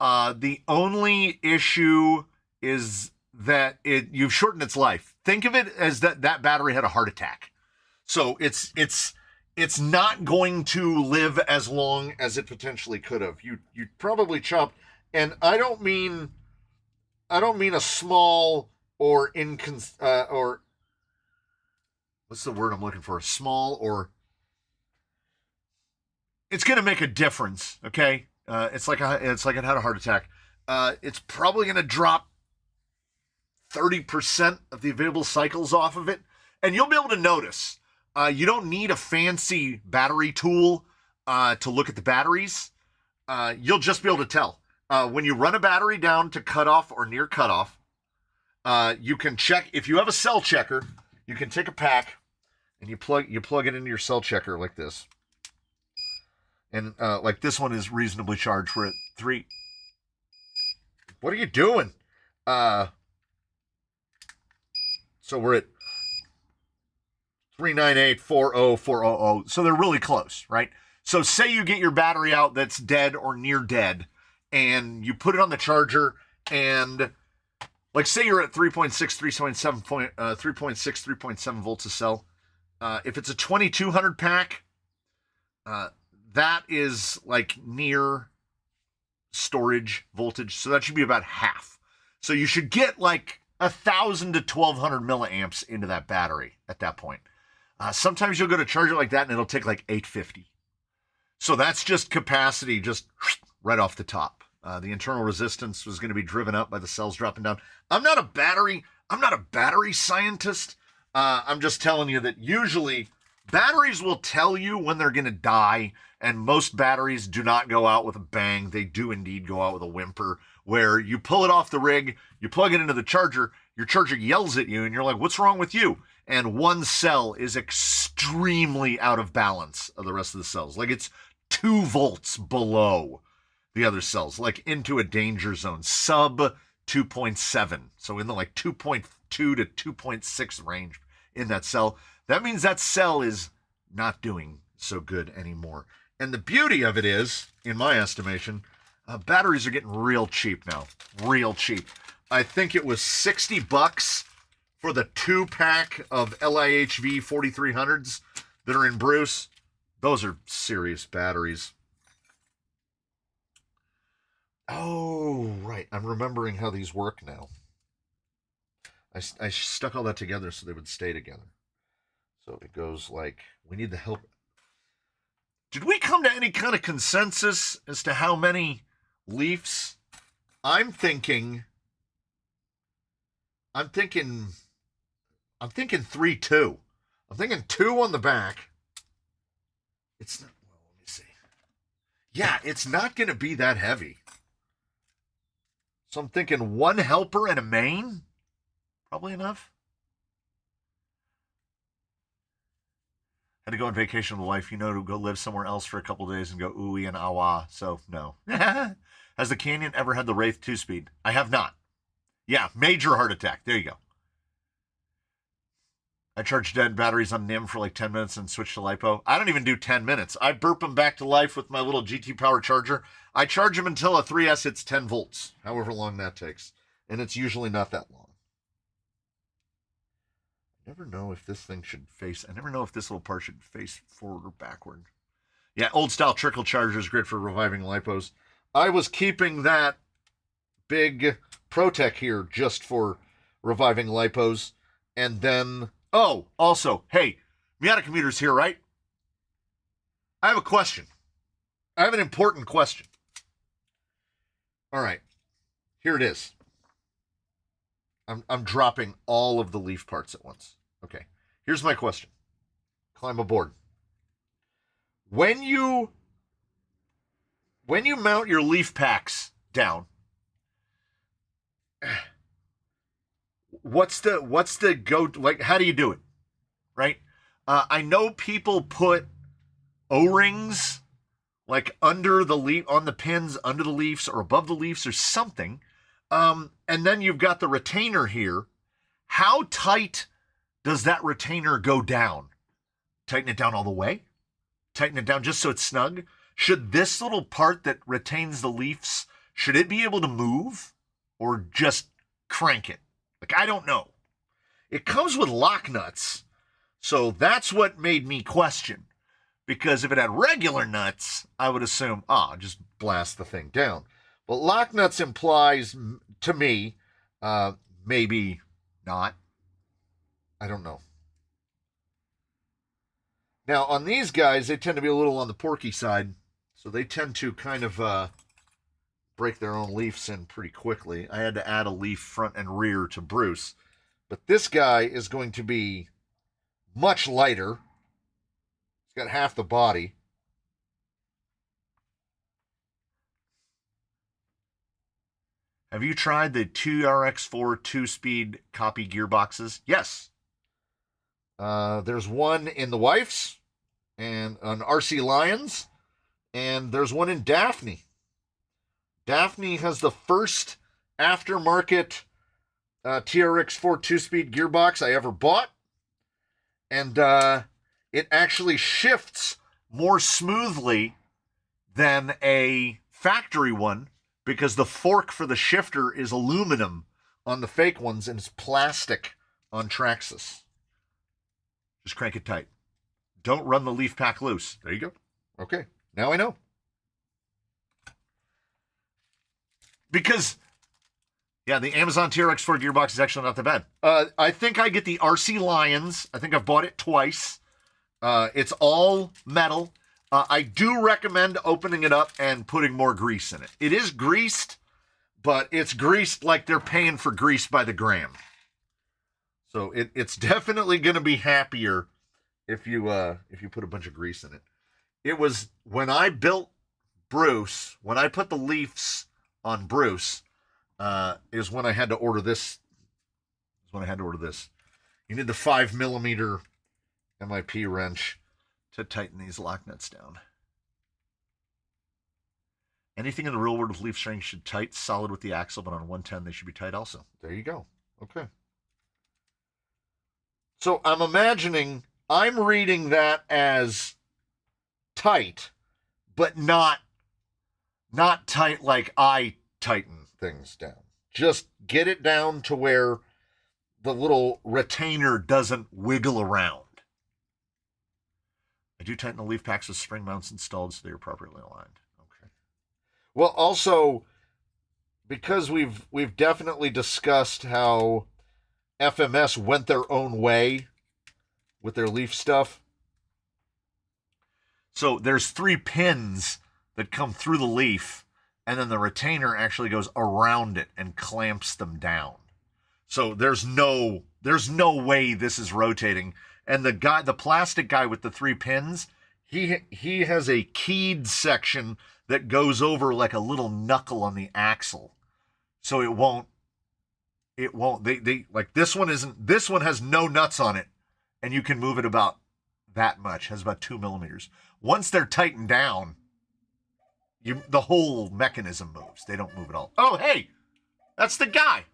The only issue is that you've shortened its life. Think of it as that battery had a heart attack. So it's not going to live as long as it potentially could have. You probably chopped, and I don't mean a small or or what's the word I'm looking for? Small or it's going to make a difference. Okay. It's like it had a heart attack. It's probably going to drop 30% of the available cycles off of it. And you'll be able to notice, you don't need a fancy battery tool to look at the batteries. You'll just be able to tell. When you run a battery down to cutoff or near cutoff, you can check. If you have a cell checker, you can take a pack and you plug it into your cell checker like this. And like this one is reasonably charged. We're at 3. What are you doing? So we're at 398,40400. So they're really close, right? So say you get your battery out that's dead or near dead, and you put it on the charger, and like say you're at 3.7 volts a cell. If it's a 2200 pack, that is like near storage voltage, so that should be about half. So you should get like 1,000 to 1,200 milliamps into that battery at that point. Sometimes you'll go to charge it like that and it'll take like 850. So that's just capacity, just right off the top. The internal resistance was going to be driven up by the cells dropping down. I'm not a battery scientist. I'm just telling you that usually batteries will tell you when they're going to die, and most batteries do not go out with a bang. They do indeed go out with a whimper, where you pull it off the rig, you plug it into the charger, your charger yells at you, and you're like, what's wrong with you? And one cell is extremely out of balance of the rest of the cells. Like it's 2 volts below the other cells, like into a danger zone, sub 2.7. So in the like 2.2 to 2.6 range in that cell. That means that cell is not doing so good anymore. And the beauty of it is, in my estimation, batteries are getting real cheap now. Real cheap. I think it was $60 for the 2-pack of LIHV 4300s that are in Bruce. Those are serious batteries. Oh, right. I'm remembering how these work now. I stuck all that together so they would stay together. So it goes like, we need the help. Did we come to any kind of consensus as to how many leafs? I'm thinking 3-2. I'm thinking 2 on the back. It's not, well, let me see. Yeah, it's not going to be that heavy. So I'm thinking 1 helper and a main. Probably enough. Had to go on vacation with the wife, to go live somewhere else for a couple days and go ooey and awa. So, no. Has the Canyon ever had the Wraith 2-speed? I have not. Yeah, major heart attack. There you go. I charge dead batteries on NIM for like 10 minutes and switch to LiPo. I don't even do 10 minutes. I burp them back to life with my little GT Power charger. I charge them until a 3S hits 10 volts, however long that takes. And it's usually not that long. I never know if this thing should face, I never know if this little part should face forward or backward. Yeah, old style trickle charger is great for reviving lipos. I was keeping that big ProTech here just for reviving lipos. And then, oh, also, hey, Miata Commuters here, right? I have a question. I have an important question. All right, here it is. I'm dropping all of the leaf parts at once. Okay, here's my question. Climb aboard. When you mount your leaf packs down, what's the go, like, how do you do it? Right? I know people put O-rings like under the leaf, on the pins, under the leaves or above the leaves or something. And then you've got the retainer here. How tight does that retainer go down? Tighten it down all the way? Tighten it down just so it's snug? Should this little part that retains the leaves, should it be able to move or just crank it? Like, I don't know. It comes with lock nuts. So that's what made me question. Because if it had regular nuts, I would assume, just blast the thing down. But lock nuts implies, to me, maybe not. I don't know. Now, on these guys, they tend to be a little on the porky side. So they tend to kind of break their own leaves in pretty quickly. I had to add a leaf front and rear to Bruce. But this guy is going to be much lighter. It's got half the body. Have you tried the TRX4 2-speed copy gearboxes? Yes. There's one in the Wife's and an RC Lions, and there's one in Daphne. Daphne has the first aftermarket TRX4 2-speed gearbox I ever bought, and it actually shifts more smoothly than a factory one because the fork for the shifter is aluminum on the fake ones and it's plastic on Traxxas. Just crank it tight. Don't run the leaf pack loose. There you go. Okay, now I know. Because, yeah, the Amazon TRX4 gearbox is actually not that bad. I think I get the RC Lions. I think I've bought it twice. It's all metal. I do recommend opening it up and putting more grease in it. It is greased, but it's greased like they're paying for grease by the gram. So it's definitely going to be happier if you put a bunch of grease in it. It was when I built Bruce, when I put the leafs on Bruce, is when I had to order this. You need the 5mm MIP wrench to tighten these lock nuts down. Anything in the real world with leaf strings should tight solid with the axle, but on 110 they should be tight also. There you go. Okay. So I'm reading that as tight, but not tight like I tighten things down. Just get it down to where the little retainer doesn't wiggle around. I do tighten the leaf packs with spring mounts installed so they are properly aligned. Okay. Well, also, because we've definitely discussed how FMS went their own way with their leaf stuff. So there's 3 pins that come through the leaf, and then the retainer actually goes around it and clamps them down. So there's no way this is rotating. And the plastic guy with the 3 pins, he has a keyed section that goes over like a little knuckle on the axle. So it won't, they like this one has no nuts on it, and you can move it about that much, has about 2mm. Once they're tightened down, the whole mechanism moves. They don't move at all. Oh, hey, that's the guy.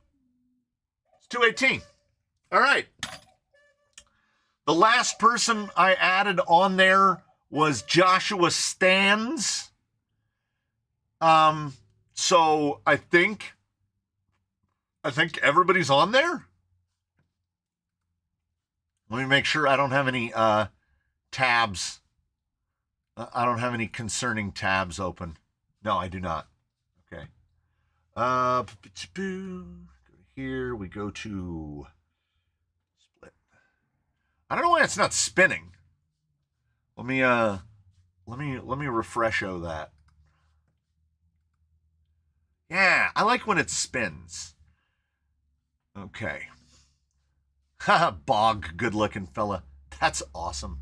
It's 218. All right. The last person I added on there was Joshua Stans. So I think everybody's on there. Let me make sure I don't have any tabs. I don't have any concerning tabs open. No, I do not. Okay. Go to here. We go to split. I don't know why it's not spinning. Let me refresho that. Yeah, I like when it spins. Okay. Haha, Bog, good looking fella. That's awesome.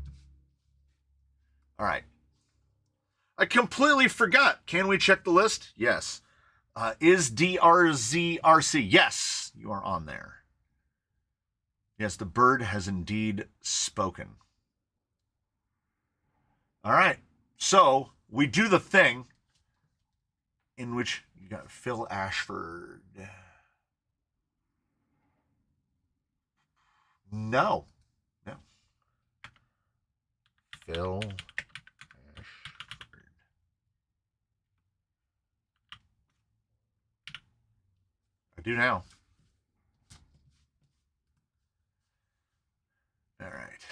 All right. I completely forgot. Can we check the list? Yes. Is DRZRC? Yes, you are on there. Yes, the bird has indeed spoken. All right. So we do the thing in which you got Phil Ashford. No. Phil Ashford. I do now. All right.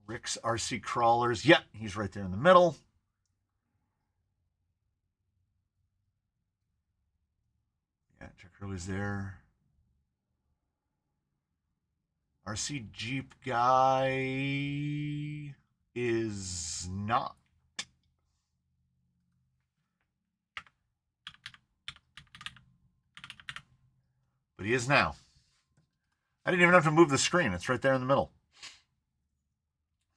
Rick's RC Crawlers. Yep, he's right there in the middle. Yeah, Chuck Hurley's there. RC Jeep guy is not. But he is now. I didn't even have to move the screen. It's right there in the middle.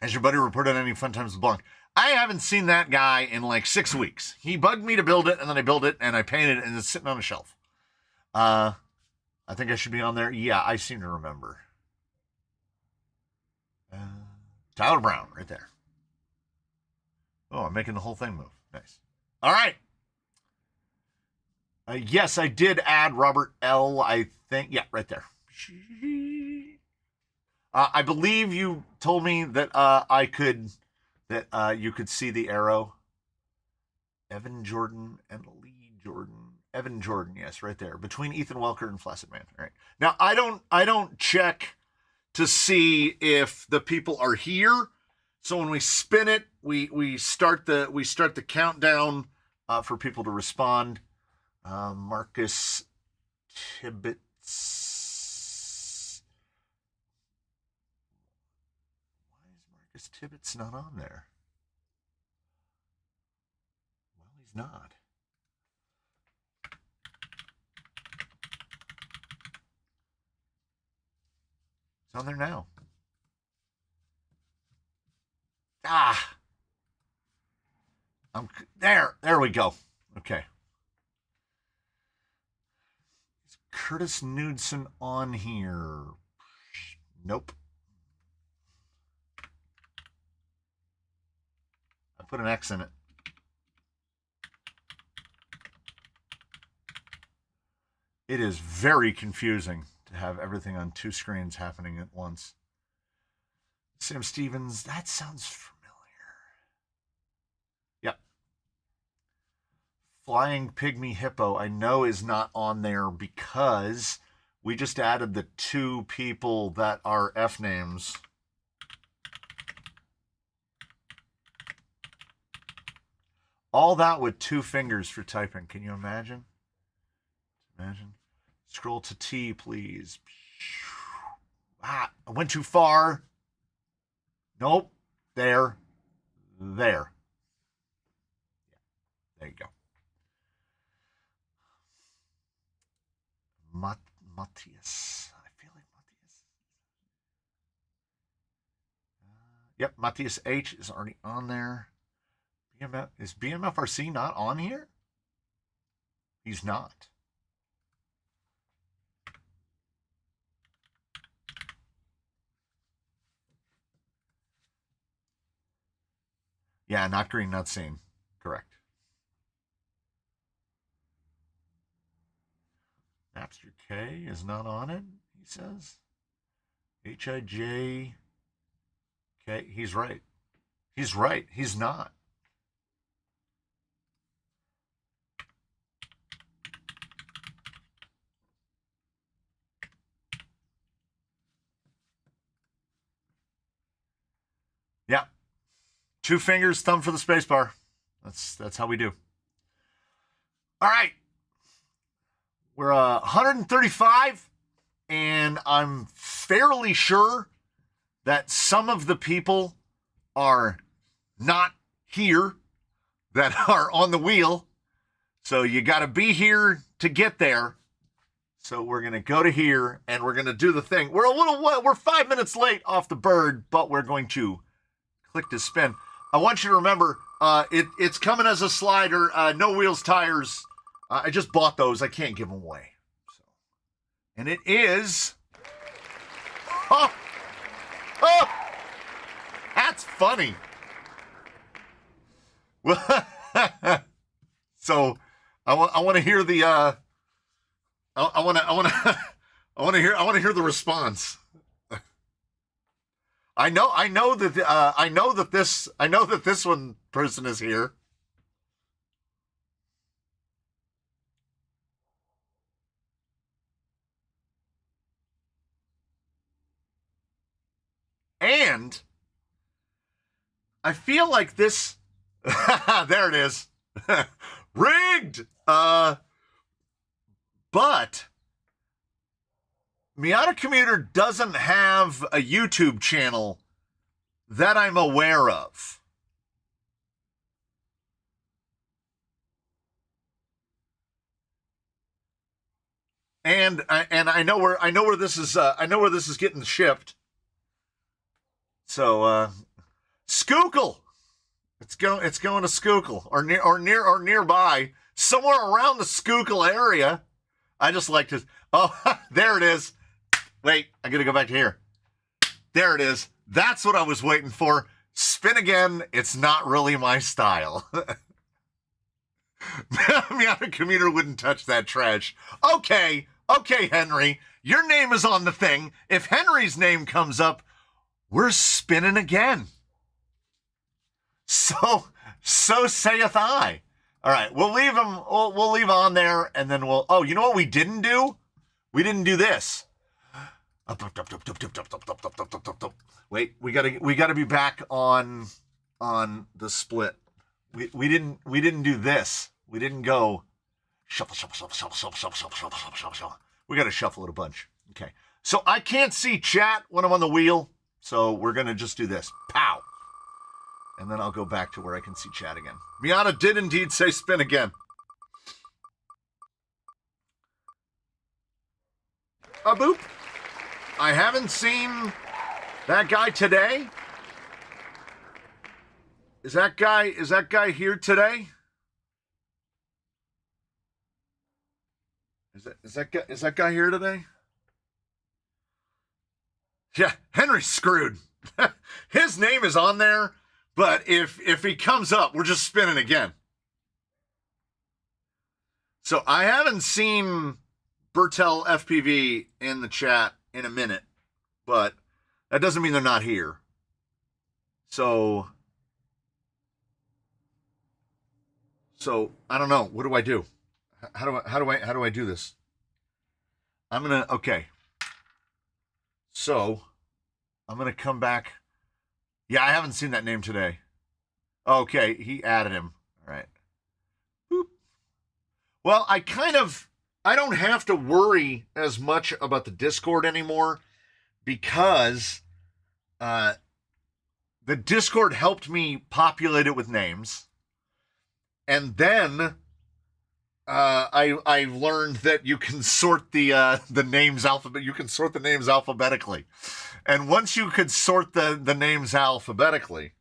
Has your buddy reported any fun times with Blanc? I haven't seen that guy in like 6 weeks. He bugged me to build it, and then I built it, and I painted it, and it's sitting on a shelf. I think I should be on there. Yeah, I seem to remember. Tyler Brown, right there. Oh, I'm making the whole thing move. Nice. All right. Yes, I did add Robert L., I think. Yeah, right there. I believe you told me that you could see the arrow. Evan Jordan and Lee Jordan. Evan Jordan, yes, right there. Between Ethan Welker and Flaccid Man. All right. Now, I don't check to see if the people are here. So when we spin it, we start the countdown for people to respond. Marcus Tibbetts. Why is Marcus Tibbetts not on there? Well, he's not. He's on there now. There we go. Okay. Is Curtis Knudsen on here? Nope. I put an X in it. It is very confusing to have everything on two screens happening at once. Sam Stevens, that sounds familiar. Yep. Flying Pygmy Hippo, I know is not on there because we just added the two people that are F names. All that with 2 fingers for typing. Can you imagine? Scroll to T, please. I went too far. Nope. There. There you go. Matthias. I feel like Matthias. Yep, Matthias H is already on there. Is BMFRC not on here? He's not. Yeah, not green, not seen. Correct. Napster K is not on it, he says. HIJ K, he's right. He's right. He's not. Yeah. 2 fingers, thumb for the space bar. That's how we do. All right. We're 135, and I'm fairly sure that some of the people are not here that are on the wheel. So you got to be here to get there. So we're going to go to here, and we're going to do the thing. We're 5 minutes late off the bird, but we're going to click to spin. I want you to remember, it's coming as a slider, no wheels, tires. I just bought those. I can't give them away. So, and it is... Oh! That's funny. So, I want to hear the... I want to hear the response. I know that this one person is here. And I feel like this there it is. Rigged. But Miata Commuter doesn't have a YouTube channel that I'm aware of. And I know where this is getting shipped. So Schuylkill. It's going to Schuylkill or nearby, somewhere around the Schuylkill area. I just like to. Oh, there it is. Wait, I got to go back to here. There it is. That's what I was waiting for. Spin again. It's not really my style. Miata commuter wouldn't touch that trash. Okay, Henry. Your name is on the thing. If Henry's name comes up, we're spinning again. So saith I. All right, we'll leave him. We'll leave on there, and then we'll. Oh, you know what we didn't do? We didn't do this. Wait, we gotta be back on the split. We didn't do this. We didn't go shuffle. We gotta shuffle it a bunch. Okay. So I can't see chat when I'm on the wheel, so we're gonna just do this. Pow. And then I'll go back to where I can see chat again. Miata did indeed say spin again. A boop. I haven't seen that guy today. Is that guy here today? Is that guy here today? Yeah, Henry's screwed. His name is on there, but if he comes up, we're just spinning again. So I haven't seen Bertel FPV in the chat in a minute, but that doesn't mean they're not here. So I don't know. What do I do? How do I do this? Okay. So I'm gonna come back. Yeah, I haven't seen that name today. Okay, he added him. All right. Boop. Well, I don't have to worry as much about the Discord anymore because the Discord helped me populate it with names. And then I learned that you can sort the names you can sort the names alphabetically. And once you could sort the names alphabetically,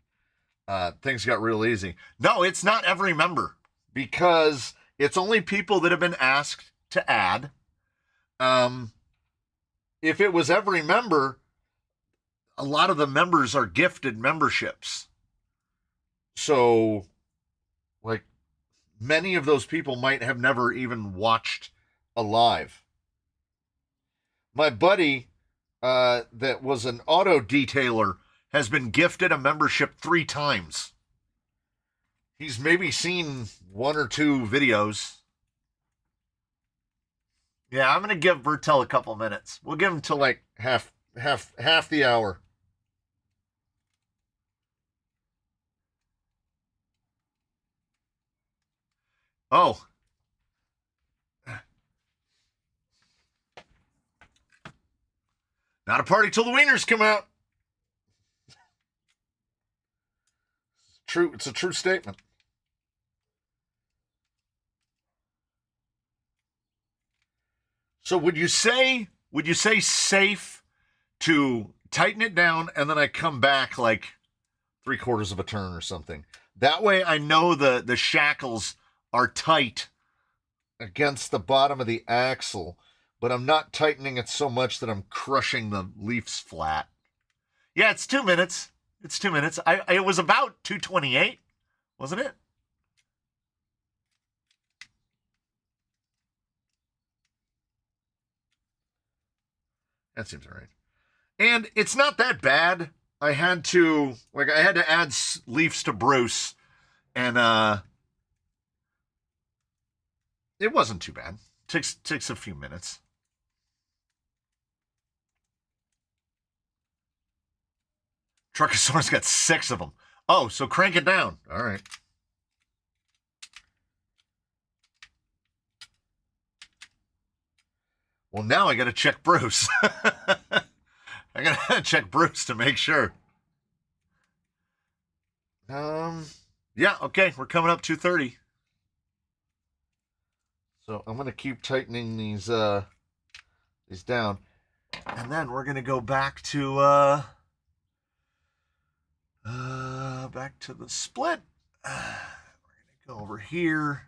things got real easy. No, it's not every member because it's only people that have been asked to add. If it was every member, a lot of the members are gifted memberships. So, like, many of those people might have never even watched a live. My buddy, that was an auto detailer, has been gifted a membership 3 times. He's maybe seen 1 or 2 videos. Yeah, I'm gonna give Bertel a couple minutes. We'll give him till like half the hour. Oh. Not a party till the wieners come out. True, it's a true statement. So would you say safe to tighten it down and then I come back like 3/4 of a turn or something? That way I know the shackles are tight against the bottom of the axle, but I'm not tightening it so much that I'm crushing the leaves flat. Yeah, it's 2 minutes. It's 2 minutes. It was about 2:28, wasn't it? That seems all right. And it's not that bad. I had to add leaves to Bruce, and it wasn't too bad. Takes a few minutes. Truckosaurus got 6 of them. Oh, so crank it down. All right. Well, now I got to check Bruce. I got to check Bruce to make sure. Yeah, okay. We're coming up 2:30. So I'm going to keep tightening these down. And then we're going to go back to back to the split. We're going to go over here. We're going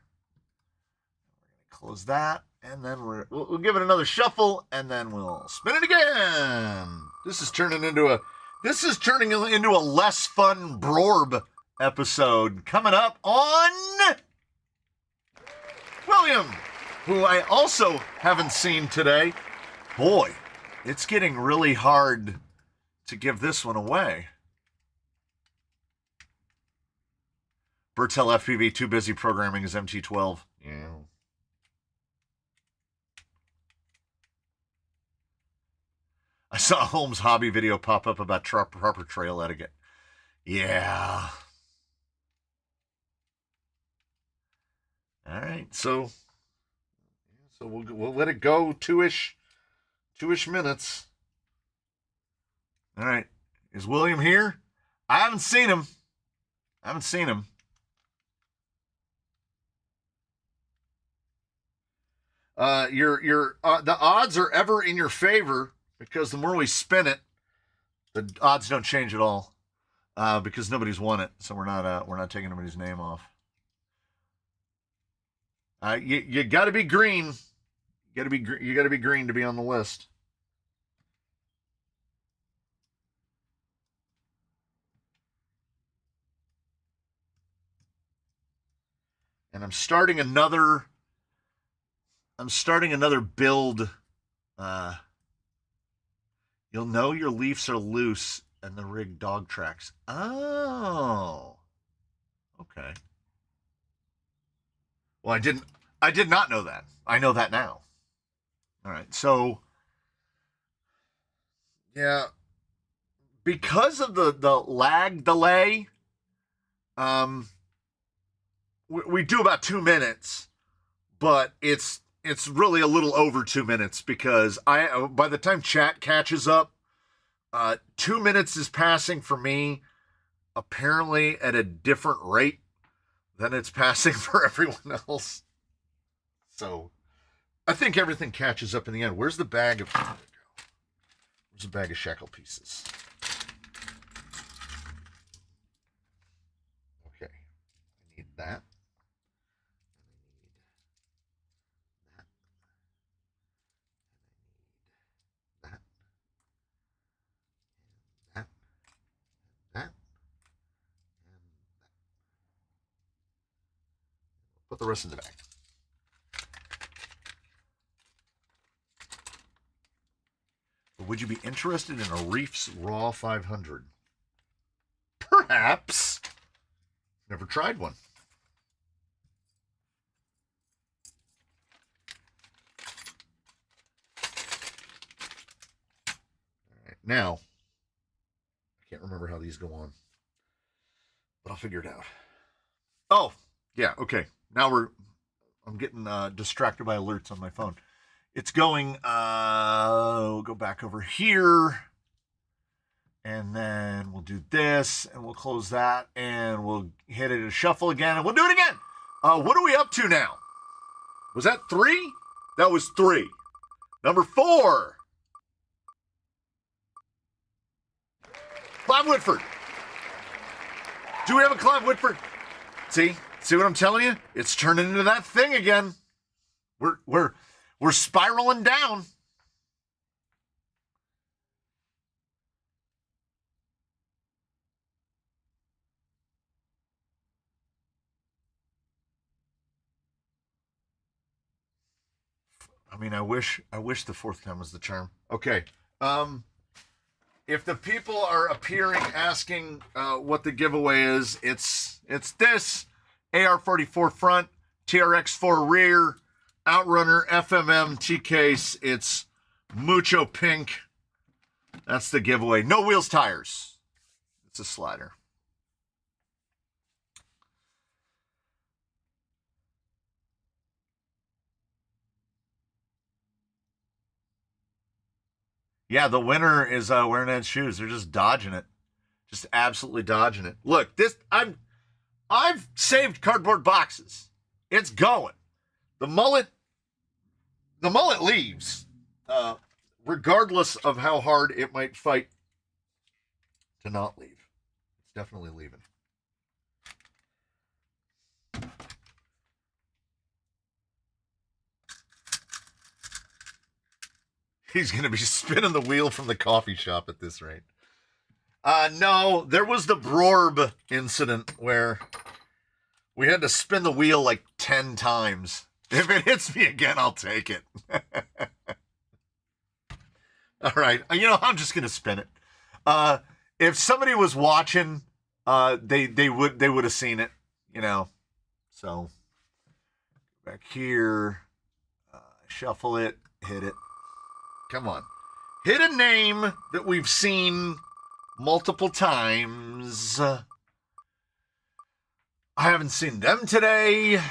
to close that. And then we'll give it another shuffle, and then we'll spin it again. This is turning into a less fun Brorb episode coming up on William, who I also haven't seen today. Boy, it's getting really hard to give this one away. Bertel FPV, too busy programming his MT-12. Yeah. I saw a Holmes hobby video pop up about proper trail etiquette. Yeah. All right, so we'll let it go two-ish minutes. All right, is William here? I haven't seen him. The odds are ever in your favor, because the more we spin it, the odds don't change at all, because nobody's won it, so we're not taking anybody's name off. You got to be green. You got to be green to be on the list. And I'm starting another build. You'll know your leafs are loose and the rig dog tracks. Oh. Okay. Well, I did not know that. I know that now. All right. So, yeah, because of the lag delay, we do about 2 minutes, but it's really a little over 2 minutes, because by the time chat catches up, 2 minutes is passing for me, apparently at a different rate than it's passing for everyone else. So I think everything catches up in the end. Where's the bag of shekel pieces? Okay, I need that. Put the rest in the bag. But would you be interested in a Reef's Raw 500? Perhaps. Never tried one. All right, now, I can't remember how these go on, but I'll figure it out. Oh, yeah, okay. Now I'm getting distracted by alerts on my phone. It's going, we'll go back over here, and then we'll do this, and we'll close that, and we'll hit it a shuffle again, and we'll do it again. What are we up to now? Was that 3? That was 3. Number 4. Clive Whitford. Do we have a Clive Whitford? See what I'm telling you? It's turning into that thing again. We're spiraling down. I mean, I wish the fourth time was the charm. Okay. If the people are appearing asking what the giveaway is, it's this AR-44 front, TRX-4 rear, Outrunner FMM T-case. It's Mucho Pink. That's the giveaway. No wheels, tires. It's a slider. Yeah, the winner is wearing Ed's shoes. They're just dodging it. Just absolutely dodging it. Look, I've saved cardboard boxes. It's going. The mullet leaves, regardless of how hard it might fight to not leave. It's definitely leaving. He's going to be spinning the wheel from the coffee shop at this rate. No, there was the Brorb incident where we had to spin the wheel like 10 times. If it hits me again, I'll take it. All right. I'm just going to spin it. If somebody was watching, they would have seen it, So back here, shuffle it, hit it. Come on. Hit a name that we've seen multiple times. I haven't seen them today. Like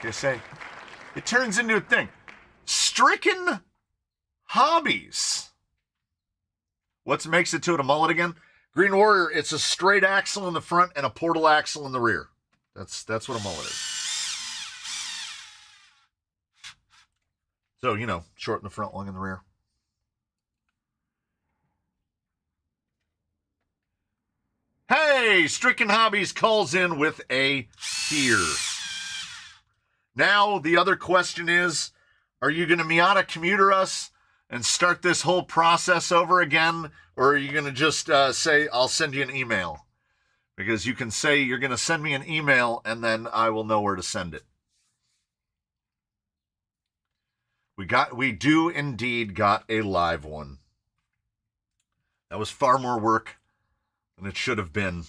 I say, it turns into a thing. Stricken hobbies. What makes it to it a mullet again? Green Warrior, it's a straight axle in the front and a portal axle in the rear. That's what a mullet is. So, short in the front, long in the rear. Hey, Stricken Hobbies calls in with a here. Now, the other question is, are you going to Miata commuter us and start this whole process over again? Or are you going to just say, I'll send you an email? Because you can say you're going to send me an email and then I will know where to send it. We do indeed got a live one. That was far more work than it should have been.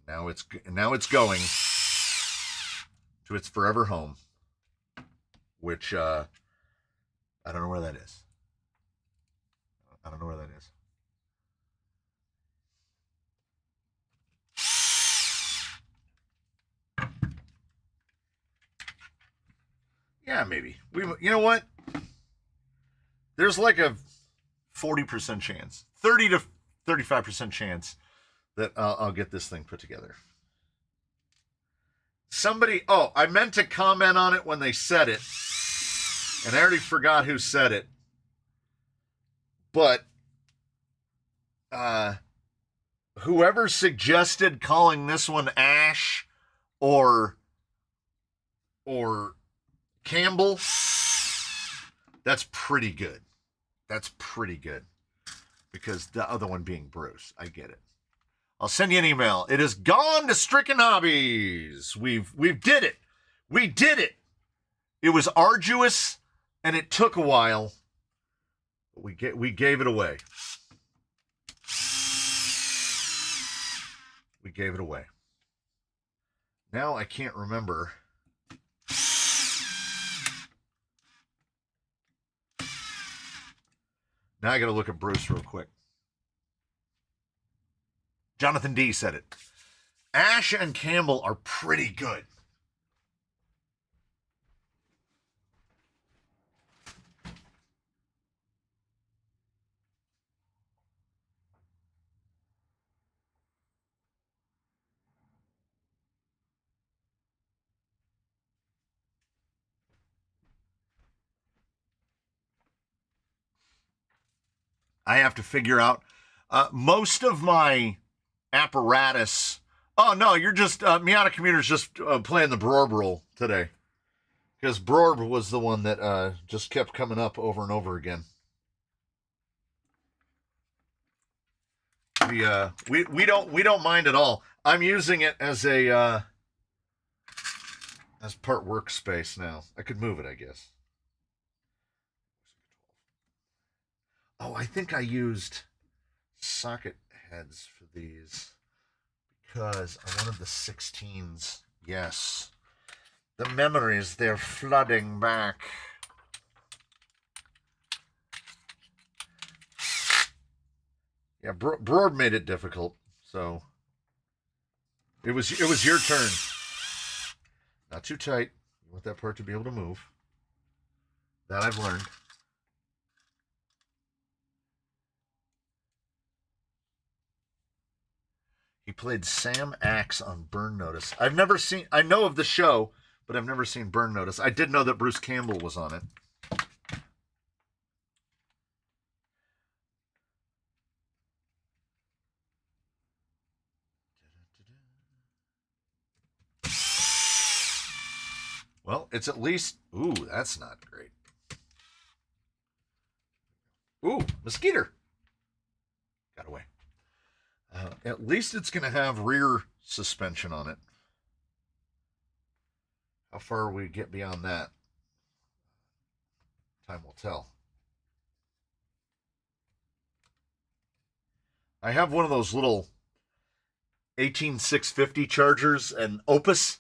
Now it's going to its forever home, which I don't know where that is. I don't know where that is. Yeah, maybe. You know what? There's like a 40% chance, 30 to 35% chance that I'll get this thing put together. I meant to comment on it when they said it, and I already forgot who said it. But whoever suggested calling this one Ash or Campbell, that's pretty good. That's pretty good. Because the other one being Bruce, I get it. I'll send you an email. It has gone to Stricken Hobbies. We've did it. We did it. It was arduous and it took a while. But we gave it away. We gave it away. Now I can't remember. Now I got to look at Bruce real quick. Jonathan D said it. Ash and Campbell are pretty good. I have to figure out most of my apparatus. Oh, no, you're just, Miata Commuter's just playing the Brorb role today. Because Brorb was the one that just kept coming up over and over again. We don't mind at all. I'm using it as a as part workspace now. I could move it, I guess. Oh, I think I used socket heads for these because I wanted the 16s. Yes. The memories, they're flooding back. Yeah, Broad made it difficult, so it was your turn. Not too tight. You want that part to be able to move. That I've learned. He played Sam Axe on Burn Notice. I know of the show, but I've never seen Burn Notice. I did know that Bruce Campbell was on it. Well, it's at least... Ooh, that's not great. Ooh, mosquito. Got away. At least it's going to have rear suspension on it. How far we get beyond that, time will tell. I have one of those little 18650 chargers and Opus.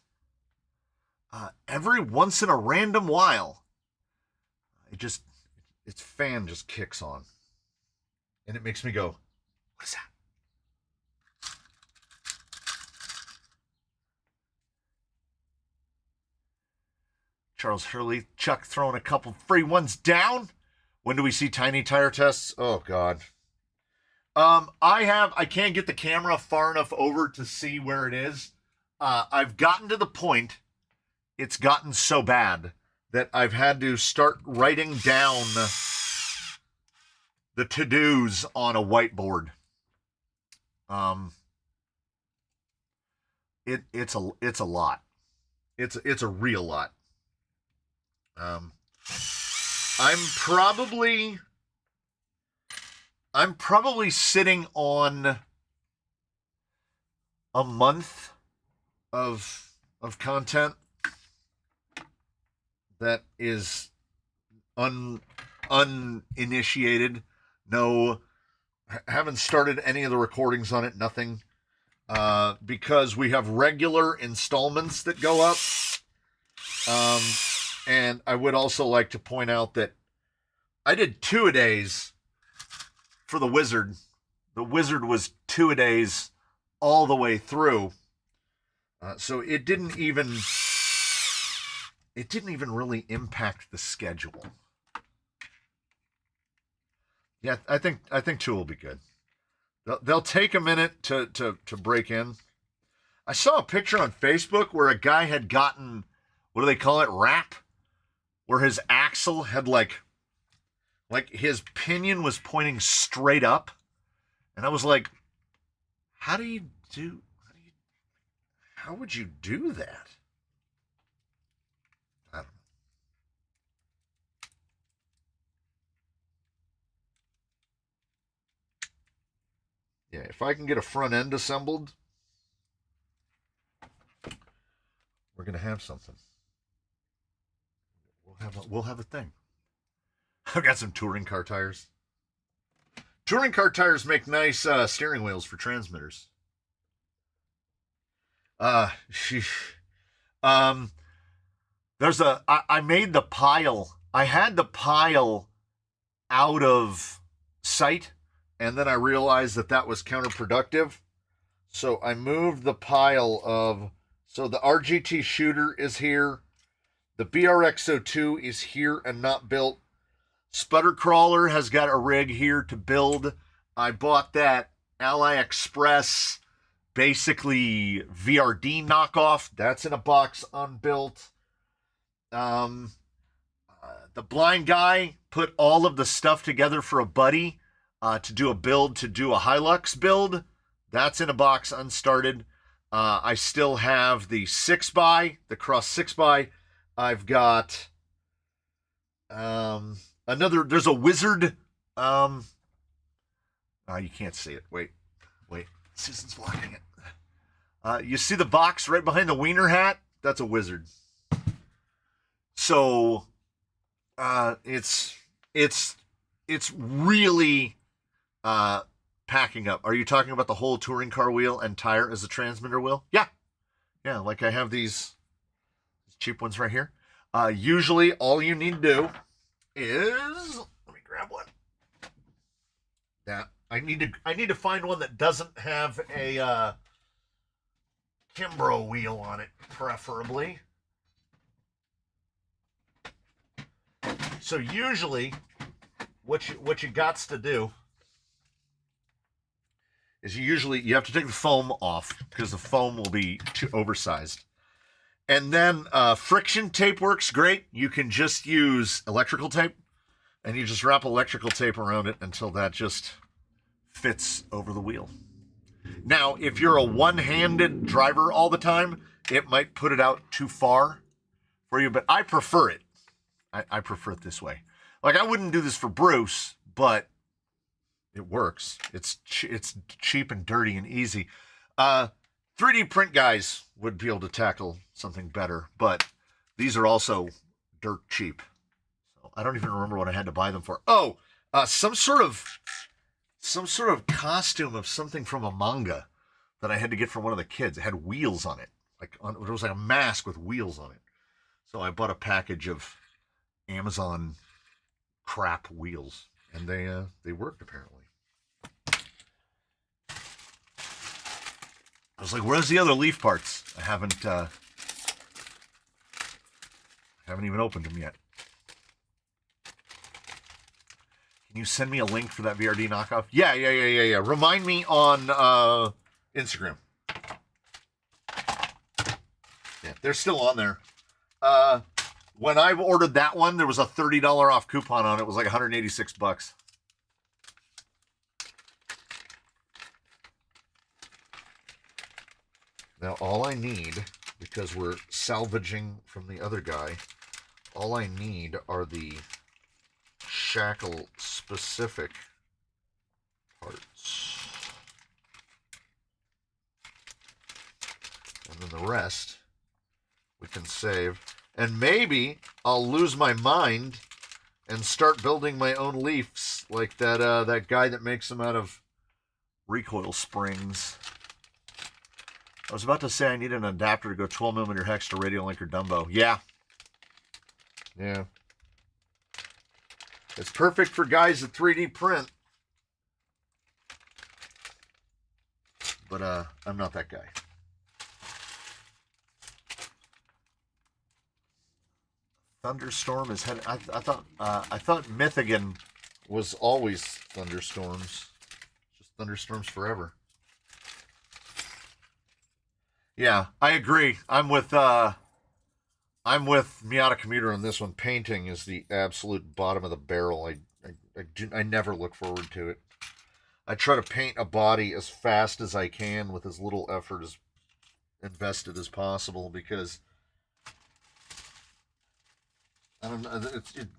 Every once in a random while, its fan just kicks on. And it makes me go, what is that? Charles Hurley, Chuck throwing a couple free ones down. When do we see tiny tire tests? Oh, God. I can't get the camera far enough over to see where it is. I've gotten to the point, it's gotten so bad that I've had to start writing down the to-dos on a whiteboard. It's a lot. It's a real lot. I'm probably sitting on a month of content that is uninitiated. No, haven't started any of the recordings on it, nothing. Because we have regular installments that go up. And I would also like to point out that I did 2-a-days for the Wizard. The Wizard was 2-a-days all the way through. So it didn't even really impact the schedule. Yeah, I think 2 will be good. They'll take a minute to break in. I saw a picture on Facebook where a guy had gotten, what do they call it, wrap? Where his axle had like his pinion was pointing straight up. And I was like, how would you do that? I don't know. Yeah, if I can get a front end assembled, we're going to have something. We'll have a thing. I've got some touring car tires. Touring car tires make nice steering wheels for transmitters. I made the pile. I had the pile out of sight, and then I realized that was counterproductive. So I moved the pile of, so the RGT shooter is here. The BRX-02 is here and not built. Sputter Crawler has got a rig here to build. I bought that AliExpress, basically VRD knockoff. That's in a box unbuilt. The blind guy put all of the stuff together for a buddy to do a build, to do a Hilux build. That's in a box unstarted. I still have the 6x, the Cross 6x. I've got there's a Wizard. You can't see it. Wait. Susan's blocking it. You see the box right behind the wiener hat? That's a Wizard. So, it's really, packing up. Are you talking about the whole touring car wheel and tire as a transmitter wheel? Yeah, like I have these cheap ones right here. Usually all you need to do is, let me grab one. That I need to find one that doesn't have a Kimbrough wheel on it, preferably. So usually what you got to do is you have to take the foam off because the foam will be too oversized. And then friction tape works great. You can just use electrical tape, and you just wrap electrical tape around it until that just fits over the wheel. Now, if you're a one-handed driver all the time, it might put it out too far for you, but I prefer it. I prefer it this way. Like, I wouldn't do this for Bruce, but it works. It's cheap and dirty and easy. 3D print guys would be able to tackle something better, but these are also dirt cheap. So I don't even remember what I had to buy them for. Oh, some sort of costume of something from a manga that I had to get for one of the kids. It had wheels on it. It was like a mask with wheels on it. So I bought a package of Amazon crap wheels, and they worked apparently. I was like, where's the other leaf parts? I haven't even opened them yet. Can you send me a link for that VRD knockoff? Yeah. Remind me on Instagram. Yeah, they're still on there. When I ordered that one, there was a $30 off coupon on it. It was like $186. Now, all I need, because we're salvaging from the other guy, all I need are the shackle-specific parts. And then the rest we can save. And maybe I'll lose my mind and start building my own leafs, like that guy that makes them out of recoil springs. I was about to say I need an adapter to go 12mm hex to radial link or Dumbo. Yeah. It's perfect for guys that 3D print. But I'm not that guy. Thunderstorm is headed. I thought Mythigan was always thunderstorms. Just thunderstorms forever. Yeah, I agree. I'm with Miata Commuter on this one. Painting is the absolute bottom of the barrel. I never look forward to it. I try to paint a body as fast as I can with as little effort as invested as possible, because I don't know,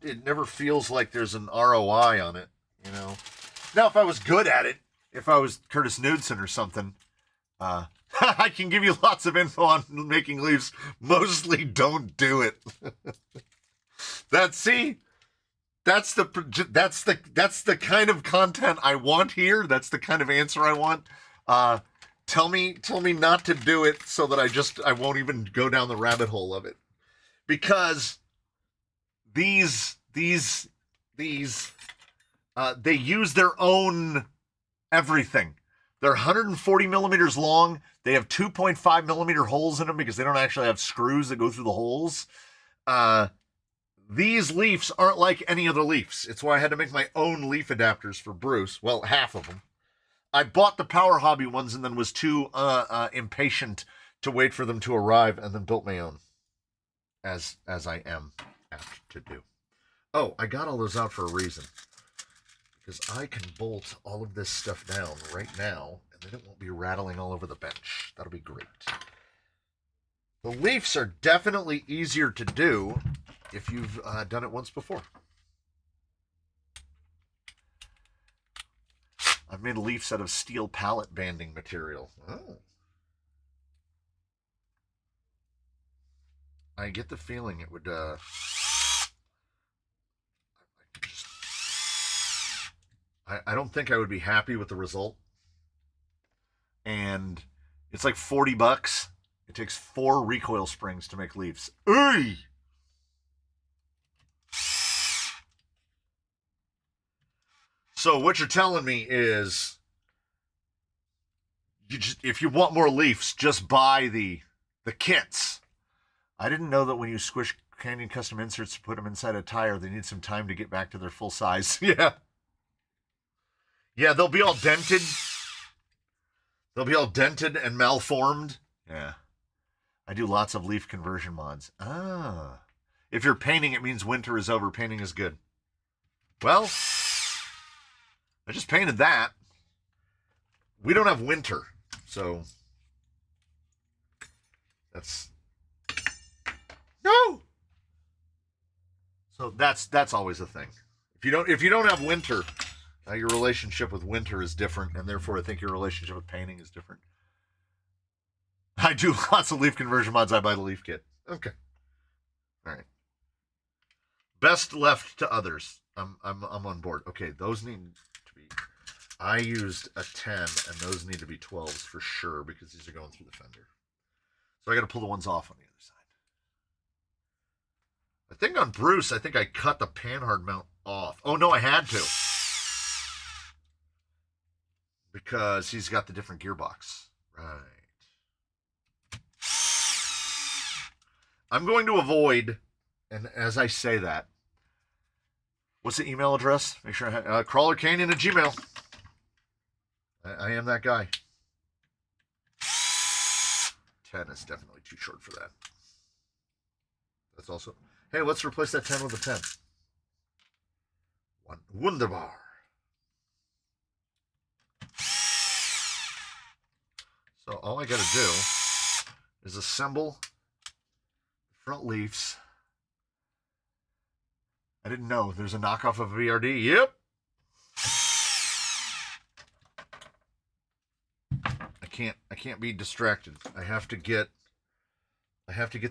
it never feels like there's an ROI on it, you know. Now, if I was good at it, if I was Curtis Knudsen or something, I can give you lots of info on making leaves. Mostly don't do it. That's the kind of content I want here. That's the kind of answer I want. Tell me not to do it so that I won't even go down the rabbit hole of it. Because these they use their own everything. They're 140 millimeters long. They have 2.5 millimeter holes in them because they don't actually have screws that go through the holes. These leafs aren't like any other leafs. It's why I had to make my own leaf adapters for Bruce. Well, half of them. I bought the Power Hobby ones and then was too impatient to wait for them to arrive, and then built my own, as I am apt to do. Oh, I got all those out for a reason. Because I can bolt all of this stuff down right now, and then it won't be rattling all over the bench. That'll be great. The leafs are definitely easier to do if you've done it once before. I've made leafs out of steel pallet banding material. Oh. I get the feeling it would... I don't think I would be happy with the result. And it's like $40. It takes 4 recoil springs to make leaves. Oy! So what you're telling me is, if you want more leaves, just buy the kits. I didn't know that when you squish Canyon custom inserts to put them inside a tire, they need some time to get back to their full size. Yeah. Yeah, they'll be all dented. They'll be all dented and malformed. Yeah. I do lots of leaf conversion mods. Ah. If you're painting, it means winter is over. Painting is good. Well, I just painted that. We don't have winter, so that's... No! So that's always a thing. If you don't have winter, your relationship with winter is different, and therefore I think your relationship with painting is different. I do lots of leaf conversion mods. I buy the leaf kit. Okay. All right. Best left to others. I'm on board. Okay, those need to be. I used a 10, and those need to be 12s for sure because these are going through the fender. So I got to pull the ones off on the other side. I think on Bruce, I think I cut the panhard mount off. Oh no, I had to because he's got the different gearbox. Right. I'm going to avoid, and as I say that, what's the email address? Make sure I have crawlercanyon@gmail. I am that guy. 10 is definitely too short for that. That's also, hey, let's replace that 10 with a 10. Wunderbar. So all I got to do is assemble front leaves. I didn't know there's a knockoff of a VRD. Yep. I can't be distracted. I have to get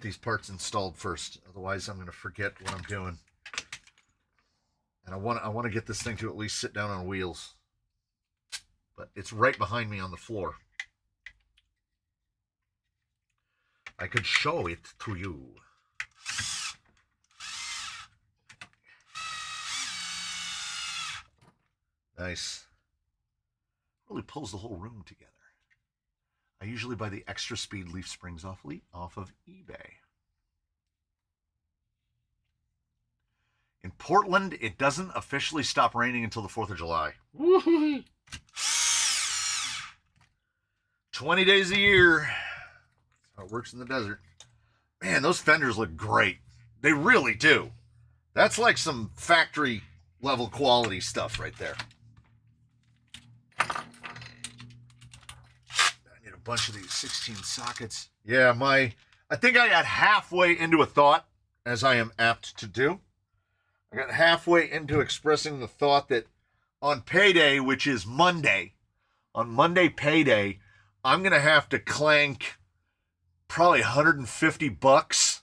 these parts installed first. Otherwise, I'm going to forget what I'm doing. And I want to get this thing to at least sit down on wheels. But it's right behind me on the floor. I could show it to you. Nice. Really pulls the whole room together. I usually buy the extra speed leaf springs off of eBay. In Portland, it doesn't officially stop raining until the 4th of July. Woo-hoo. 20 days a year. That's how it works in the desert. Man, those fenders look great. They really do. That's like some factory level quality stuff right there. Bunch of these 16 sockets. Yeah, I think I got halfway into a thought, as I am apt to do. I got halfway into expressing the thought that on payday, which is Monday, on Monday payday, I'm going to have to clank probably $150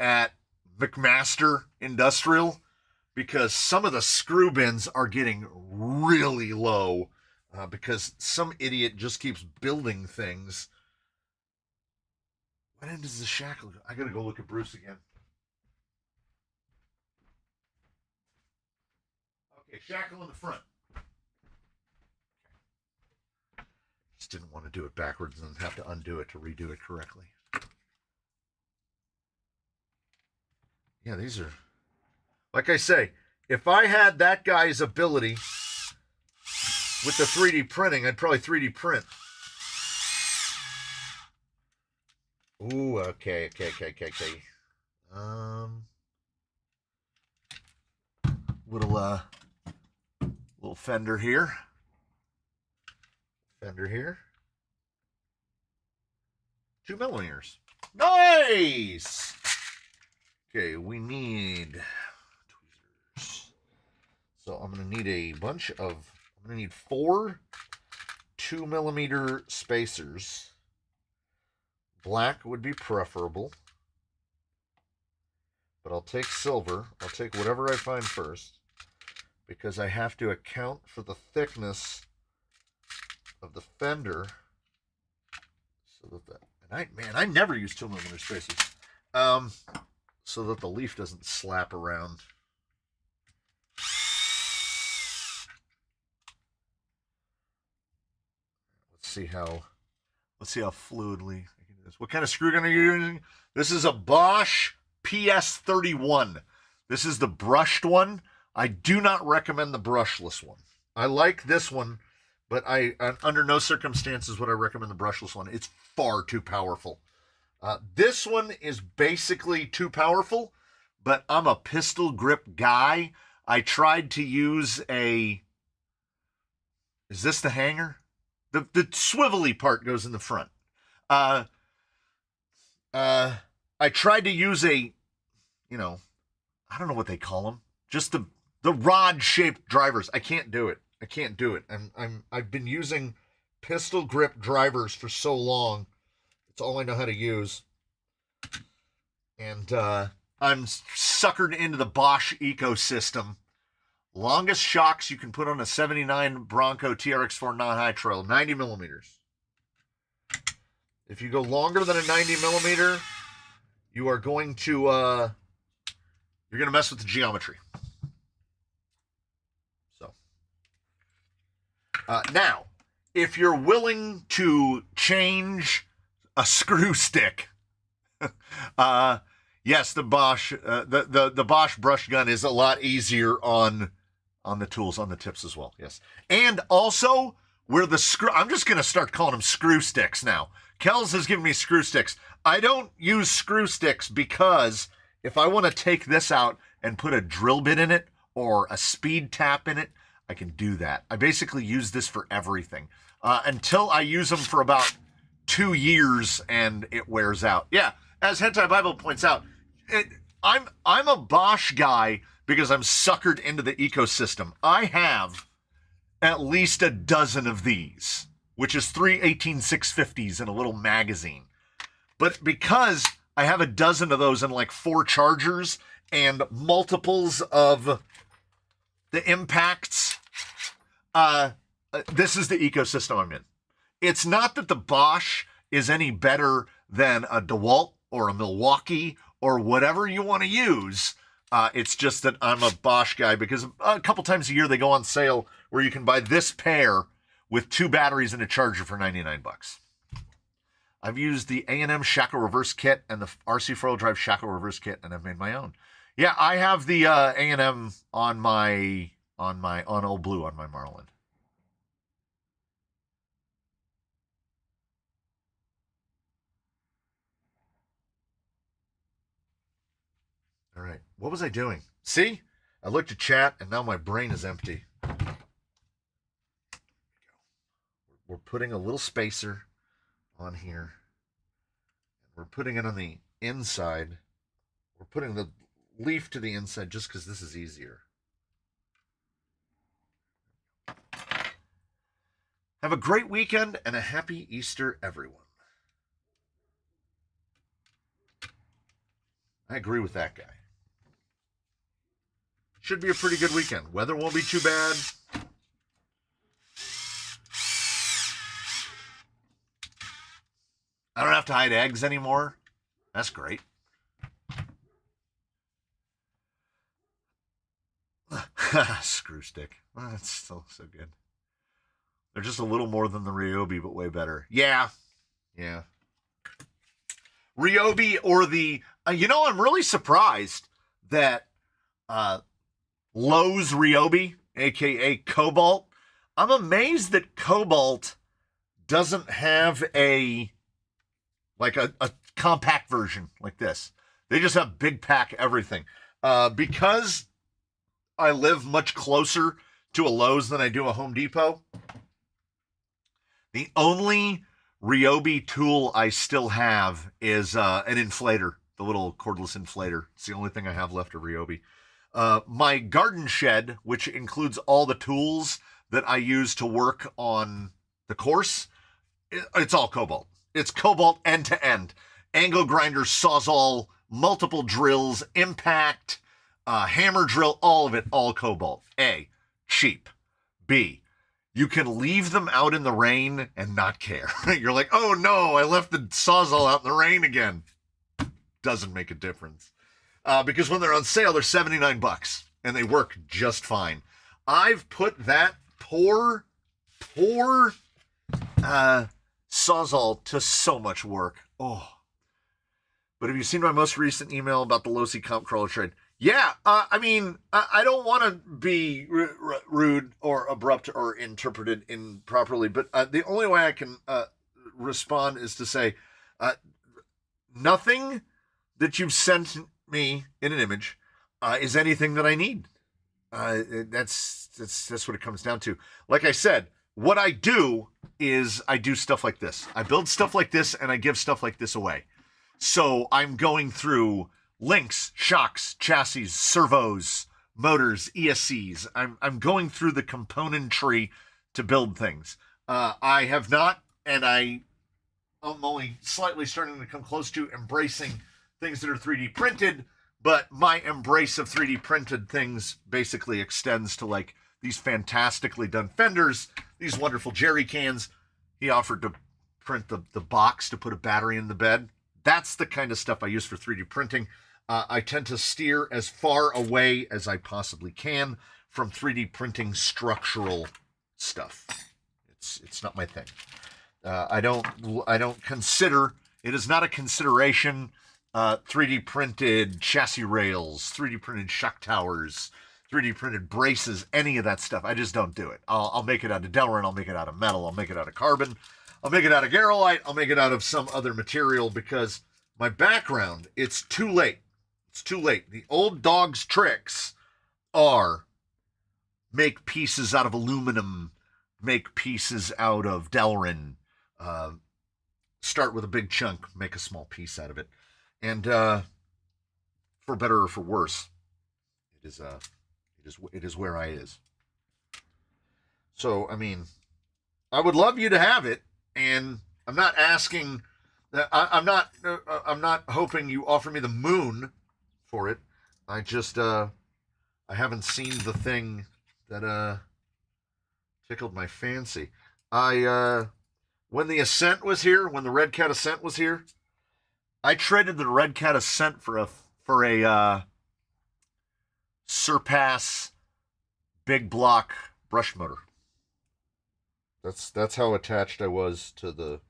at McMaster Industrial because some of the screw bins are getting really low. Because some idiot just keeps building things. What end does the shackle go? I gotta go look at Bruce again. Okay, shackle in the front. Just didn't want to do it backwards and have to undo it to redo it correctly. Yeah, these are, like I say, if I had that guy's ability with the 3D printing, I'd probably 3D print. Ooh, okay. Little fender here. Fender here. 2 millimeters. Nice! Okay, we need tweezers. So I'm going to need a bunch of, I'm going to need 4 2mm spacers. Black would be preferable. But I'll take silver. I'll take whatever I find first. Because I have to account for the thickness of the fender. So that the, and I never use 2mm spacers. So that the leaf doesn't slap around. Let's see how fluidly I can do this. What kind of screw gun are you using? This is a Bosch PS31. This is the brushed one. I do not recommend the brushless one. I like this one, but I under no circumstances would I recommend the brushless one. It's far too powerful. This one is basically too powerful, but I'm a pistol grip guy. I tried to use a... Is this the hanger? The swivelly part goes in the front. I tried to use a, I don't know what they call them. Just the rod-shaped drivers. I can't do it. I can't do it. I've been using pistol grip drivers for so long. It's all I know how to use. And I'm suckered into the Bosch ecosystem. Longest shocks you can put on a 79 Bronco TRX4 non-high trail, 90 millimeters. If you go longer than a 90 millimeter, you are going to you're going to mess with the geometry. So now, if you're willing to change a screw stick, yes, the Bosch the Bosch brush gun is a lot easier on the tools, on the tips as well. Yes, and also where the screw. I'm just going to start calling them screw sticks now. Kells has given me screw sticks. I don't use screw sticks because if I want to take this out and put a drill bit in it or a speed tap in it, I can do that. I basically use this for everything until I use them for about 2 years and it wears out. Yeah, as Hentai Bible points out, I'm a Bosch guy because I'm suckered into the ecosystem. I have at least a dozen of these, which is 3 18650s in a little magazine. But because I have a dozen of those and like 4 chargers and multiples of the impacts, this is the ecosystem I'm in. It's not that the Bosch is any better than a DeWalt or a Milwaukee or whatever you want to use. It's just that I'm a Bosch guy because a couple times a year they go on sale where you can buy this pair with 2 batteries and a charger for $99. I've used the A&M Shackle Reverse Kit and the RC 4-wheel drive Shackle Reverse Kit, and I've made my own. Yeah, I have the A&M on Old Blue on my Marlin. All right, what was I doing? See, I looked at chat, and now my brain is empty. We're putting a little spacer on here. We're putting it on the inside. We're putting the leaf to the inside just because this is easier. Have a great weekend and a happy Easter, everyone. I agree with that guy. Should be a pretty good weekend. Weather won't be too bad. I don't have to hide eggs anymore. That's great. Screw stick. Oh, that's still so good. They're just a little more than the Ryobi, but way better. Yeah. Yeah. Ryobi or the... I'm really surprised that Lowe's Ryobi, a.k.a. Cobalt, I'm amazed that Cobalt doesn't have a compact version like this. They just have big pack everything. Because I live much closer to a Lowe's than I do a Home Depot, the only Ryobi tool I still have is an inflator, the little cordless inflator. It's the only thing I have left of Ryobi. My garden shed, which includes all the tools that I use to work on the course, it's all Cobalt. It's Cobalt end to end. Angle grinder, sawzall, multiple drills, impact, hammer drill, all of it, all Cobalt. A, cheap. B, you can leave them out in the rain and not care. You're like, oh no, I left the sawzall out in the rain again. Doesn't make a difference. Because when they're on sale, they're $79 and they work just fine. I've put that poor sawzall to so much work. Oh. But have you seen my most recent email about the Losi comp crawler trade? Yeah, I don't want to be rude or abrupt or interpreted improperly, but the only way I can respond is to say nothing that you've sent me in an image is anything that I need. That's what it comes down to. Like I said, what I do is I do stuff like this. I build stuff like this and I give stuff like this away. So I'm going through links, shocks, chassis, servos, motors, ESCs. I'm going through the componentry to build things. I have not, and I'm only slightly starting to come close to embracing things that are 3D printed, but my embrace of 3D printed things basically extends to like these fantastically done fenders, these wonderful jerry cans. He offered to print the box to put a battery in the bed. That's the kind of stuff I use for 3D printing. I tend to steer as far away as I possibly can from 3D printing structural stuff. It's not my thing. I don't consider, it is not a consideration, 3D printed chassis rails, 3D printed shock towers, 3D printed braces, any of that stuff. I just don't do it. I'll make it out of Delrin, I'll make it out of metal, I'll make it out of carbon, I'll make it out of Garolite, I'll make it out of some other material, because my background, it's too late. It's too late. The old dog's tricks are make pieces out of aluminum, make pieces out of Delrin, start with a big chunk, make a small piece out of it. And for better or for worse, it is where I is. So, I mean, I would love you to have it, and I'm not asking, I'm not hoping you offer me the moon for it. I just, I haven't seen the thing that tickled my fancy. When the Ascent was here, when the Red Cat Ascent was here, I traded the Red Cat Ascent for a Surpass big block brush motor. That's how attached I was to the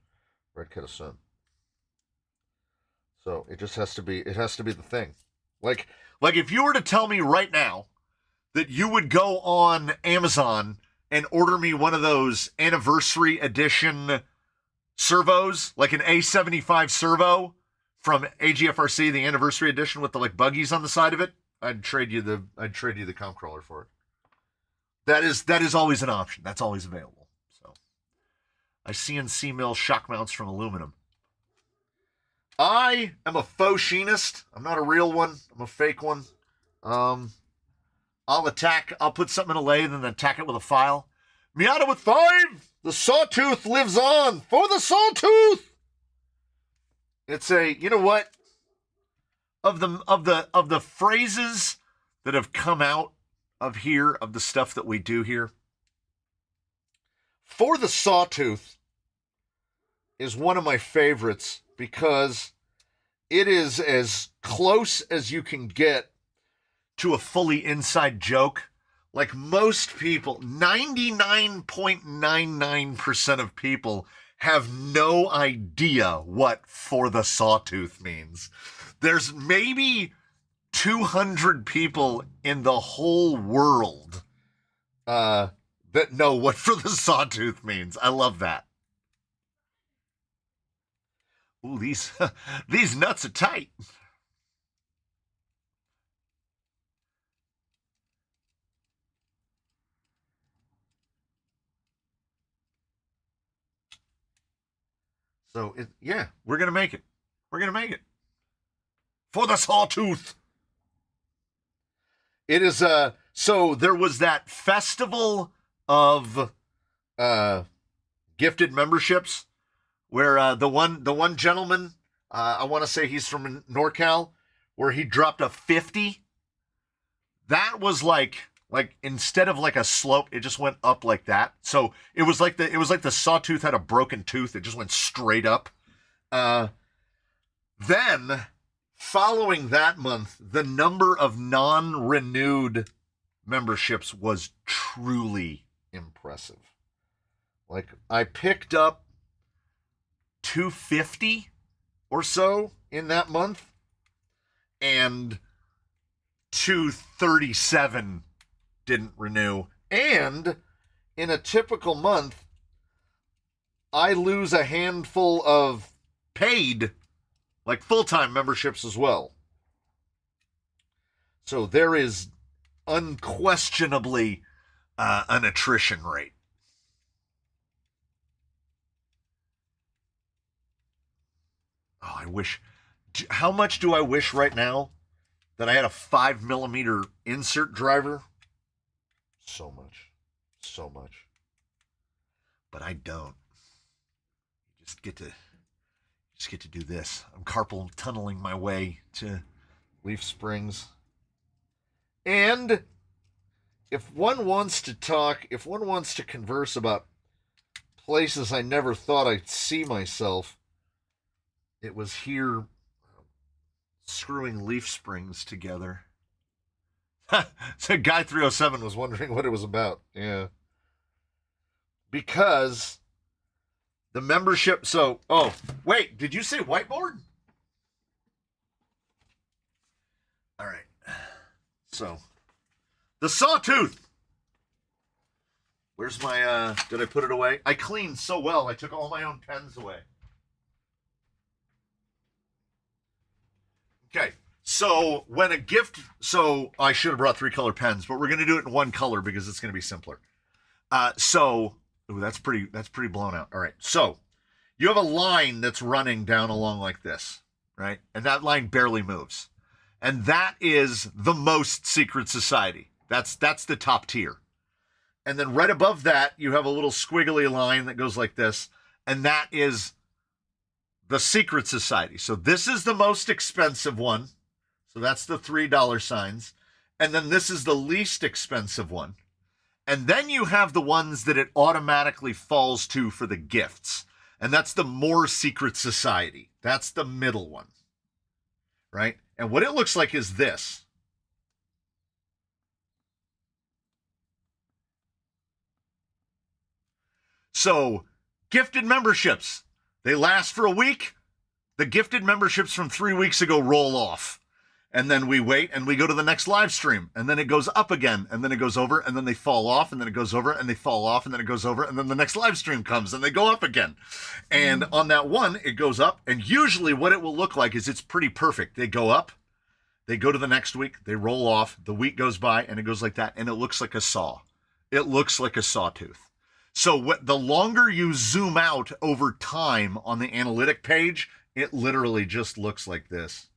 Red Cat Ascent. So it has to be the thing. Like if you were to tell me right now that you would go on Amazon and order me one of those anniversary edition servos, like an A75 servo from AGFRC, the anniversary edition with the like buggies on the side of it, I'd trade you the comp crawler for it. That is always an option. That's always available. So I CNC mill shock mounts from aluminum. I am a faux machinist. I'm not a real one. I'm a fake one. I'll put something in a lathe and then attack it with a file. Miata with 5! The Sawtooth lives on! For the Sawtooth! It's you know what? Of the phrases that have come out of here, of the stuff that we do here, For the Sawtooth is one of my favorites because it is as close as you can get to a fully inside joke. Like most people, 99.99% of people have no idea what "for the Sawtooth" means. There's maybe 200 people in the whole world that know what "for the Sawtooth" means. I love that. Ooh, these nuts are tight. So, yeah, we're going to make it. We're going to make it. For the Sawtooth. It is, so there was that festival of gifted memberships where the one gentleman, I want to say he's from NorCal, where he dropped a 50. That was like instead of like a slope, it just went up like that. So it was like the Sawtooth had a broken tooth. It just went straight up. Then following that month, the number of non-renewed memberships was truly impressive. Like I picked up 250 or so in that month, and 237 didn't renew. And in a typical month, I lose a handful of paid, like full-time memberships as well. So there is unquestionably an attrition rate. Oh, I wish. How much do I wish right now that I had a 5mm insert driver? So much. So much. But I don't. You just get to do this. I'm carpal tunneling my way to leaf springs. And if one wants to converse about places I never thought I'd see myself, it was here screwing leaf springs together. So Guy 307 was wondering what it was about. Yeah. Because the membership, oh, wait, did you say whiteboard? All right. So, the sawtooth. Where's my, did I put it away? I cleaned so well, I took all my own pens away. Okay, so when a gift, so I should have brought 3-color pens, but we're going to do it in 1 color because it's going to be simpler. Ooh, that's pretty blown out. All right, so you have a line that's running down along like this, right? And that line barely moves. And that is the most secret society. That's the top tier. And then right above that, you have a little squiggly line that goes like this, and that is the secret society. So this is the most expensive one. So that's the $3 signs. And then this is the least expensive one. And then you have the ones that it automatically falls to for the gifts. And that's the more secret society. That's the middle one. Right? And what it looks like is this. So, gifted memberships. They last for a week. The gifted memberships from 3 weeks ago roll off. And then we wait and we go to the next live stream. And then it goes up again. And then it goes over. And then they fall off. And then it goes over. And they fall off. And then it goes over. And then the next live stream comes. And they go up again. And on that one, it goes up. And usually what it will look like is it's pretty perfect. They go up. They go to the next week. They roll off. The week goes by. And it goes like that. And it looks like a saw. It looks like a sawtooth. So the longer you zoom out over time on the analytic page, it literally just looks like this.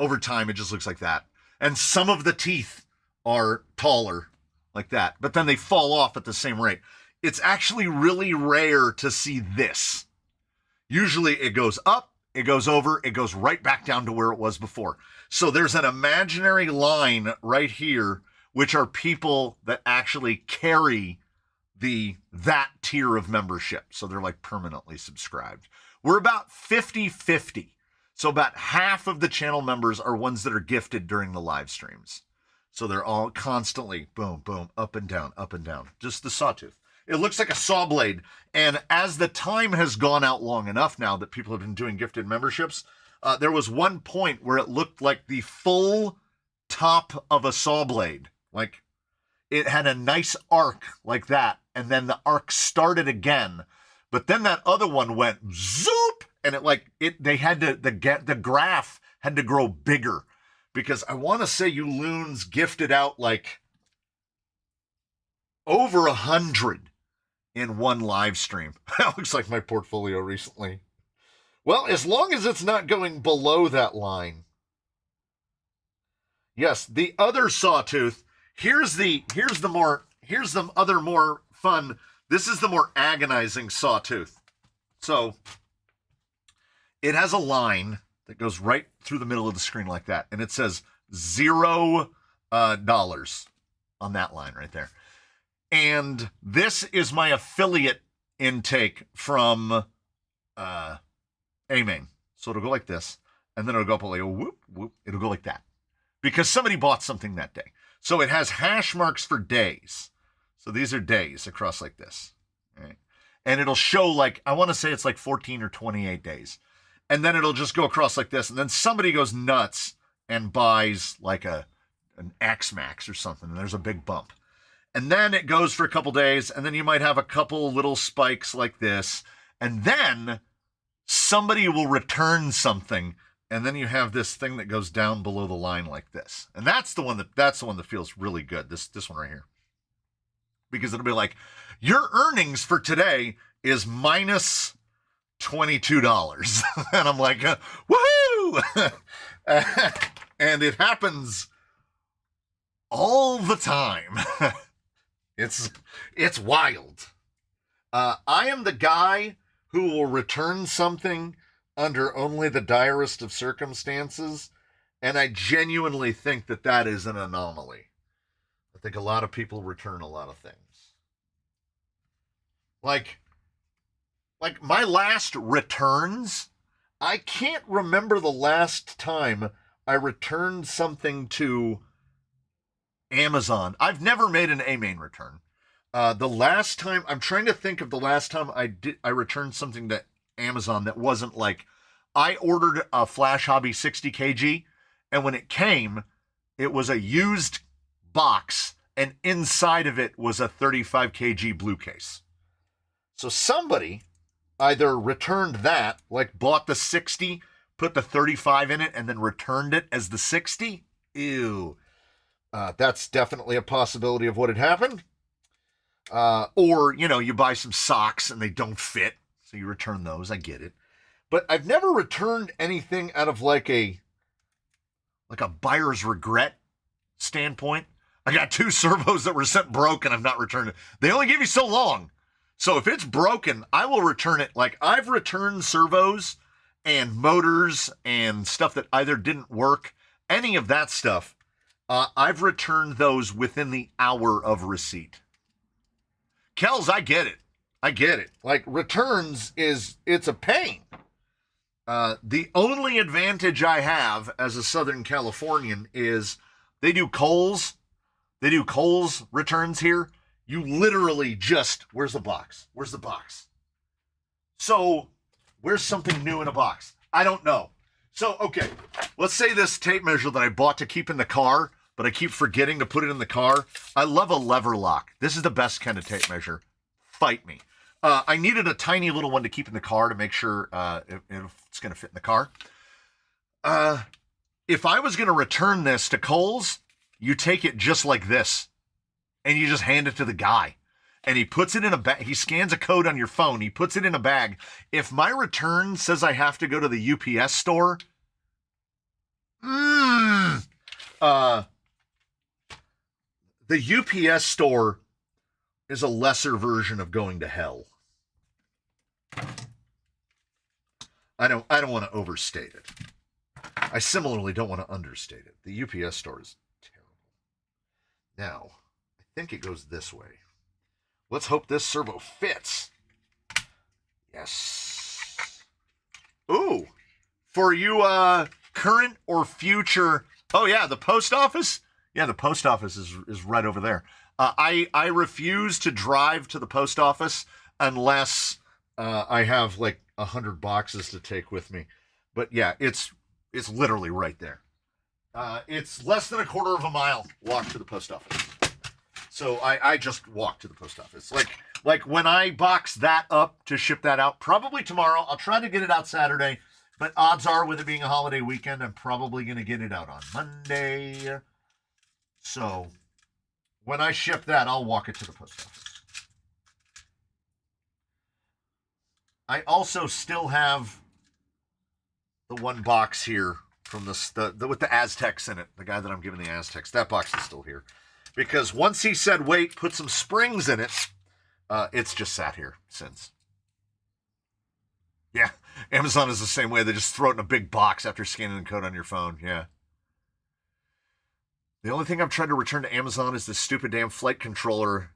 Over time, it just looks like that. And some of the teeth are taller like that, but then they fall off at the same rate. It's actually really rare to see this. Usually it goes up, it goes over, it goes right back down to where it was before. So there's an imaginary line right here, which are people that actually carry that tier of membership. So they're like permanently subscribed. We're about 50-50. So about half of the channel members are ones that are gifted during the live streams. So they're all constantly boom, boom, up and down, just the sawtooth. It looks like a saw blade. And as the time has gone out long enough now that people have been doing gifted memberships, there was one point where it looked like the full top of a saw blade. Like it had a nice arc like that. And then the arc started again. But then that other one went zoop. And the graph had to grow bigger because I want to say you loons gifted out like over 100 in one live stream. That looks like my portfolio recently. Well, as long as it's not going below that line. Yes, the other sawtooth. Here's the other more fun. This is the more agonizing sawtooth. So it has a line that goes right through the middle of the screen like that. And it says $0 on that line right there. And this is my affiliate intake from A-Main. So it'll go like this. And then it'll go up like a whoop, whoop. It'll go like that. Because somebody bought something that day. So it has hash marks for days. So these are days across like this. Right? And it'll show like, I want to say it's like 14 or 28 days. And then it'll just go across like this. And then somebody goes nuts and buys like an X-Max or something. And there's a big bump. And then it goes for a couple days. And then you might have a couple little spikes like this. And then somebody will return something. And then you have this thing that goes down below the line like this. And that's the one that feels really good. This one right here. Because it'll be like, your earnings for today is minus $22. And I'm like, woohoo! And it happens all the time. It's wild. I am the guy who will return something under only the direst of circumstances, and I genuinely think that that is an anomaly. I think a lot of people return a lot of things. Like my last returns, I can't remember the last time I returned something to Amazon. I've never made an A-main return. The last time, I'm trying to think of the last time I returned something to Amazon that wasn't like, I ordered a Flash Hobby 60 kg, and when it came, it was a used box, and inside of it was a 35 kg blue case. So somebody either returned that, like bought the 60, put the 35 in it, and then returned it as the 60. Ew. That's definitely a possibility of what had happened. Or, you buy some socks and they don't fit, so you return those. I get it. But I've never returned anything out of like a buyer's regret standpoint. I got 2 servos that were sent broken. I've not returned it. They only give you so long. So if it's broken, I will return it. Like, I've returned servos and motors and stuff that either didn't work, any of that stuff. I've returned those within the hour of receipt. Kells, I get it. Like, returns it's a pain. The only advantage I have as a Southern Californian is they do Kohl's returns here. You literally just, where's the box? So, where's something new in a box? I don't know. So, okay, let's say this tape measure that I bought to keep in the car, but I keep forgetting to put it in the car. I love a lever lock. This is the best kind of tape measure. Fight me. I needed a tiny little one to keep in the car to make sure if it's going to fit in the car. If I was going to return this to Kohl's, you take it just like this, and you just hand it to the guy. And he puts it in a bag. He scans a code on your phone. He puts it in a bag. If my return says I have to go to the UPS store, the UPS store is a lesser version of going to hell. I don't want to overstate it. I similarly don't want to understate it. The UPS store is terrible. Now, I think it goes this way. Let's hope this servo fits. Yes. Ooh. For you current or future... Oh, yeah, the post office? Yeah, the post office is right over there. I refuse to drive to the post office unless I have like 100 boxes to take with me. But yeah, it's literally right there. It's less than a quarter of a mile walk to the post office. So I just walk to the post office. Like when I box that up to ship that out, probably tomorrow. I'll try to get it out Saturday, but odds are, with it being a holiday weekend, I'm probably going to get it out on Monday. So when I ship that, I'll walk it to the post office. I also still have the one box here from the with the Aztecs in it. The guy that I'm giving the Aztecs. That box is still here. Because once he said, wait, put some springs in it, it's just sat here since. Yeah, Amazon is the same way. They just throw it in a big box after scanning the code on your phone. Yeah. The only thing I've tried to return to Amazon is this stupid damn flight controller.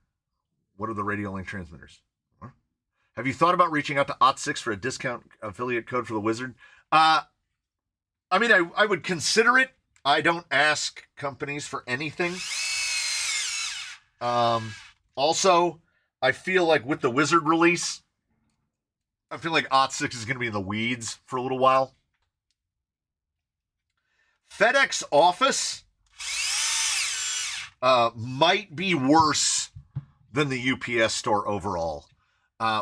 What are the radio link transmitters? Huh? Have you thought about reaching out to OT6 for a discount affiliate code for the Wizard? I mean, I would consider it. I don't ask companies for anything. Also, I feel like with the Wizard release, I feel like OT6 is going to be in the weeds for a little while. FedEx Office might be worse than the UPS store overall.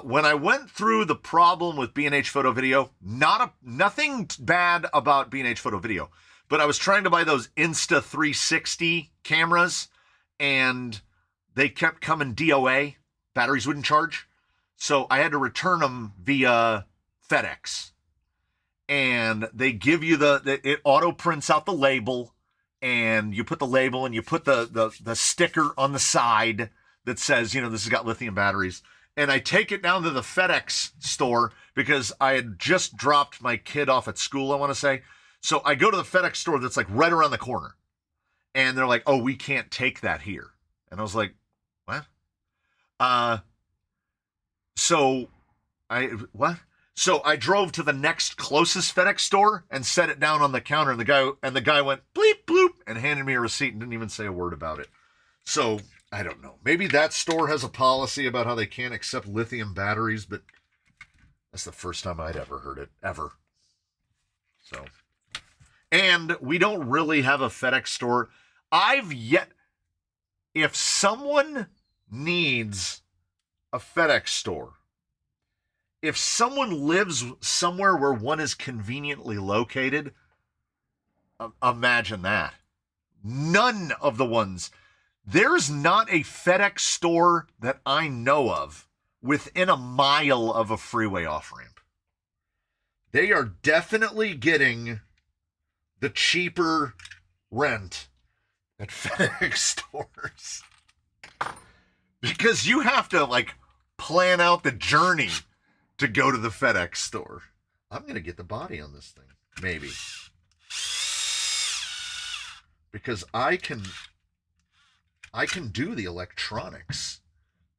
When I went through the problem with B&H Photo Video, nothing bad about B&H Photo Video, but I was trying to buy those Insta360 cameras, and they kept coming DOA. Batteries wouldn't charge. So I had to return them via FedEx. and they give you it auto prints out the label, and you put the label and you put the sticker on the side that says, this has got lithium batteries. And I take it down to the FedEx store because I had just dropped my kid off at school, I want to say. So I go to the FedEx store that's like right around the corner. And they're like, oh, we can't take that here. And I was like, what? So I drove to the next closest FedEx store and set it down on the counter. And the guy went bleep, bloop, and handed me a receipt and didn't even say a word about it. So I don't know. Maybe that store has a policy about how they can't accept lithium batteries, but that's the first time I'd ever heard it, ever. So, and we don't really have a FedEx store. If someone needs a FedEx store, if someone lives somewhere where one is conveniently located, imagine that. None of the ones. There's not a FedEx store that I know of within a mile of a freeway off-ramp. They are definitely getting the cheaper rent at FedEx stores. Because you have to, plan out the journey to go to the FedEx store. I'm going to get the body on this thing. Maybe. Because I can do the electronics.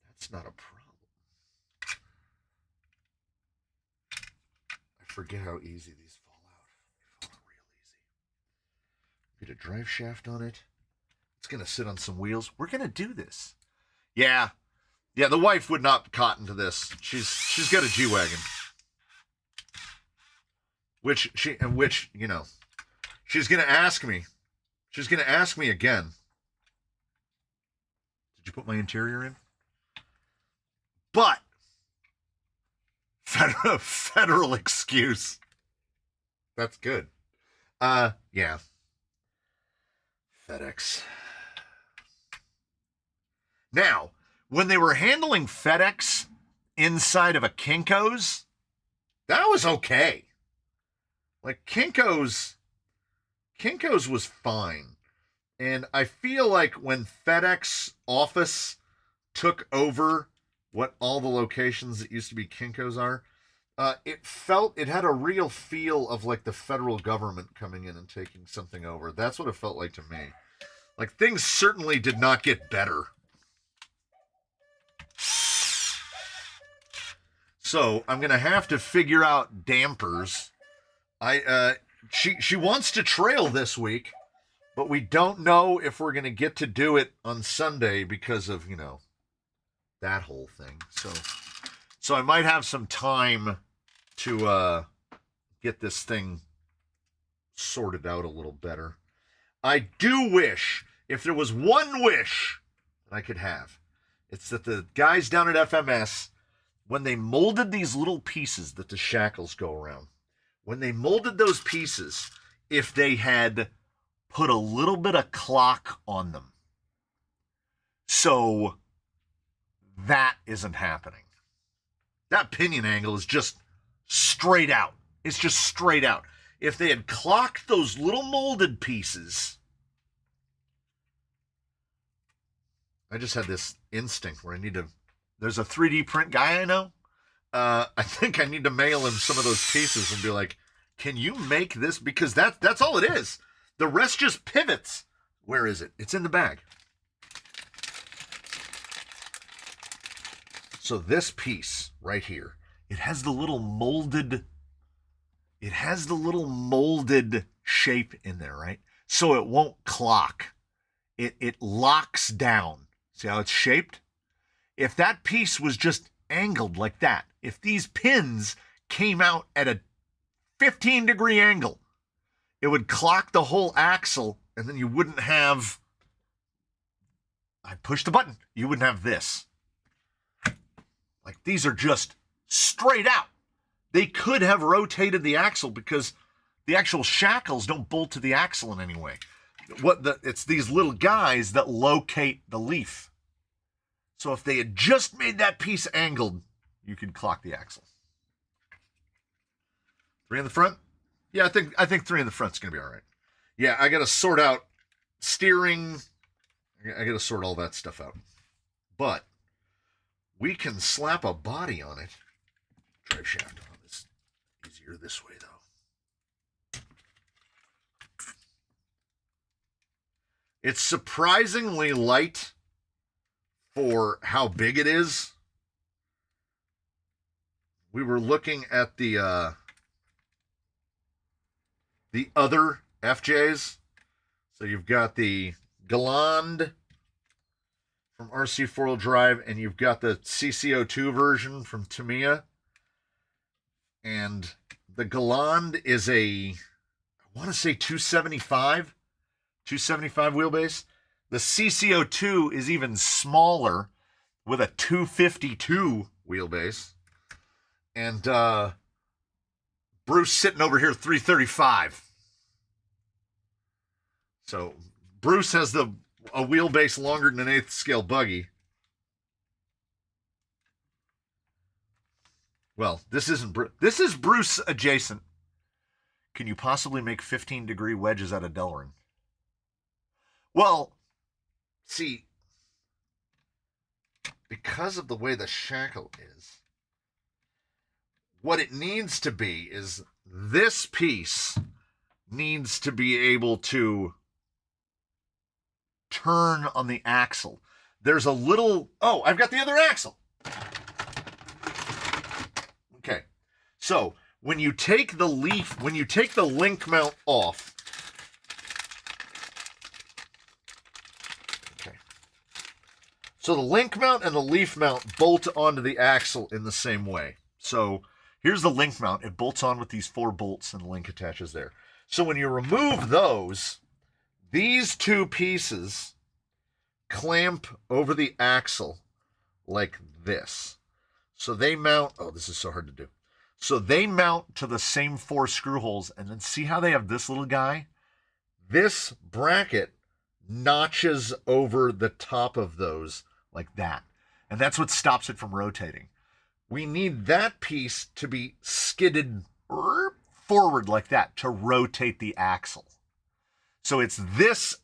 That's not a problem. I forget how easy these fall out. They fall out real easy. Get a drive shaft on it. It's going to sit on some wheels. We're going to do this. Yeah, the wife would not cotton to this. She's got a G-Wagon. Which, she's going to ask me. She's going to ask me again. Did you put my interior in? But federal excuse. That's good. Yeah. FedEx. Now, when they were handling FedEx inside of a Kinko's, that was okay. Kinko's was fine. And I feel like when FedEx office took over what all the locations that used to be Kinko's are, it had a real feel of the federal government coming in and taking something over. That's what it felt like to me. Things certainly did not get better. So I'm going to have to figure out dampers. She wants to trail this week. But we don't know if we're going to get to do it on Sunday because of, that whole thing. So I might have some time to get this thing sorted out a little better. I do wish, if there was one wish that I could have, it's that the guys down at FMS, when they molded these little pieces that the shackles go around, when they molded those pieces, if they had put a little bit of clock on them. So that isn't happening. That pinion angle is just straight out. It's just straight out. If they had clocked those little molded pieces, I just had this instinct where there's a 3D print guy I know. I think I need to mail him some of those pieces and be like, can you make this? Because that's all it is. The rest just pivots. Where is it? It's in the bag. So this piece right here, it has the little molded shape in there, right? So it won't clock. It locks down. See how it's shaped? If that piece was just angled like that, if these pins came out at a 15-degree angle, it would clock the whole axle, and then you wouldn't have... I push the button. You wouldn't have this. These are just straight out. They could have rotated the axle because the actual shackles don't bolt to the axle in any way. It's these little guys that locate the leaf. So if they had just made that piece angled, you could clock the axle. 3 in the front, Yeah, I think 3 in the front's gonna be all right. Yeah, I gotta sort out steering. I gotta sort all that stuff out. But we can slap a body on it. Drive shaft on. It's easier this way though. It's surprisingly light for how big it is. We were looking at the other FJs. So you've got the Galant from RC 4-wheel drive, and you've got the CC02 version from Tamiya. And the Galant is I want to say 275 wheelbase. The CC02 is even smaller with a 252 wheelbase. And Bruce sitting over here 335. So Bruce has a wheelbase longer than an 8th scale buggy. Well, this isn't Bruce. This is Bruce adjacent. Can you possibly make 15-degree wedges out of Delrin? Well, see, because of the way the shackle is, what it needs to be is this piece needs to be able to turn on the axle. There's a little, oh, I've got the other axle. Okay. So when you take the link mount off, okay. So the link mount and the leaf mount bolt onto the axle in the same way. So here's the link mount. It bolts on with these 4 bolts and the link attaches there. So when you remove those, these 2 pieces clamp over the axle like this. So they mount, oh, this is so hard to do. So they mount to the same 4 screw holes, and then see how they have this little guy? This bracket notches over the top of those like that. And that's what stops it from rotating. We need that piece to be skidded forward like that to rotate the axle. So it's this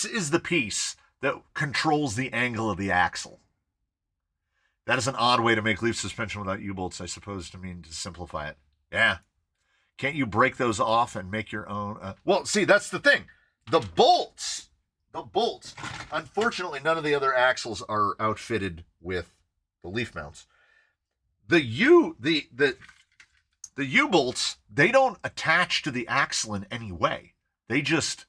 is the piece that controls the angle of the axle. That is an odd way to make leaf suspension without U-bolts, I suppose, to simplify it. Yeah. Can't you break those off and make your own? Well, see, that's the thing. The bolts, unfortunately, none of the other axles are outfitted with the leaf mounts. The U-bolts, they don't attach to the axle in any way. They just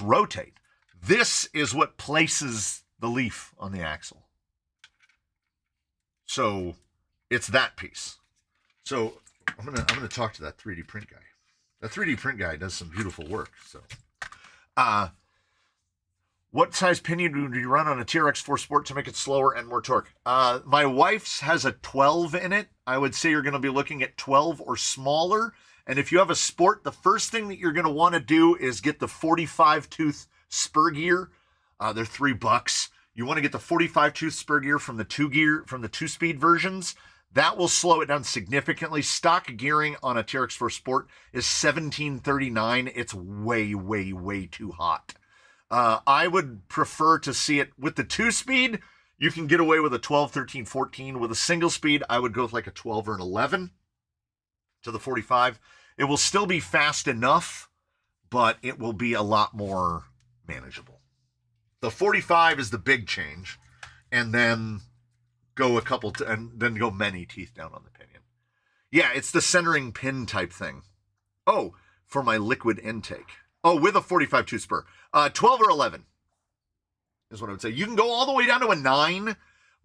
rotate. This is what places the leaf on the axle. So it's that piece. So I'm gonna talk to that 3D print guy. That 3D print guy does some beautiful work. So, what size pinion do you run on a TRX4 Sport to make it slower and more torque? My wife's has a 12 in it. I would say you're going to be looking at 12 or smaller. And if you have a Sport, the first thing that you're going to want to do is get the 45 tooth spur gear. They're $3. You want to get the 45 tooth spur gear from the 2-speed versions. That will slow it down significantly. Stock gearing on a TRX4 Sport is $17.39. It's way, way, way too hot. I would prefer to see it with the 2-speed. You can get away with a 12, 13, 14. With a single speed, I would go with like a 12 or an 11 to the 45. It will still be fast enough, but it will be a lot more manageable. The 45 is the big change, and then go go many teeth down on the pinion. Yeah, it's the centering pin type thing. Oh, for my liquid intake. Oh, with a 45 tooth spur. 12 or 11 is what I would say. You can go all the way down to a 9,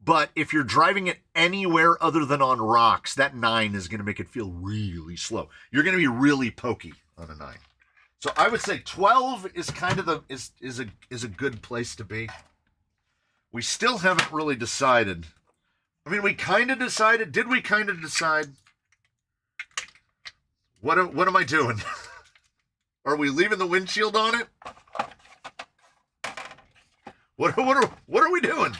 but if you're driving it anywhere other than on rocks, that 9 is going to make it feel really slow. You're going to be really pokey on a 9. So I would say 12 is kind of is a good place to be. We still haven't really decided. I mean, we kind of decided. Did we kind of decide? What am I doing? Are we leaving the windshield on it? What are we doing?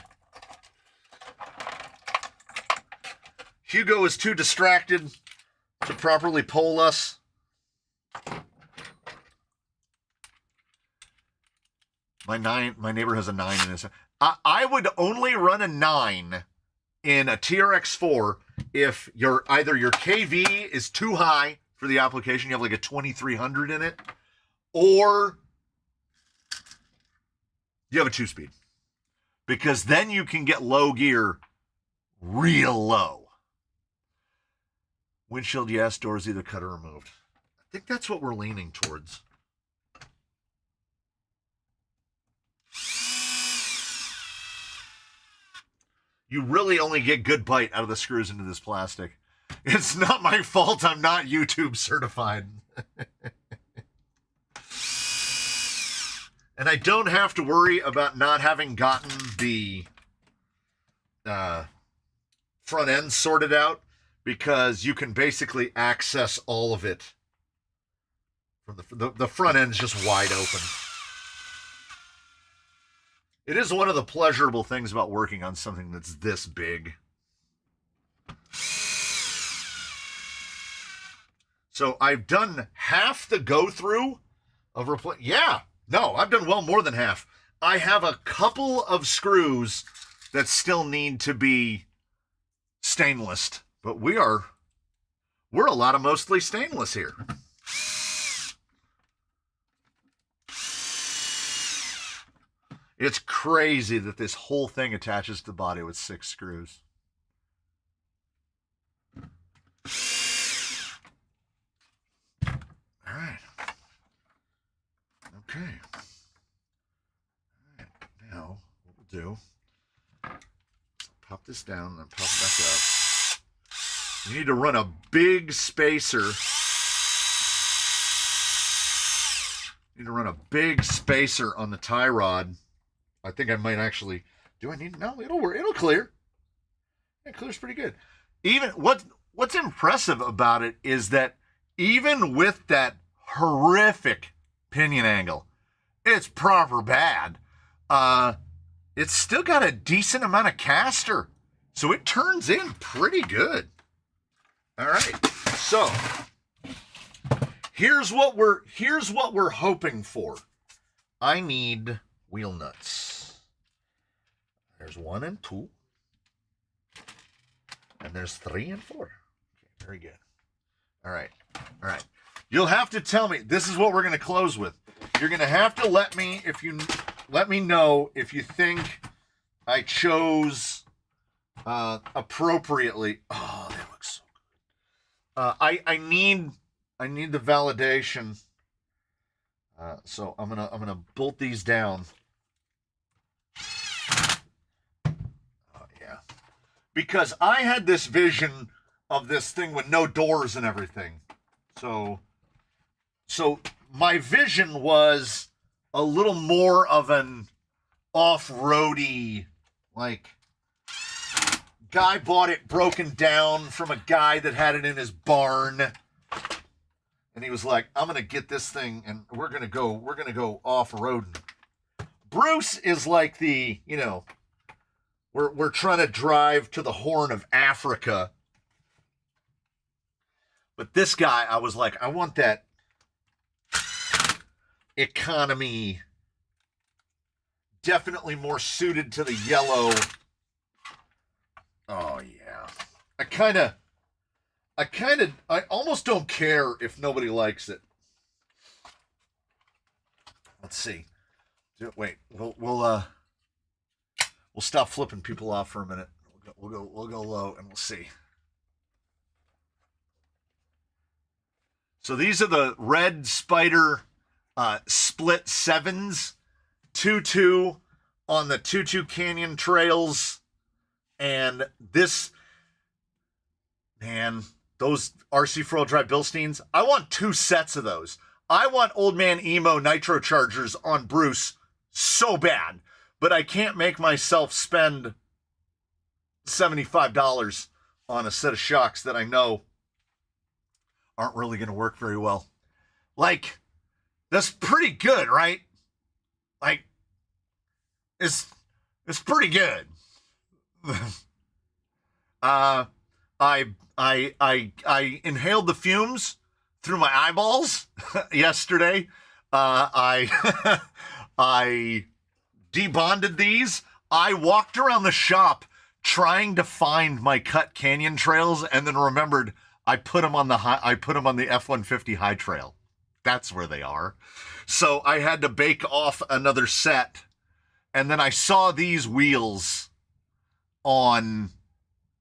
Hugo is too distracted to properly poll us. My neighbor has a 9 in his. I would only run a 9 in a TRX4 if either your KV is too high for the application, you have like a 2300 in it, or you have a 2-speed. Because then you can get low gear real low. Windshield, yes. Doors either cut or removed. I think that's what we're leaning towards. You really only get good bite out of the screws into this plastic. It's not my fault I'm not YouTube certified. And I don't have to worry about not having gotten the front end sorted out, because you can basically access all of it. From the front end's just wide open. It is one of the pleasurable things about working on something that's this big. So I've done half the go-through of replace. Yeah, no, I've done well more than half. I have a couple of screws that still need to be stainless, but we're a lot of mostly stainless here. It's crazy that this whole thing attaches to the body with 6 screws. All right. Okay. All right. Now, what we'll do, pop this down and then pop it back up. You need to run a big spacer. You need to run a big spacer on the tie rod. I think I might actually. Do I need? No, it'll work. It'll clear. It clears pretty good. Even what's impressive about it is that even with that horrific pinion angle, it's proper bad. It's still got a decent amount of caster, so it turns in pretty good. All right, so here's what we're hoping for. I need wheel nuts. There's 1 and 2. And there's 3 and 4. Okay, very good. All right. All right. You'll have to tell me. This is what we're going to close with. You're going to have to let me know if you think I chose appropriately. Oh, that looks so good. I need the validation. So I'm gonna bolt these down. Because I had this vision of this thing with no doors and everything. So my vision was a little more of an off-roady, like, guy bought it broken down from a guy that had it in his barn. And he was like, I'm going to get this thing and we're going to go off-roading. Bruce is like the, we're trying to drive to the Horn of Africa. But this guy, I was like, I want that economy, definitely more suited to the yellow. Oh, yeah. I almost don't care if nobody likes it. Let's see. Wait, we'll stop flipping people off for a minute. We'll go low and we'll see. So these are the Red Spider split 7s, 2-2 on the 2-2 Canyon trails, and this, man, those RC 4-wheel drive Bilsteins, I want 2 sets of those. I want Old Man Emo Nitro Chargers on Bruce so bad, but I can't make myself spend $75 on a set of shocks that I know aren't really going to work very well. Like, that's pretty good, right? Like, it's pretty good. I inhaled the fumes through my eyeballs yesterday. I I debonded these. I walked around the shop trying to find my cut canyon trails, and then remembered I put them on the F-150 high trail. That's where they are. So I had to bake off another set, and then I saw these wheels on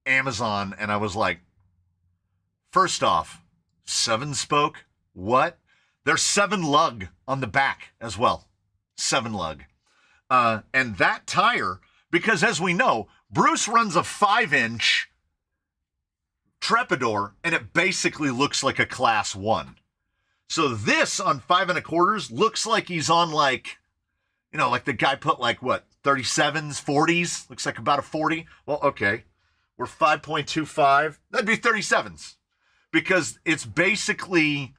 Amazon, and I was like, first off, 7-spoke? What? There's 7 lug on the back as well. 7 lug. And that tire, because as we know, Bruce runs a 5-inch Trepador, and it basically looks like a Class 1. So this on 5 1/4 looks like he's on like, you know, like the guy put like what, 37s, 40s? Looks like about a 40. Well, okay. We're 5.25. That'd be 37s. Because it's basically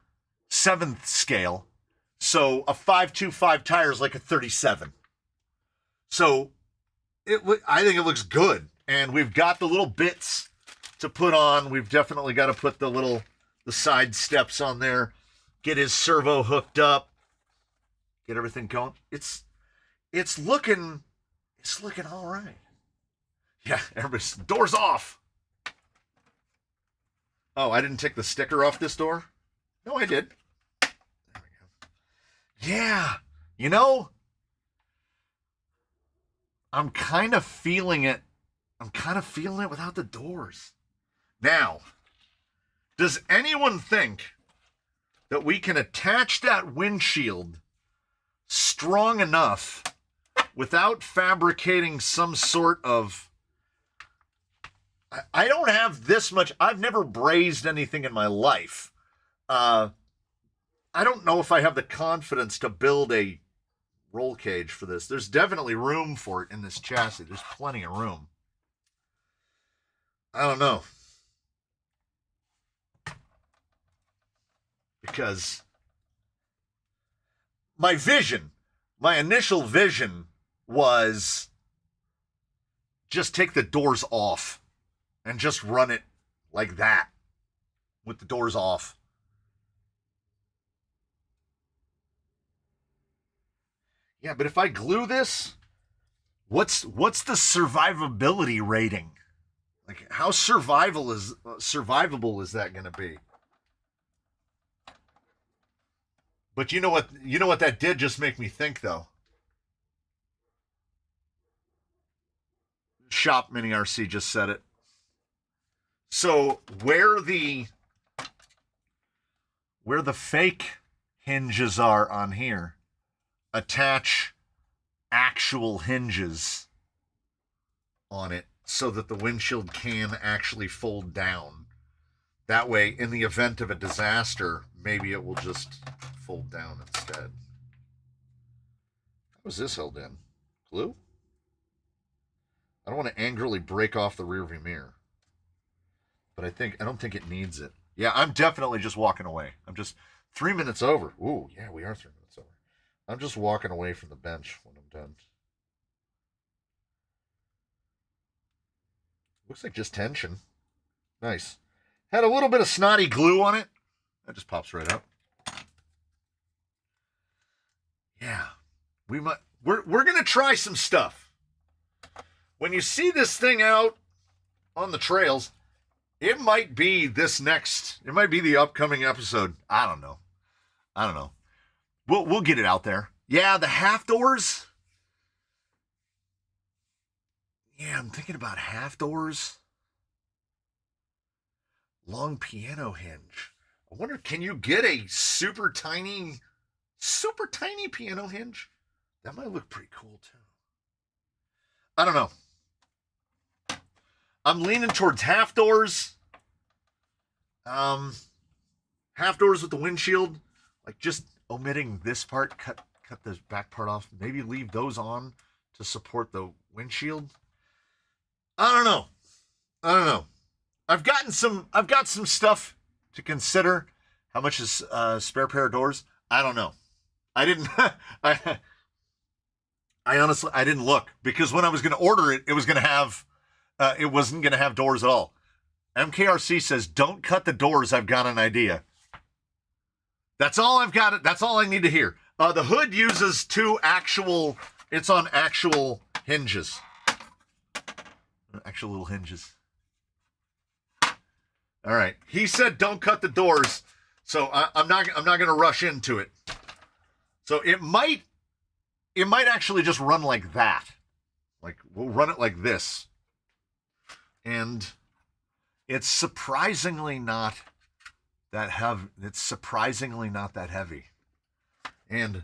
7th scale. So a 5.25 tire is like a 37. So I think it looks good. And we've got the little bits to put on. We've definitely got to put the side steps on there. Get his servo hooked up. Get everything going. It's looking all right. Yeah, everybody's doors off. Oh, I didn't take the sticker off this door? No, I did. There we go. Yeah, you know, I'm kind of feeling it. Without the doors. Now, does anyone think that we can attach that windshield strong enough without fabricating some sort of... I don't have this much. I've never brazed anything in my life. I don't know if I have the confidence to build a roll cage for this. There's definitely room for it in this chassis. There's plenty of room. I don't know. Because my initial vision was just take the doors off and just run it like that with the doors off. Yeah, but if I glue this, what's the survivability rating? Like, how survivable is that going to be? But you know what that did just make me think, though. Shop Mini RC just said it. So where the fake hinges are on here, attach actual hinges on it so that the windshield can actually fold down. That way, in the event of a disaster, maybe it will just fold down instead. How is this held in? Glue? I don't want to angrily break off the rearview mirror. But I don't think it needs it. Yeah, I'm definitely just walking away. I'm just 3 minutes over. Ooh, yeah, we are 3 minutes over. I'm just walking away from the bench when I'm done. Looks like just tension. Nice. Had a little bit of snotty glue on it. That just pops right up. Yeah. We're going to try some stuff. When you see this thing out on the trails, it might be the upcoming episode. I don't know. We'll get it out there. Yeah, the half doors. Yeah, I'm thinking about half doors. Long piano hinge. I wonder, can you get a super tiny piano hinge? That might look pretty cool too. I don't know. I'm leaning towards half doors. Half doors with the windshield. Like just omitting this part, cut the back part off. Maybe leave those on to support the windshield. I don't know. I've got some stuff to consider. How much is spare pair of doors? I don't know. I didn't. I honestly didn't look, because when I was going to order it, it wasn't going to have doors at all. MKRC says, "Don't cut the doors. I've got an idea." That's all I've got. That's all I need to hear. The hood uses it's on actual hinges. Actual little hinges. All right. He said don't cut the doors, so I'm not going to rush into it. So it might actually just run like that. Like we'll run it like this. And it's surprisingly not that heavy. It's surprisingly not that heavy. And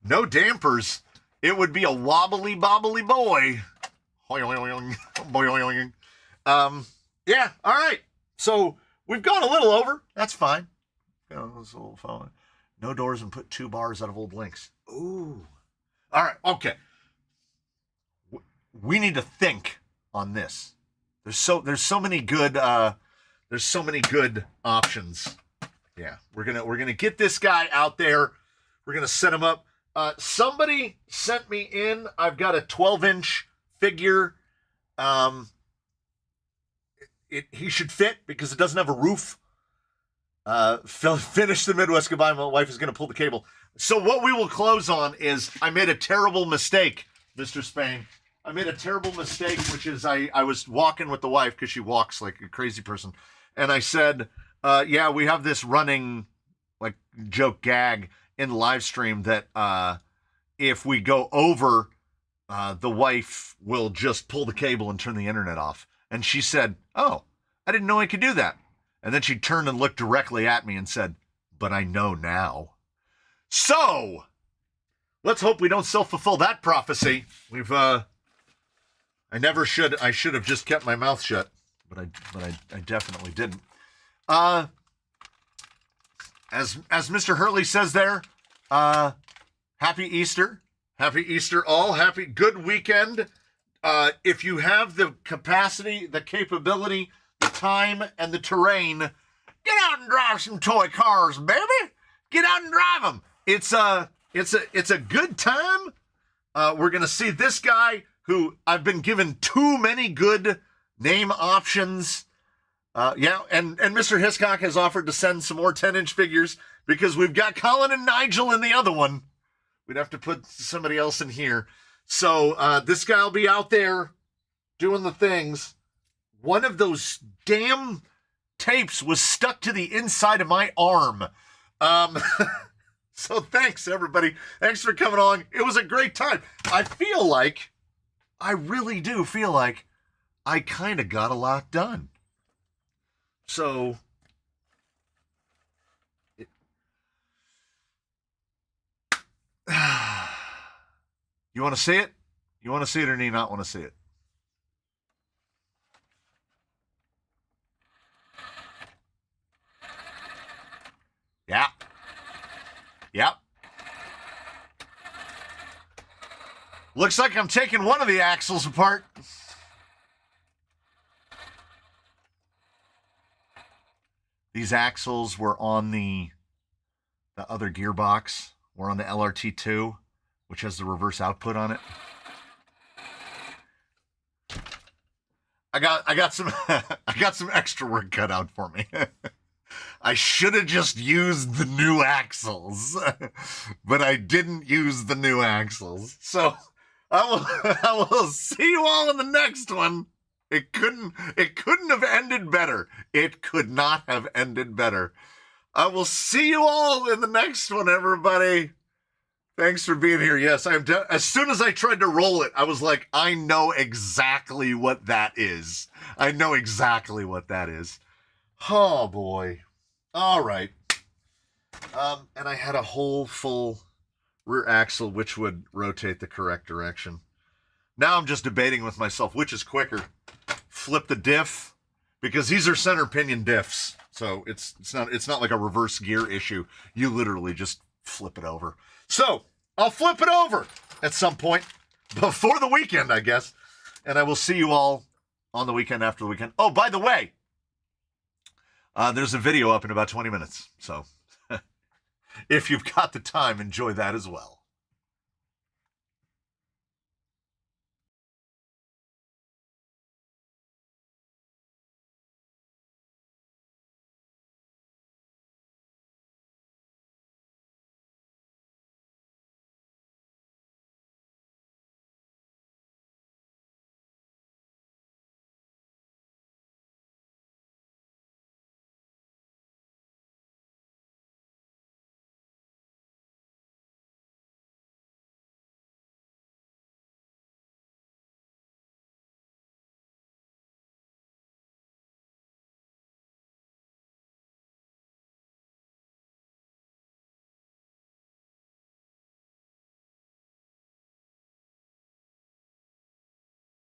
no dampers. It would be a wobbly bobbly boy. Yeah, all right. So we've gone a little over. That's fine. No doors and put 2 bars out of old links. Ooh. All right, okay. We need to think on this. There's so many good options. Yeah, we're gonna get this guy out there. We're gonna set him up. Somebody sent me in. I've got a 12-inch figure. He should fit because it doesn't have a roof. Finish the Midwest goodbye. My wife is gonna pull the cable. So what we will close on is I made a terrible mistake, Mr. Spain. I made a terrible mistake, which is I was walking with the wife because she walks like a crazy person. And I said, yeah, we have this running like joke gag in live stream that if we go over, the wife will just pull the cable and turn the internet off. And she said, oh, I didn't know I could do that. And then she turned and looked directly at me and said, but I know now. So let's hope we don't self-fulfill that prophecy. I should have just kept my mouth shut, but I definitely didn't. As Mr. Hurley says there, happy Easter. Happy Easter all. Happy good weekend. If you have the capacity, the capability, the time, and the terrain, get out and drive some toy cars, baby. Get out and drive them. It's a good time. We're going to see this guy who I've been given too many good name options. Yeah, and Mr. Hiscock has offered to send some more 10-inch figures because we've got Colin and Nigel in the other one. We'd have to put somebody else in here. So this guy will be out there doing the things. One of those damn tapes was stuck to the inside of my arm. So thanks, everybody. Thanks for coming on. It was a great time. I really do feel like I kind of got a lot done. So, you want to see it? You want to see it or do you not want to see it? Yeah. Yep. Looks like I'm taking one of the axles apart. These axles were on the other gearbox. We're on the LRT2, which has the reverse output on it. I got some extra work cut out for me. I should have just used the new axles, but I didn't use the new axles. So I will see you all in the next one. It couldn't have ended better. It could not have ended better. I will see you all in the next one, everybody. Thanks for being here. Yes, as soon as I tried to roll it, I was like, I know exactly what that is. I know exactly what that is. Oh, boy. All right. And I had a whole full rear axle, which would rotate the correct direction. Now I'm just debating with myself, which is quicker. Flip the diff, because these are center pinion diffs. So it's not like a reverse gear issue. You literally just flip it over. So I'll flip it over at some point before the weekend, I guess. And I will see you all on the weekend after the weekend. Oh, by the way, there's a video up in about 20 minutes. So if you've got the time, enjoy that as well.